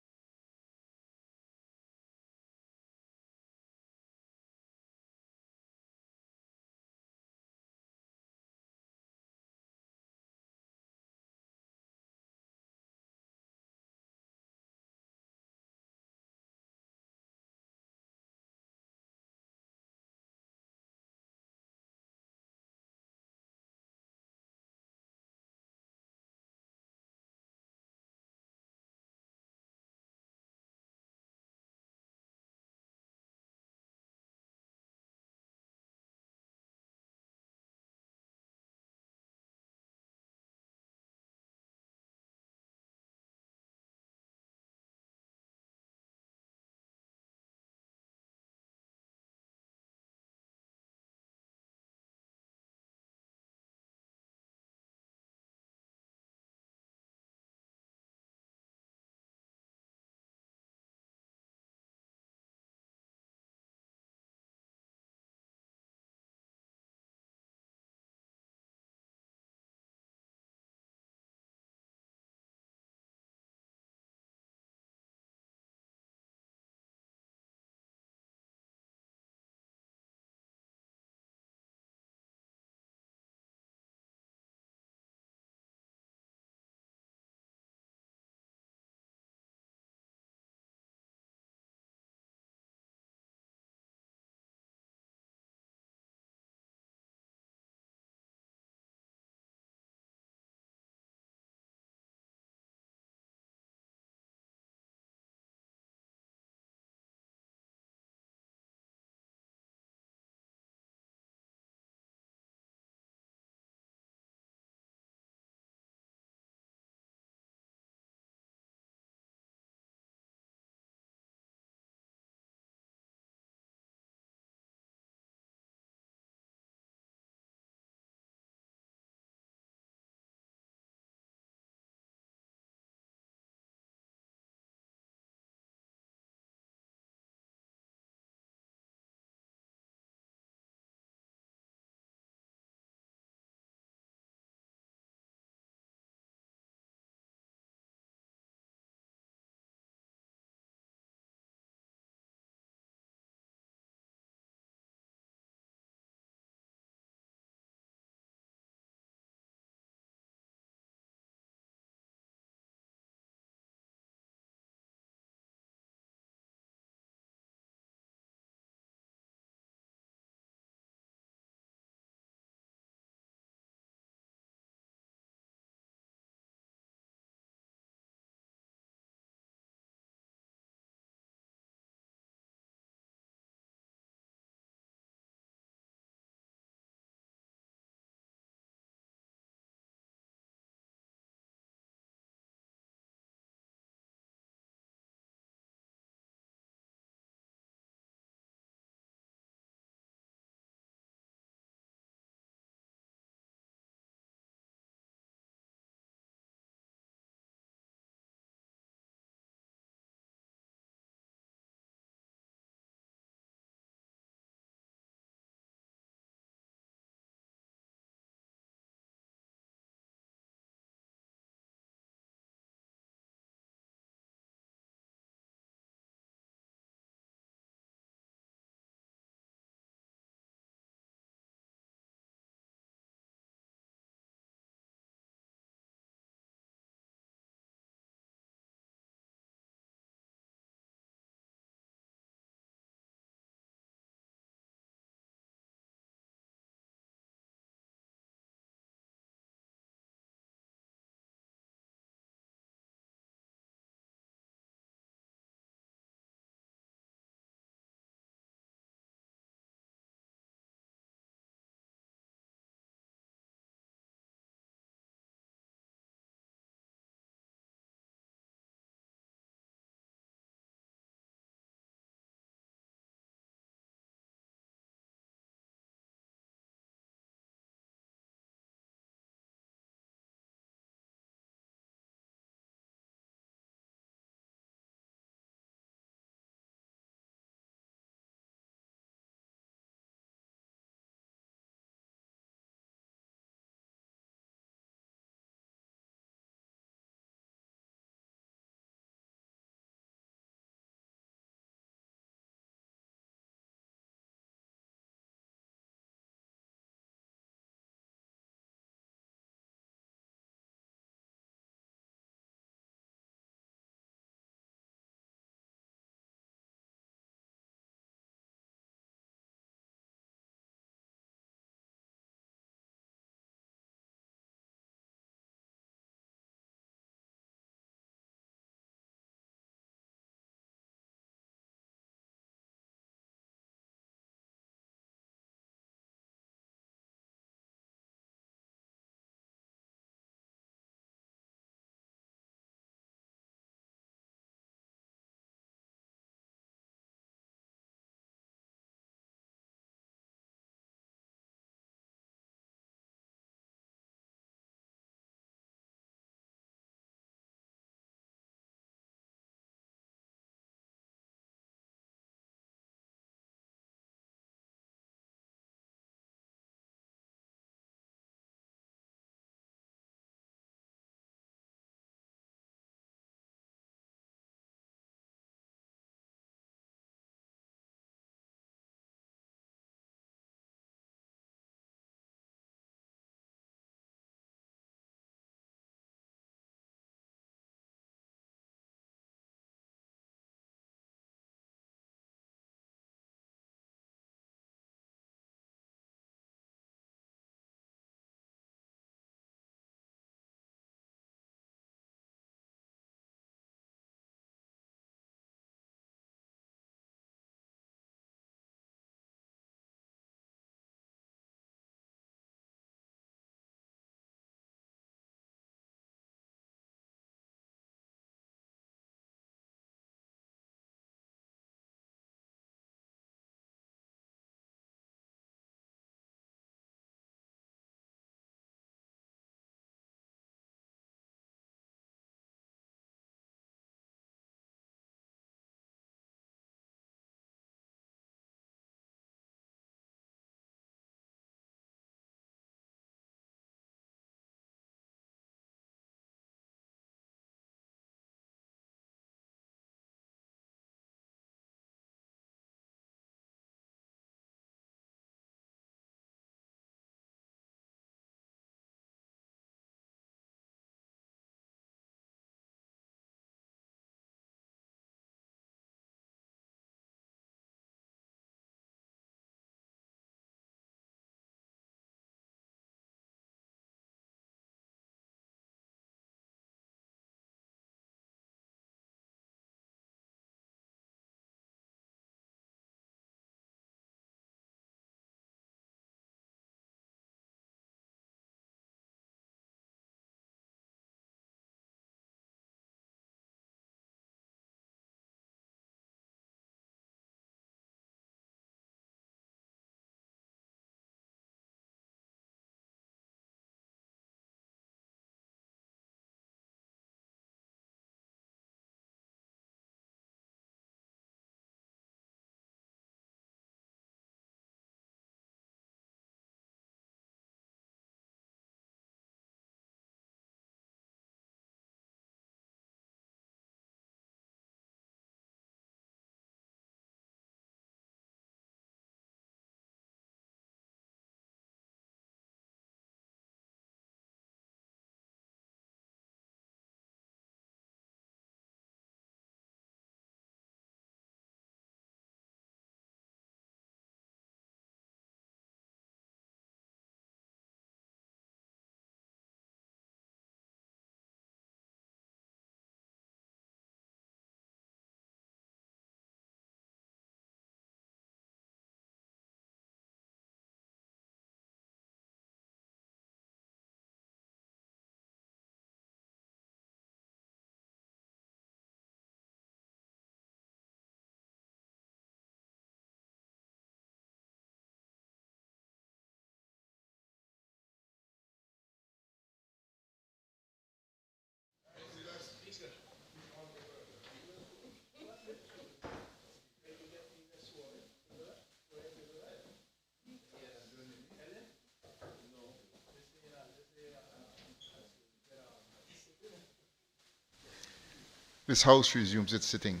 This House resumes its sitting.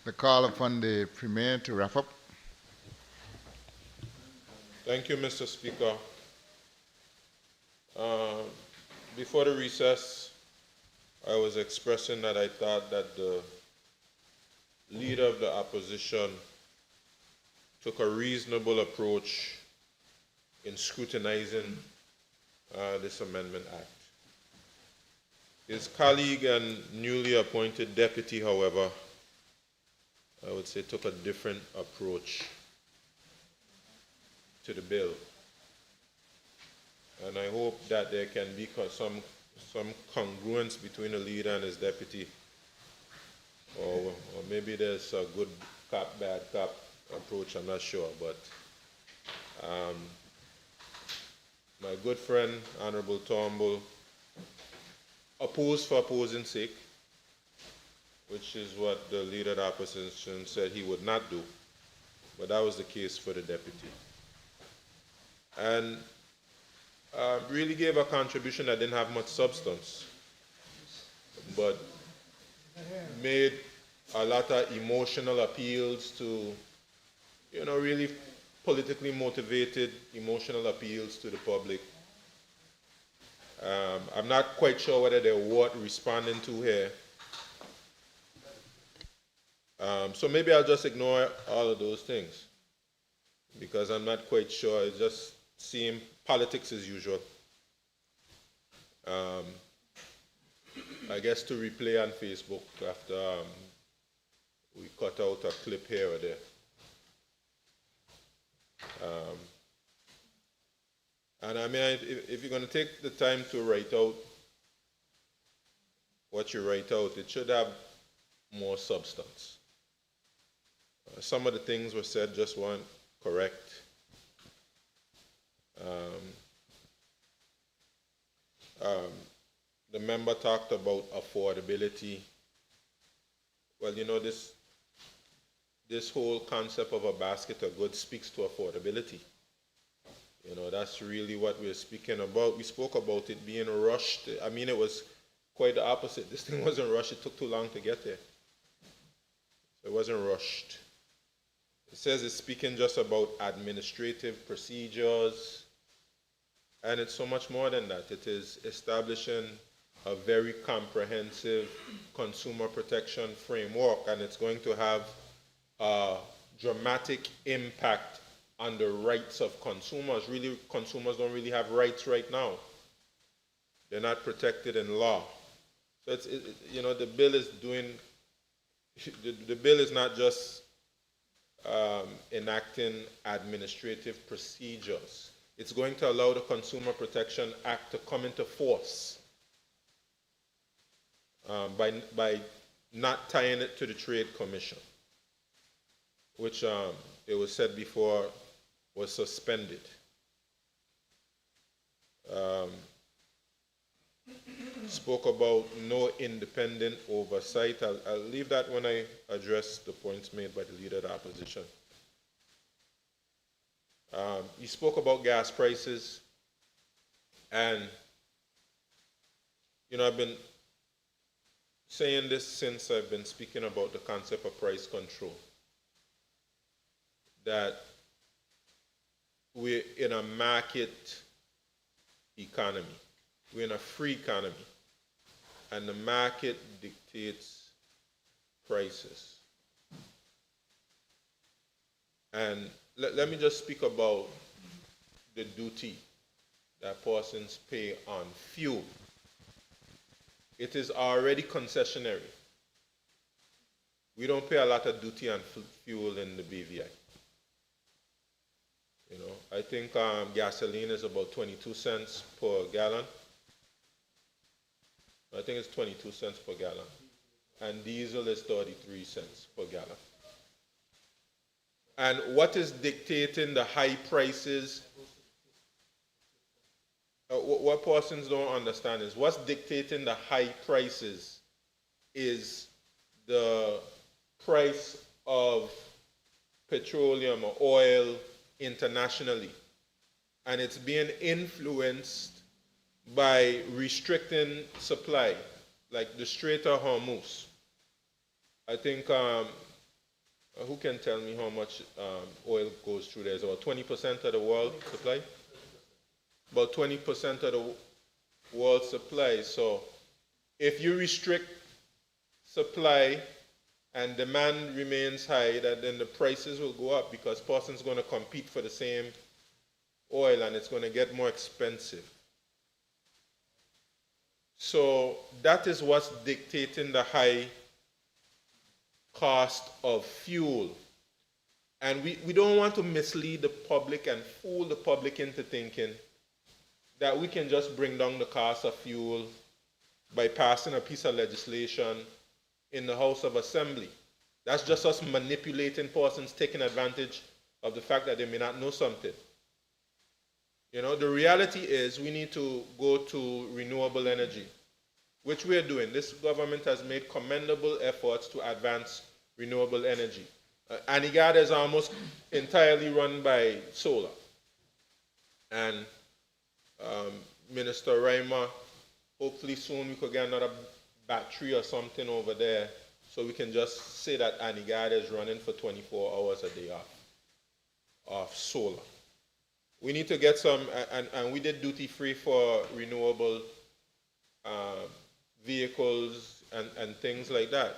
The call upon the Premier to wrap up. Thank you, Mr. Speaker. Before the recess, I was expressing that I thought that the leader of the opposition took a reasonable approach in scrutinizing this Amendment Act. His colleague and newly appointed deputy, however, I would say took a different approach to the bill. And I hope that there can be some congruence between the leader and his deputy. Or maybe there's a good cop, bad cop approach, I'm not sure. But my good friend, Honorable Turnbull, opposed for opposing sake, which is what the leader of the opposition said he would not do. But that was the case for the deputy. And really gave a contribution that didn't have much substance, but made a lot of emotional appeals to, really politically motivated emotional appeals to the public. I'm not quite sure whether they're worth responding to here. So maybe I'll just ignore all of those things because I'm not quite sure. It just seemed politics as usual. I guess to replay on Facebook after we cut out a clip here or there. And I mean, if you're going to take the time to write out what you write out, it should have more substance. Some of the things were said just weren't correct. The member talked about affordability. Well, this whole concept of a basket of goods speaks to affordability. That's really what we're speaking about. We spoke about it being rushed. I mean, it was quite the opposite. This thing wasn't rushed. It took too long to get there. It wasn't rushed. It says it's speaking just about administrative procedures, and it's so much more than that. It is establishing a very comprehensive consumer protection framework, and it's going to have a dramatic impact on the rights of consumers. Really, consumers don't really have rights right now. They're not protected in law. So the bill is doing. The bill is not just enacting administrative procedures. It's going to allow the Consumer Protection Act to come into force by not tying it to the Trade Commission, which it was said before was suspended. Spoke about no independent oversight. I'll leave that when I address the points made by the leader of the opposition. He spoke about gas prices, and I've been saying this since I've been speaking about the concept of price control, that we're in a market economy. We're in a free economy, and the market dictates prices. And let me just speak about the duty that persons pay on fuel. It is already concessionary. We don't pay a lot of duty on fuel in the BVI. I think gasoline is about 22 cents per gallon. I think it's 22 cents per gallon. And diesel is 33 cents per gallon. And what is dictating the high prices? What persons don't understand is what's dictating the high prices is the price of petroleum or oil internationally. and it's being influenced by restricting supply, like the Strait of Hormuz. I think, who can tell me how much oil goes through there? It's about 20% of the world supply? About 20% of the world supply. So if you restrict supply and demand remains high, then the prices will go up because persons going to compete for the same oil and it's going to get more expensive. So that is what's dictating the high cost of fuel. And we don't want to mislead the public and fool the public into thinking that we can just bring down the cost of fuel by passing a piece of legislation in the House of Assembly. That's just us manipulating persons, taking advantage of the fact that they may not know something. You know, the reality is we need to go to renewable energy, which we are doing. This government has made commendable efforts to advance renewable energy. Anigada is almost entirely run by solar. And Minister Reimer, hopefully soon we could get another battery or something over there so we can just say that Anigada is running for 24 hours a day off solar. We need to get some, and we did duty free for renewable vehicles and things like that.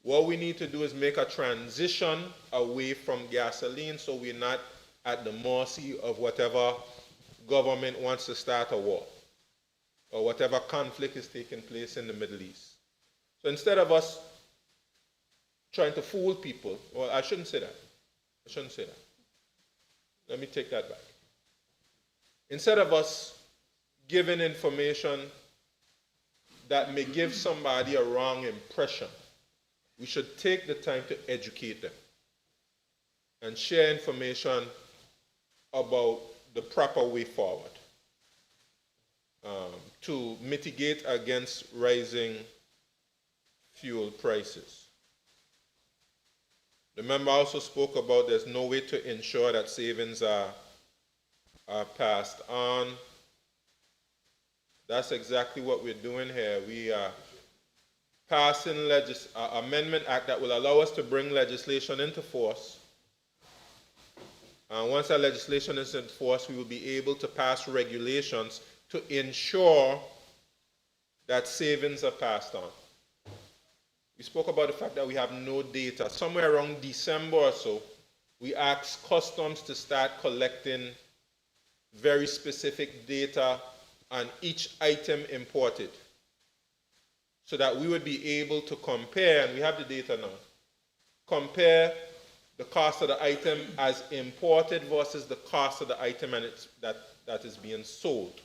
What we need to do is make a transition away from gasoline so we're not at the mercy of whatever government wants to start a war or whatever conflict is taking place in the Middle East. So instead of us trying to fool people, well, I shouldn't say that. I shouldn't say that. Let me take that back. Instead of us giving information that may give somebody a wrong impression, we should take the time to educate them and share information about the proper way forward to mitigate against rising fuel prices. The member also spoke about there's no way to ensure that savings are passed on. That's exactly what we're doing here. We are passing an amendment act that will allow us to bring legislation into force. And once that legislation is in force, we will be able to pass regulations to ensure that savings are passed on. We spoke about the fact that we have no data. Somewhere around December or so, we asked customs to start collecting very specific data on each item imported so that we would be able to compare, and we have the data now, compare the cost of the item as imported versus the cost of the item that is being sold.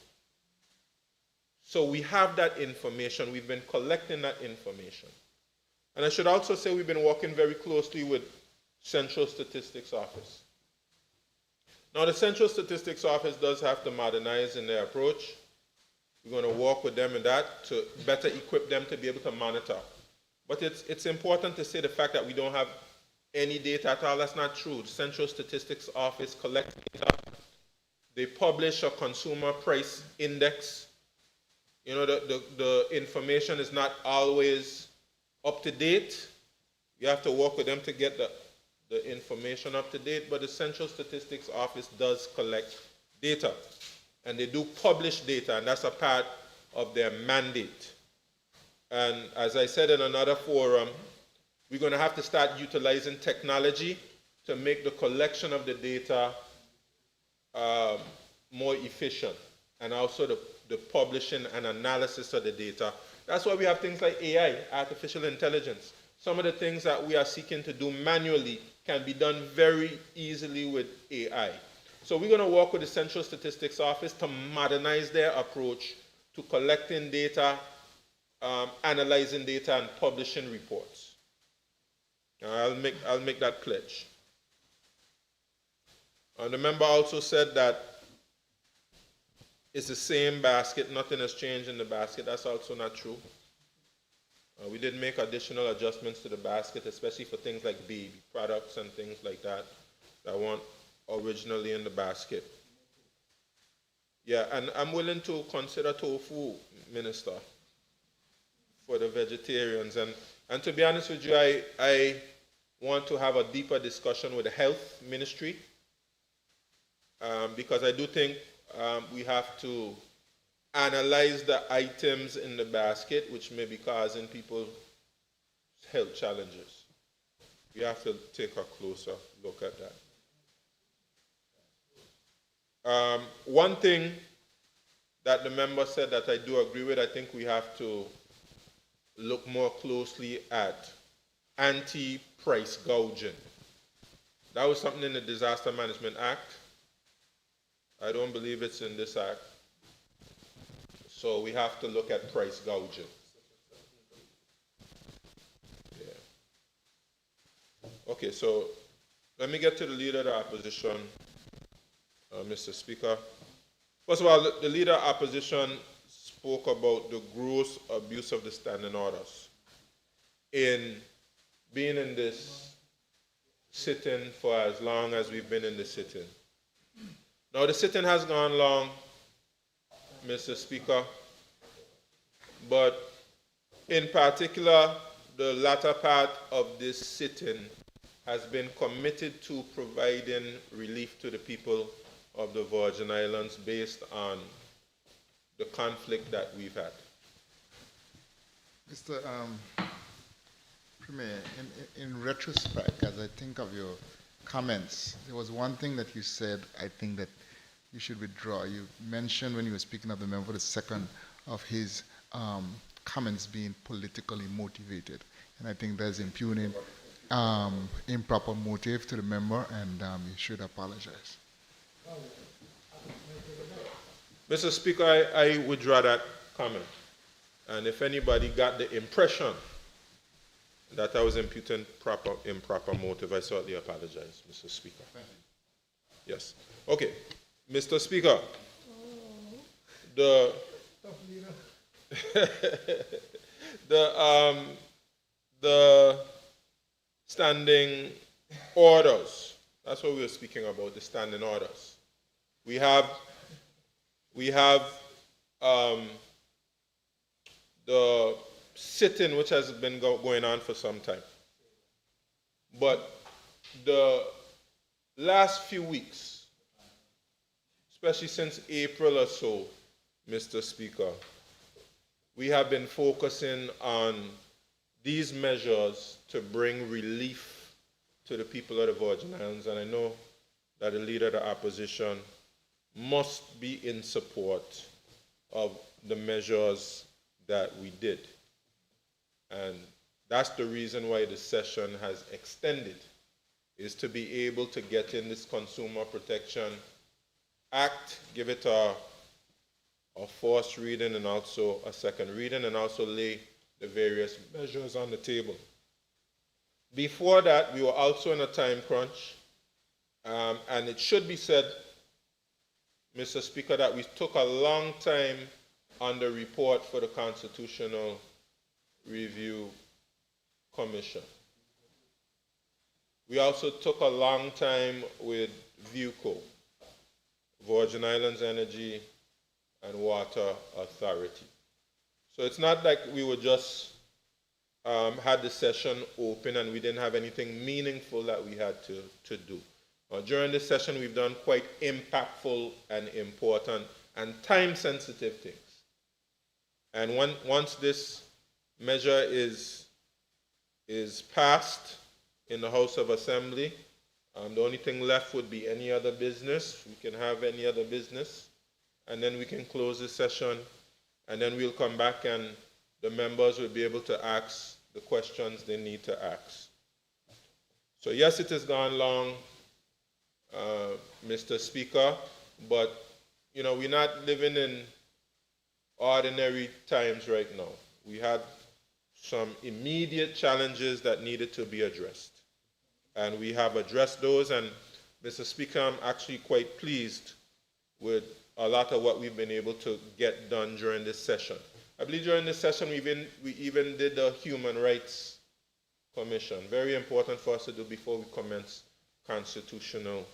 So we have that information. We've been collecting that information. And I should also say we've been working very closely with Central Statistics Office. Now, the Central Statistics Office does have to modernize in their approach. We're going to work with them in that to better equip them to be able to monitor. But it's important to say the fact that we don't have any data at all. That's not true. The Central Statistics Office collects data. They publish a consumer price index. You know, the information is not always up to date. You have to work with them to get the information up to date, but the Central Statistics Office does collect data, and they do publish data, and that's a part of their mandate. And as I said in another forum, we're going to have to start utilizing technology to make the collection of the data more efficient, and also the publishing and analysis of the data. That's why we have things like AI, artificial intelligence. Some of the things that we are seeking to do manually can be done very easily with AI. So we're going to work with the Central Statistics Office to modernize their approach to collecting data, analyzing data, and publishing reports. I'll make that pledge. The member also said that it's the same basket, nothing has changed in the basket. That's also not true. We did make additional adjustments to the basket, especially for things like baby products and things like that that weren't originally in the basket. Yeah, and I'm willing to consider tofu, Minister, for the vegetarians. And to be honest with you, I want to have a deeper discussion with the health ministry, because I do think we have to analyze the items in the basket which may be causing people health challenges. We have to take a closer look at that. One thing that the member said that I do agree with, I think we have to look more closely at anti-price gouging. That was something in the Disaster Management Act. I don't believe it's in this act. So we have to look at price gouging. Yeah. Okay, so let me get to the Leader of the Opposition, Mr. Speaker. First of all, the Leader of Opposition spoke about the gross abuse of the standing orders in being in this sitting for as long as we've been in the sitting. Now, the sitting has gone long, Mr. Speaker, but in particular, the latter part of this sitting has been committed to providing relief to the people of the Virgin Islands based on the conflict that we've had. Mr. Premier, in retrospect, as I think of your comments, there was one thing that you said I think that you should withdraw. You mentioned when you were speaking of the member for the second of his comments being politically motivated. And I think there's impugning improper motive to the member, and you should apologize. Mr. Speaker, I withdraw that comment. And if anybody got the impression that I was imputing improper motive, I certainly apologize, Mr. Speaker. Yes. Okay. Mr. Speaker, the standing orders, that's what we were speaking about, the standing orders. We have the sitting which has been going on for some time. But the last few weeks, especially since April or so, Mr. Speaker, we have been focusing on these measures to bring relief to the people of the Virgin Islands, and I know that the Leader of the Opposition must be in support of the measures that we did. And that's the reason why the session has extended, is to be able to get in this Consumer Protection Act, give it a first reading and also a second reading, and also lay the various measures on the table. Before that, we were also in a time crunch, and it should be said, Mr. Speaker, that we took a long time on the report for the Constitutional Review Commission. We also took a long time with VUCO, Virgin Islands Energy and Water Authority. So it's not like we were just had the session open and we didn't have anything meaningful that we had to do. During this session, we've done quite impactful and important and time-sensitive things. And once this measure is passed in the House of Assembly, the only thing left would be any other business. We can have any other business, and then we can close this session, and then we'll come back and the members will be able to ask the questions they need to ask. So yes, it has gone long, Mr. Speaker, but we're not living in ordinary times right now. We had some immediate challenges that needed to be addressed, and we have addressed those. And Mr. Speaker, I'm actually quite pleased with a lot of what we've been able to get done during this session. I believe during this session we even did the Human Rights Commission. Very important for us to do before we commence constitutional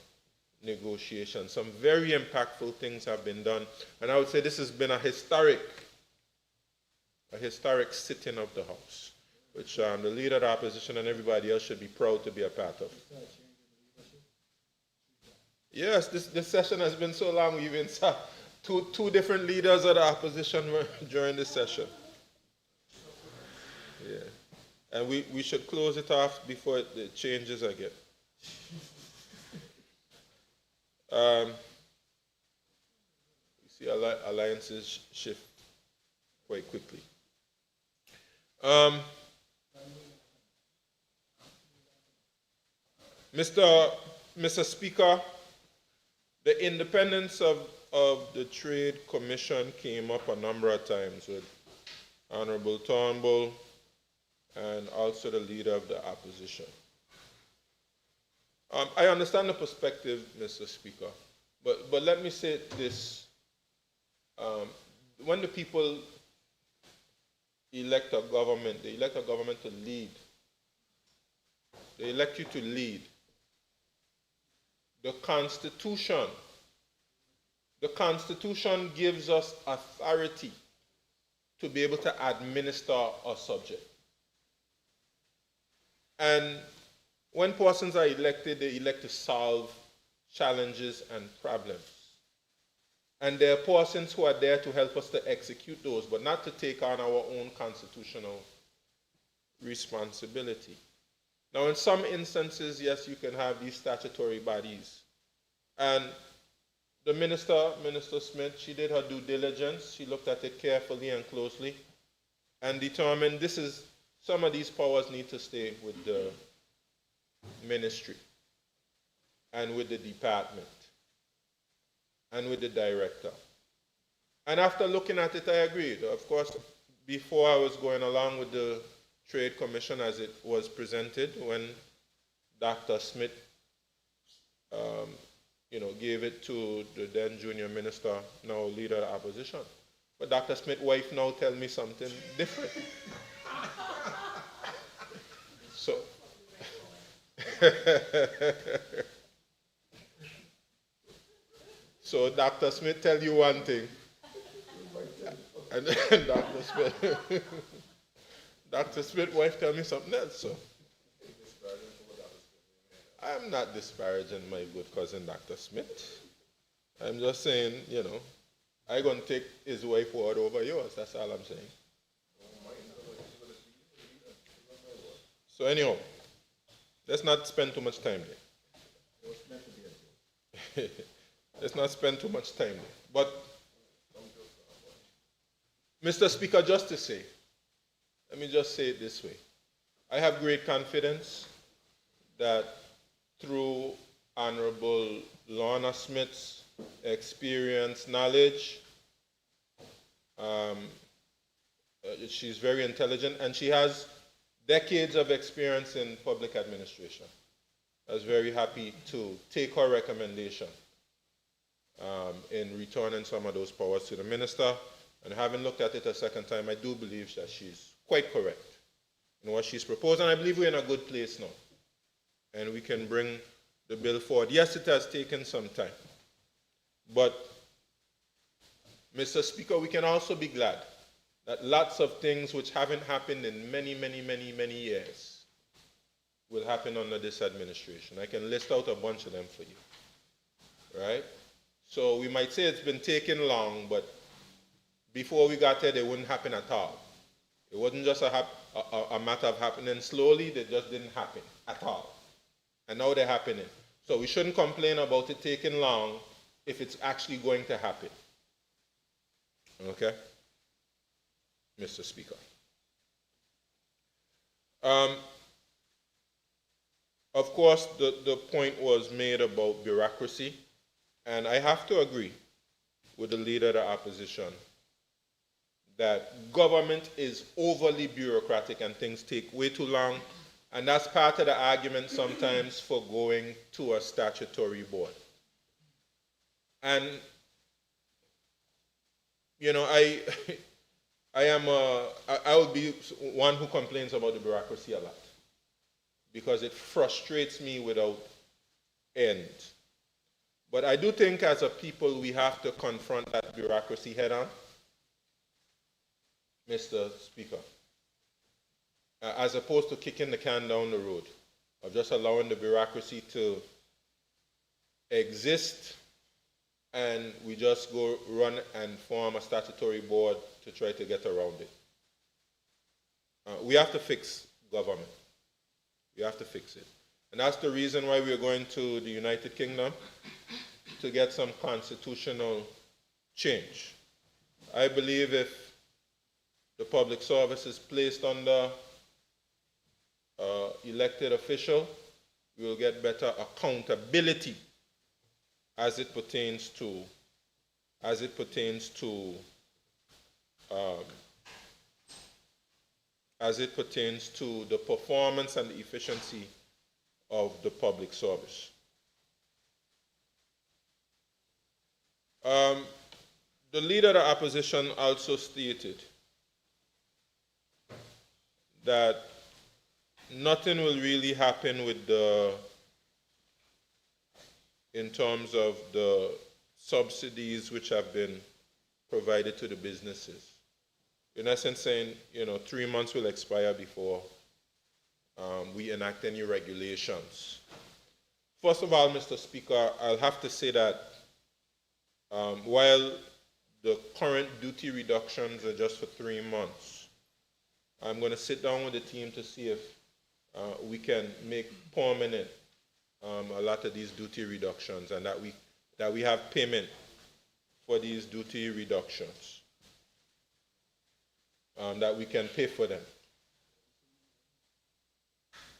negotiations. Some very impactful things have been done. And I would say this has been a historic sitting of the House, which the leader of the opposition and everybody else should be proud to be a part of. Yes, this session has been so long, we even saw two different leaders of the opposition during this session. Yeah. And we should close it off before it changes again. You see alliances shift quite quickly. Mr. Speaker, the independence of the Trade Commission came up a number of times with Honorable Turnbull and also the leader of the opposition. I understand the perspective, Mr. Speaker, but let me say this. When the people elect a government, they elect a government to lead. They elect you to lead. The Constitution gives us authority to be able to administer a subject. And when persons are elected, they elect to solve challenges and problems. And there are persons who are there to help us to execute those, but not to take on our own constitutional responsibility. Now, in some instances, yes, you can have these statutory bodies. And the Minister Smith, she did her due diligence. She looked at it carefully and closely and determined some of these powers need to stay with the ministry and with the department and with the director. And after looking at it, I agreed. Of course, before I was going along with the Trade Commission as it was presented, when Dr. Smith gave it to the then junior minister, now leader of the opposition. But Dr. Smith's wife now tells me something different. So, so Dr. Smith tell you one thing, and then Dr. Smith's wife tell me something else. So, I'm not disparaging my good cousin, Dr. Smith. I'm just saying, I'm going to take his wife word over yours. That's all I'm saying. So anyhow, let's not spend too much time there. Let's not spend too much time there. But, Mr. Speaker, just to say, let me just say it this way. I have great confidence that through Honorable Lorna Smith's experience, knowledge, she's very intelligent, and she has decades of experience in public administration. I was very happy to take her recommendation in returning some of those powers to the minister. And having looked at it a second time, I do believe that she's quite correct in what she's proposed, and I believe we're in a good place now. And we can bring the bill forward. Yes, it has taken some time. But, Mr. Speaker, we can also be glad that lots of things which haven't happened in many years will happen under this administration. I can list out a bunch of them for you. Right? So we might say it's been taking long, but before we got here, they wouldn't happen at all. It wasn't just a matter of happening slowly, they just didn't happen at all. And now they're happening. So we shouldn't complain about it taking long if it's actually going to happen. Okay? Mr. Speaker. Of course, the point was made about bureaucracy, and I have to agree with the leader of the opposition that government is overly bureaucratic and things take way too long. And that's part of the argument sometimes for going to a statutory board. And, I will be one who complains about the bureaucracy a lot because it frustrates me without end. But I do think as a people we have to confront that bureaucracy head on, Mr. Speaker, as opposed to kicking the can down the road, of just allowing the bureaucracy to exist and we just go run and form a statutory board to try to get around it. We have to fix government. We have to fix it. And that's the reason why we're going to the United Kingdom, to get some constitutional change. I believe if the public service is placed under elected official, we will get better accountability as it pertains to the performance and the efficiency of the public service. The leader of the opposition also stated that nothing will really happen with in terms of the subsidies which have been provided to the businesses. In essence saying, 3 months will expire before we enact any regulations. First of all, Mr. Speaker, I'll have to say that while the current duty reductions are just for 3 months, I'm going to sit down with the team to see if we can make permanent a lot of these duty reductions, and that we have payment for these duty reductions, that we can pay for them.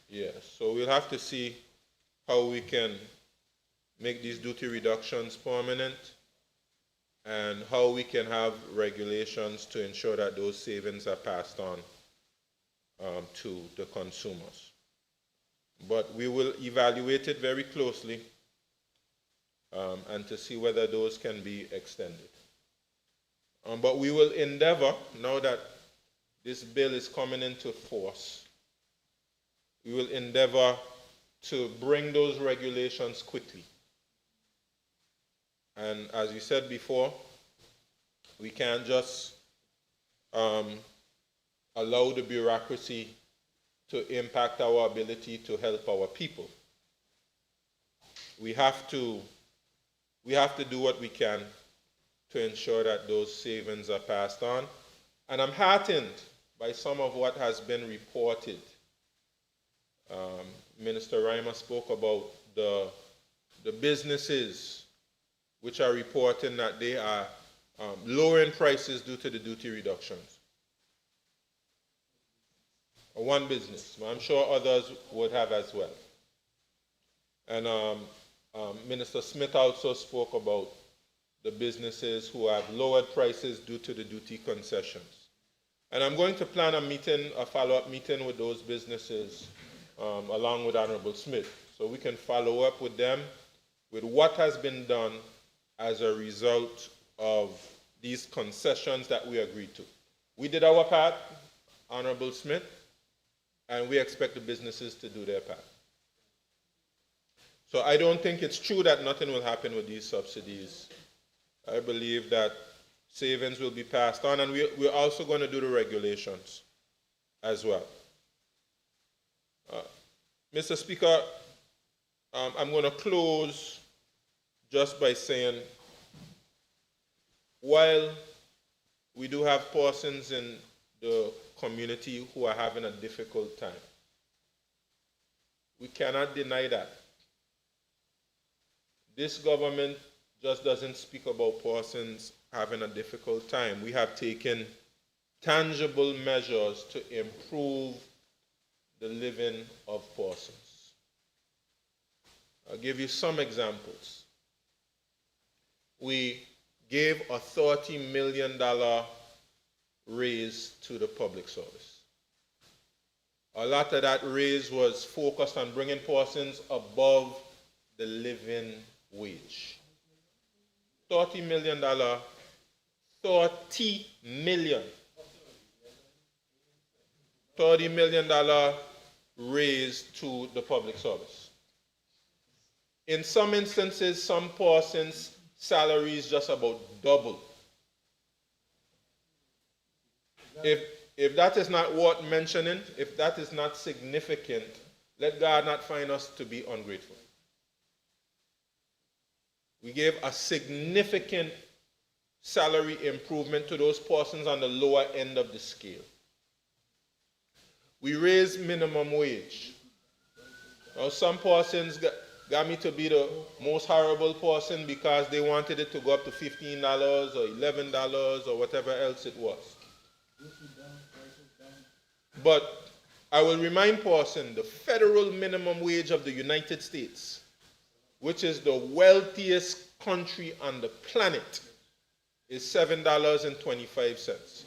Yeah, so we'll have to see how we can make these duty reductions permanent and how we can have regulations to ensure that those savings are passed on to the consumers. But we will evaluate it very closely and to see whether those can be extended. But we will endeavor, now that this bill is coming into force, we will endeavor to bring those regulations quickly. And as you said before, we can't just allow the bureaucracy to impact our ability to help our people. We have to do what we can to ensure that those savings are passed on. And I'm heartened by some of what has been reported. Minister Reimer spoke about the businesses which are reporting that they are lowering prices due to the duty reductions. One business, I'm sure others would have as well. And Minister Smith also spoke about the businesses who have lowered prices due to the duty concessions. And I'm going to plan a follow-up meeting with those businesses along with Honorable Smith, so we can follow up with them with what has been done as a result of these concessions that we agreed to. We did our part, Honorable Smith, and we expect the businesses to do their part. So I don't think it's true that nothing will happen with these subsidies. I believe that savings will be passed on, and we're also going to do the regulations as well. Mr. Speaker, I'm going to close just by saying, while we do have persons in the community who are having a difficult time, we cannot deny that. This government just doesn't speak about persons having a difficult time. We have taken tangible measures to improve the living of persons. I'll give you some examples. We gave a $30 million raise to the public service. A lot of that raise was focused on bringing persons above the living wage. $30 million, $30 million raise to the public service. In some instances, some persons' salaries just about double. If that is not worth mentioning, if that is not significant, let God not find us to be ungrateful. We gave a significant salary improvement to those persons on the lower end of the scale. We raised minimum wage. Now, some persons got me to be the most horrible person because they wanted it to go up to $15 or $11 or whatever else it was. But I will remind persons the federal minimum wage of the United States, which is the wealthiest country on the planet, is $7.25.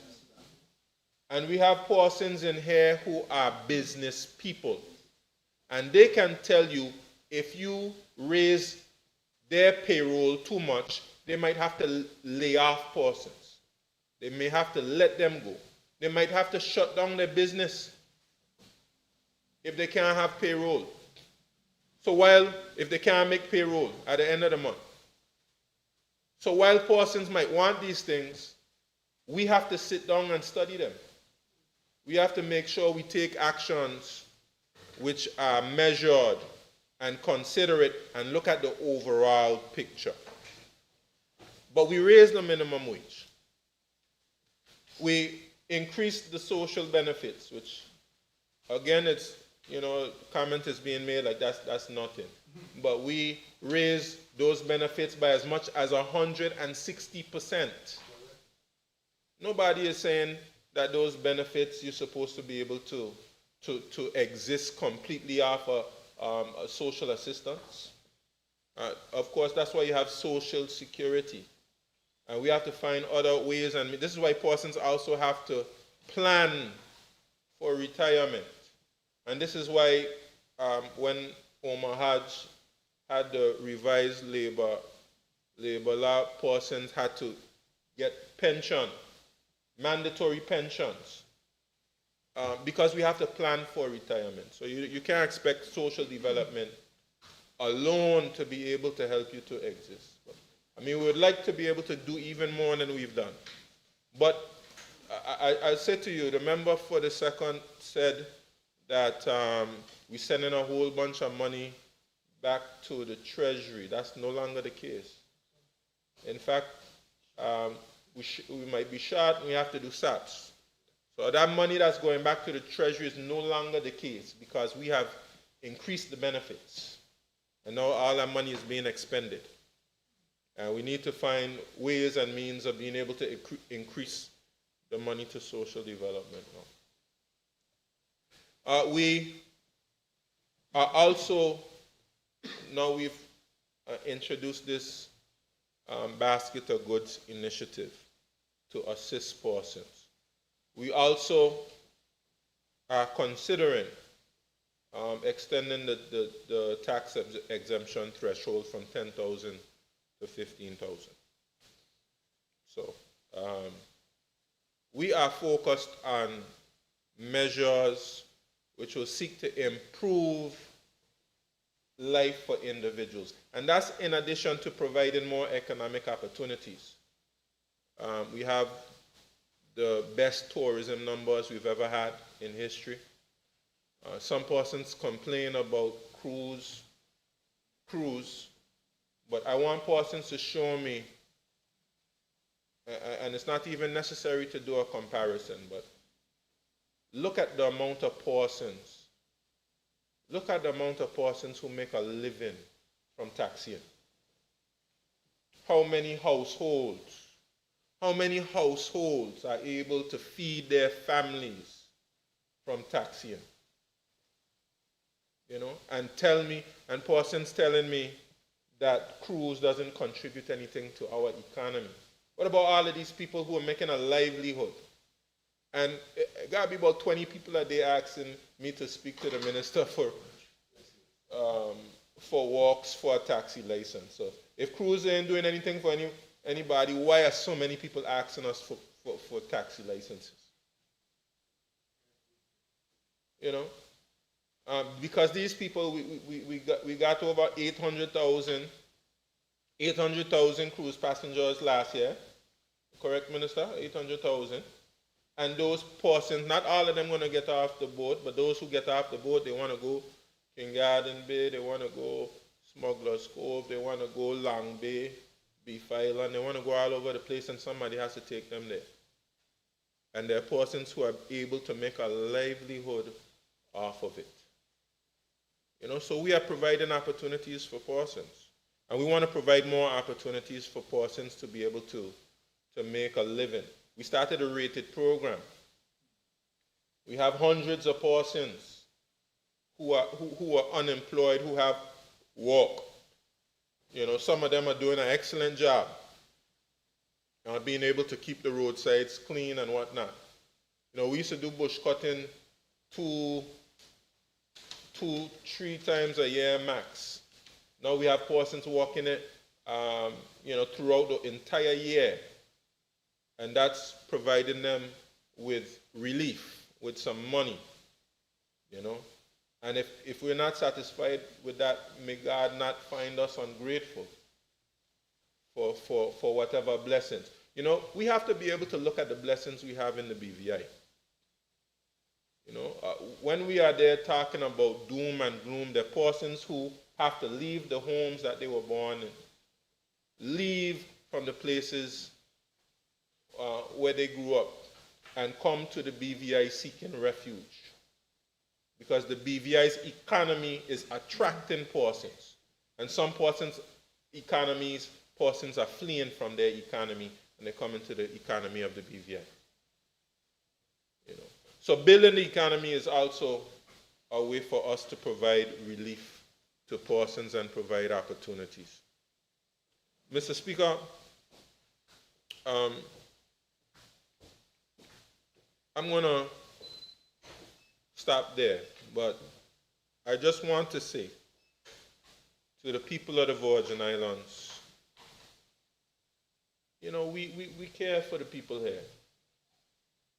And we have persons in here who are business people. And they can tell you if you raise their payroll too much, they might have to lay off persons. They may have to let them go. They might have to shut down their business if they can't have payroll. So if they can't make payroll at the end of the month. So while persons might want these things, we have to sit down and study them. We have to make sure we take actions which are measured and considerate and look at the overall picture. But we raised the minimum wage. We increased the social benefits, which again, it's, comment is being made like that's nothing. But we raised those benefits by as much as 160%. Nobody is saying that those benefits you're supposed to be able to exist completely off a social assistance. Of course, that's why you have Social Security. And we have to find other ways, and this is why persons also have to plan for retirement. And this is why when Omar Hajj had the revised labor law, persons had to get pension, mandatory pensions, because we have to plan for retirement. So you can't expect social development alone to be able to help you to exist. We would like to be able to do even more than we've done. But I said to you, the member for the second said that we're sending a whole bunch of money back to the Treasury. That's no longer the case. In fact, we might be short and we have to do SAPs. So that money that's going back to the Treasury is no longer the case because we have increased the benefits. And now all that money is being expended. And we need to find ways and means of being able to increase the money to social development now. We are also, now we've introduced this basket of goods initiative to assist persons. We also are considering extending the tax exemption threshold from 10,000 to 15,000. So we are focused on measures which will seek to improve life for individuals. And that's in addition to providing more economic opportunities. We have the best tourism numbers we've ever had in history. Some persons complain about cruise, but I want persons to show me, and it's not even necessary to do a comparison, but look at the amount of persons. Look at the amount of persons who make a living from taxiing. How many households are able to feed their families from taxiing? And persons telling me that cruise doesn't contribute anything to our economy. What about all of these people who are making a livelihood? And it got to be about 20 people a day asking me to speak to the minister for walks for a taxi license. So if cruise ain't doing anything for anybody, why are so many people asking us for taxi licenses? because these people, we got over 800,000 cruise passengers last year. Correct, Minister? 800,000. And those persons, not all of them going to get off the boat, but those who get off the boat, they want to go King Garden Bay, they want to go Smuggler's Cove, they want to go Long Bay, Beef Island, they want to go all over the place, and somebody has to take them there. And there are persons who are able to make a livelihood off of it. So we are providing opportunities for persons. And we want to provide more opportunities for persons to be able to make a living. We started a rated program. We have hundreds of persons who are unemployed, who have work. Some of them are doing an excellent job, being able to keep the roadsides clean and whatnot. We used to do bush cutting 2-3 times a year max. Now we have persons working it, throughout the entire year. And that's providing them with relief, with some money, And if we're not satisfied with that, may God not find us ungrateful for whatever blessings. We have to be able to look at the blessings we have in the BVI. When we are there talking about doom and gloom, the persons who have to leave the homes that they were born in, leave from the places where they grew up, and come to the BVI seeking refuge. Because the BVI's economy is attracting persons. And some persons' persons are fleeing from their economy, and they come into the economy of the BVI. So building the economy is also a way for us to provide relief to persons and provide opportunities. Mr. Speaker, I'm going to stop there, but I just want to say to the people of the Virgin Islands, we care for the people here.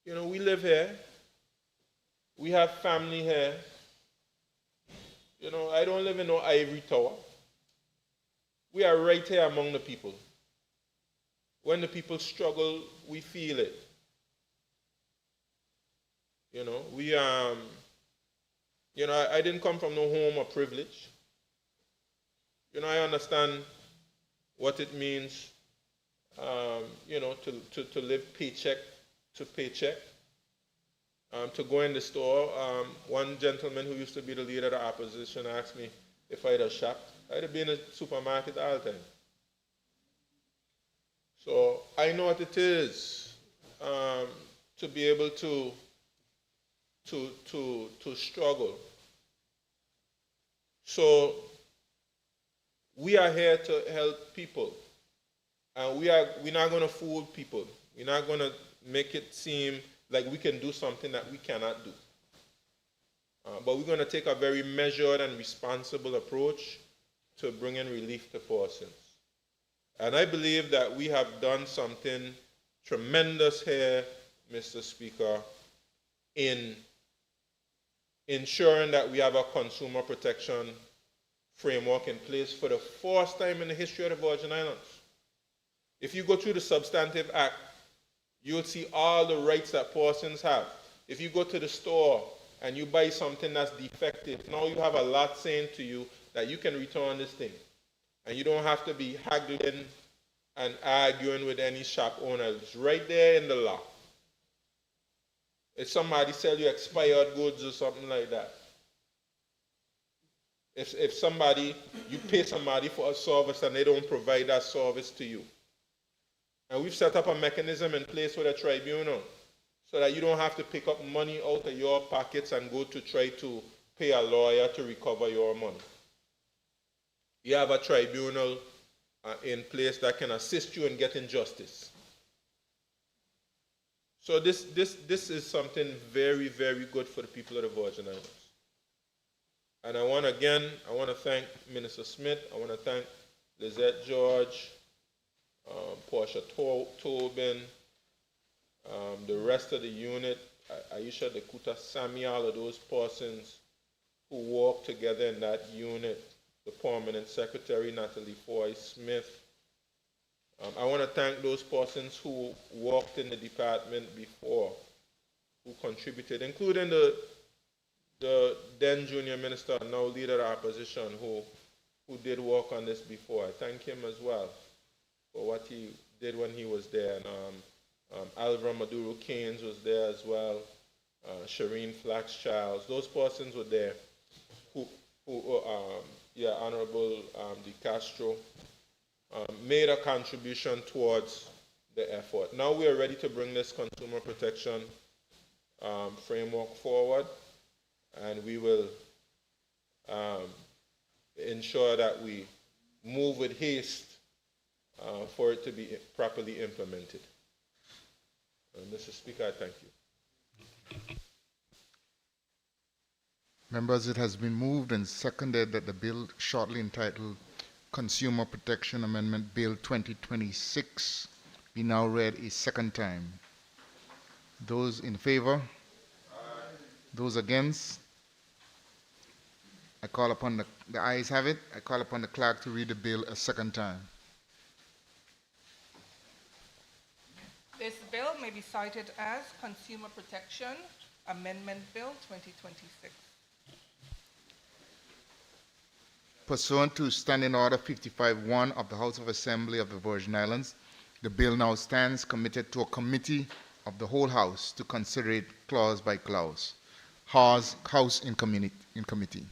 We live here. We have family here. I don't live in no ivory tower. We are right here among the people. When the people struggle, we feel it. I didn't come from no home of privilege. I understand what it means, to live paycheck to paycheck. To go in the store, one gentleman who used to be the leader of the opposition asked me if I'd have shopped. I'd have been in the supermarket all the time. So I know what it is to be able to struggle. So we are here to help people, and we're not going to fool people. We're not going to make it seem like we can do something that we cannot do. But we're going to take a very measured and responsible approach to bringing relief to persons. And I believe that we have done something tremendous here, Mr. Speaker, in ensuring that we have a consumer protection framework in place for the first time in the history of the Virgin Islands. If you go through the Substantive Act, you'll see all the rights that persons have. If you go to the store and you buy something that's defective, now you have a lot saying to you that you can return this thing. And you don't have to be haggling and arguing with any shop owner. It's right there in the law. If somebody sell you expired goods or something like that. If you pay somebody for a service and they don't provide that service to you. And we've set up a mechanism in place with a tribunal so that you don't have to pick up money out of your pockets and go to try to pay a lawyer to recover your money. You have a tribunal in place that can assist you in getting justice. So this is something very, very good for the people of the Virgin Islands. And I want to thank Minister Smith. I want to thank Lizette George, Portia Tobin, the rest of the unit, Aisha Dekuta Sami, all of those persons who work together in that unit, the permanent secretary, Natalie Foy Smith. I want to thank those persons who worked in the department before, who contributed, including the then junior minister, now leader of the opposition, who did work on this before. I thank him as well for what he did when he was there. And Alvaro Maduro Keynes was there as well. Shireen Flax-Childs, those persons were there. Honorable De Castro made a contribution towards the effort. Now we are ready to bring this consumer protection framework forward, and we will ensure that we move with haste for it to be properly implemented. Mr. Speaker, I thank you. Members, it has been moved and seconded that the bill shortly entitled Consumer Protection Amendment Bill 2026 be now read a second time. Those in favor? Aye. Those against? I call upon the ayes have it. I call upon the clerk to read the bill a second time. This bill may be cited as Consumer Protection Amendment Bill 2026. Pursuant to Standing Order 55-1 of the House of Assembly of the Virgin Islands, the bill now stands committed to a committee of the whole House to consider it clause by clause. House in committee.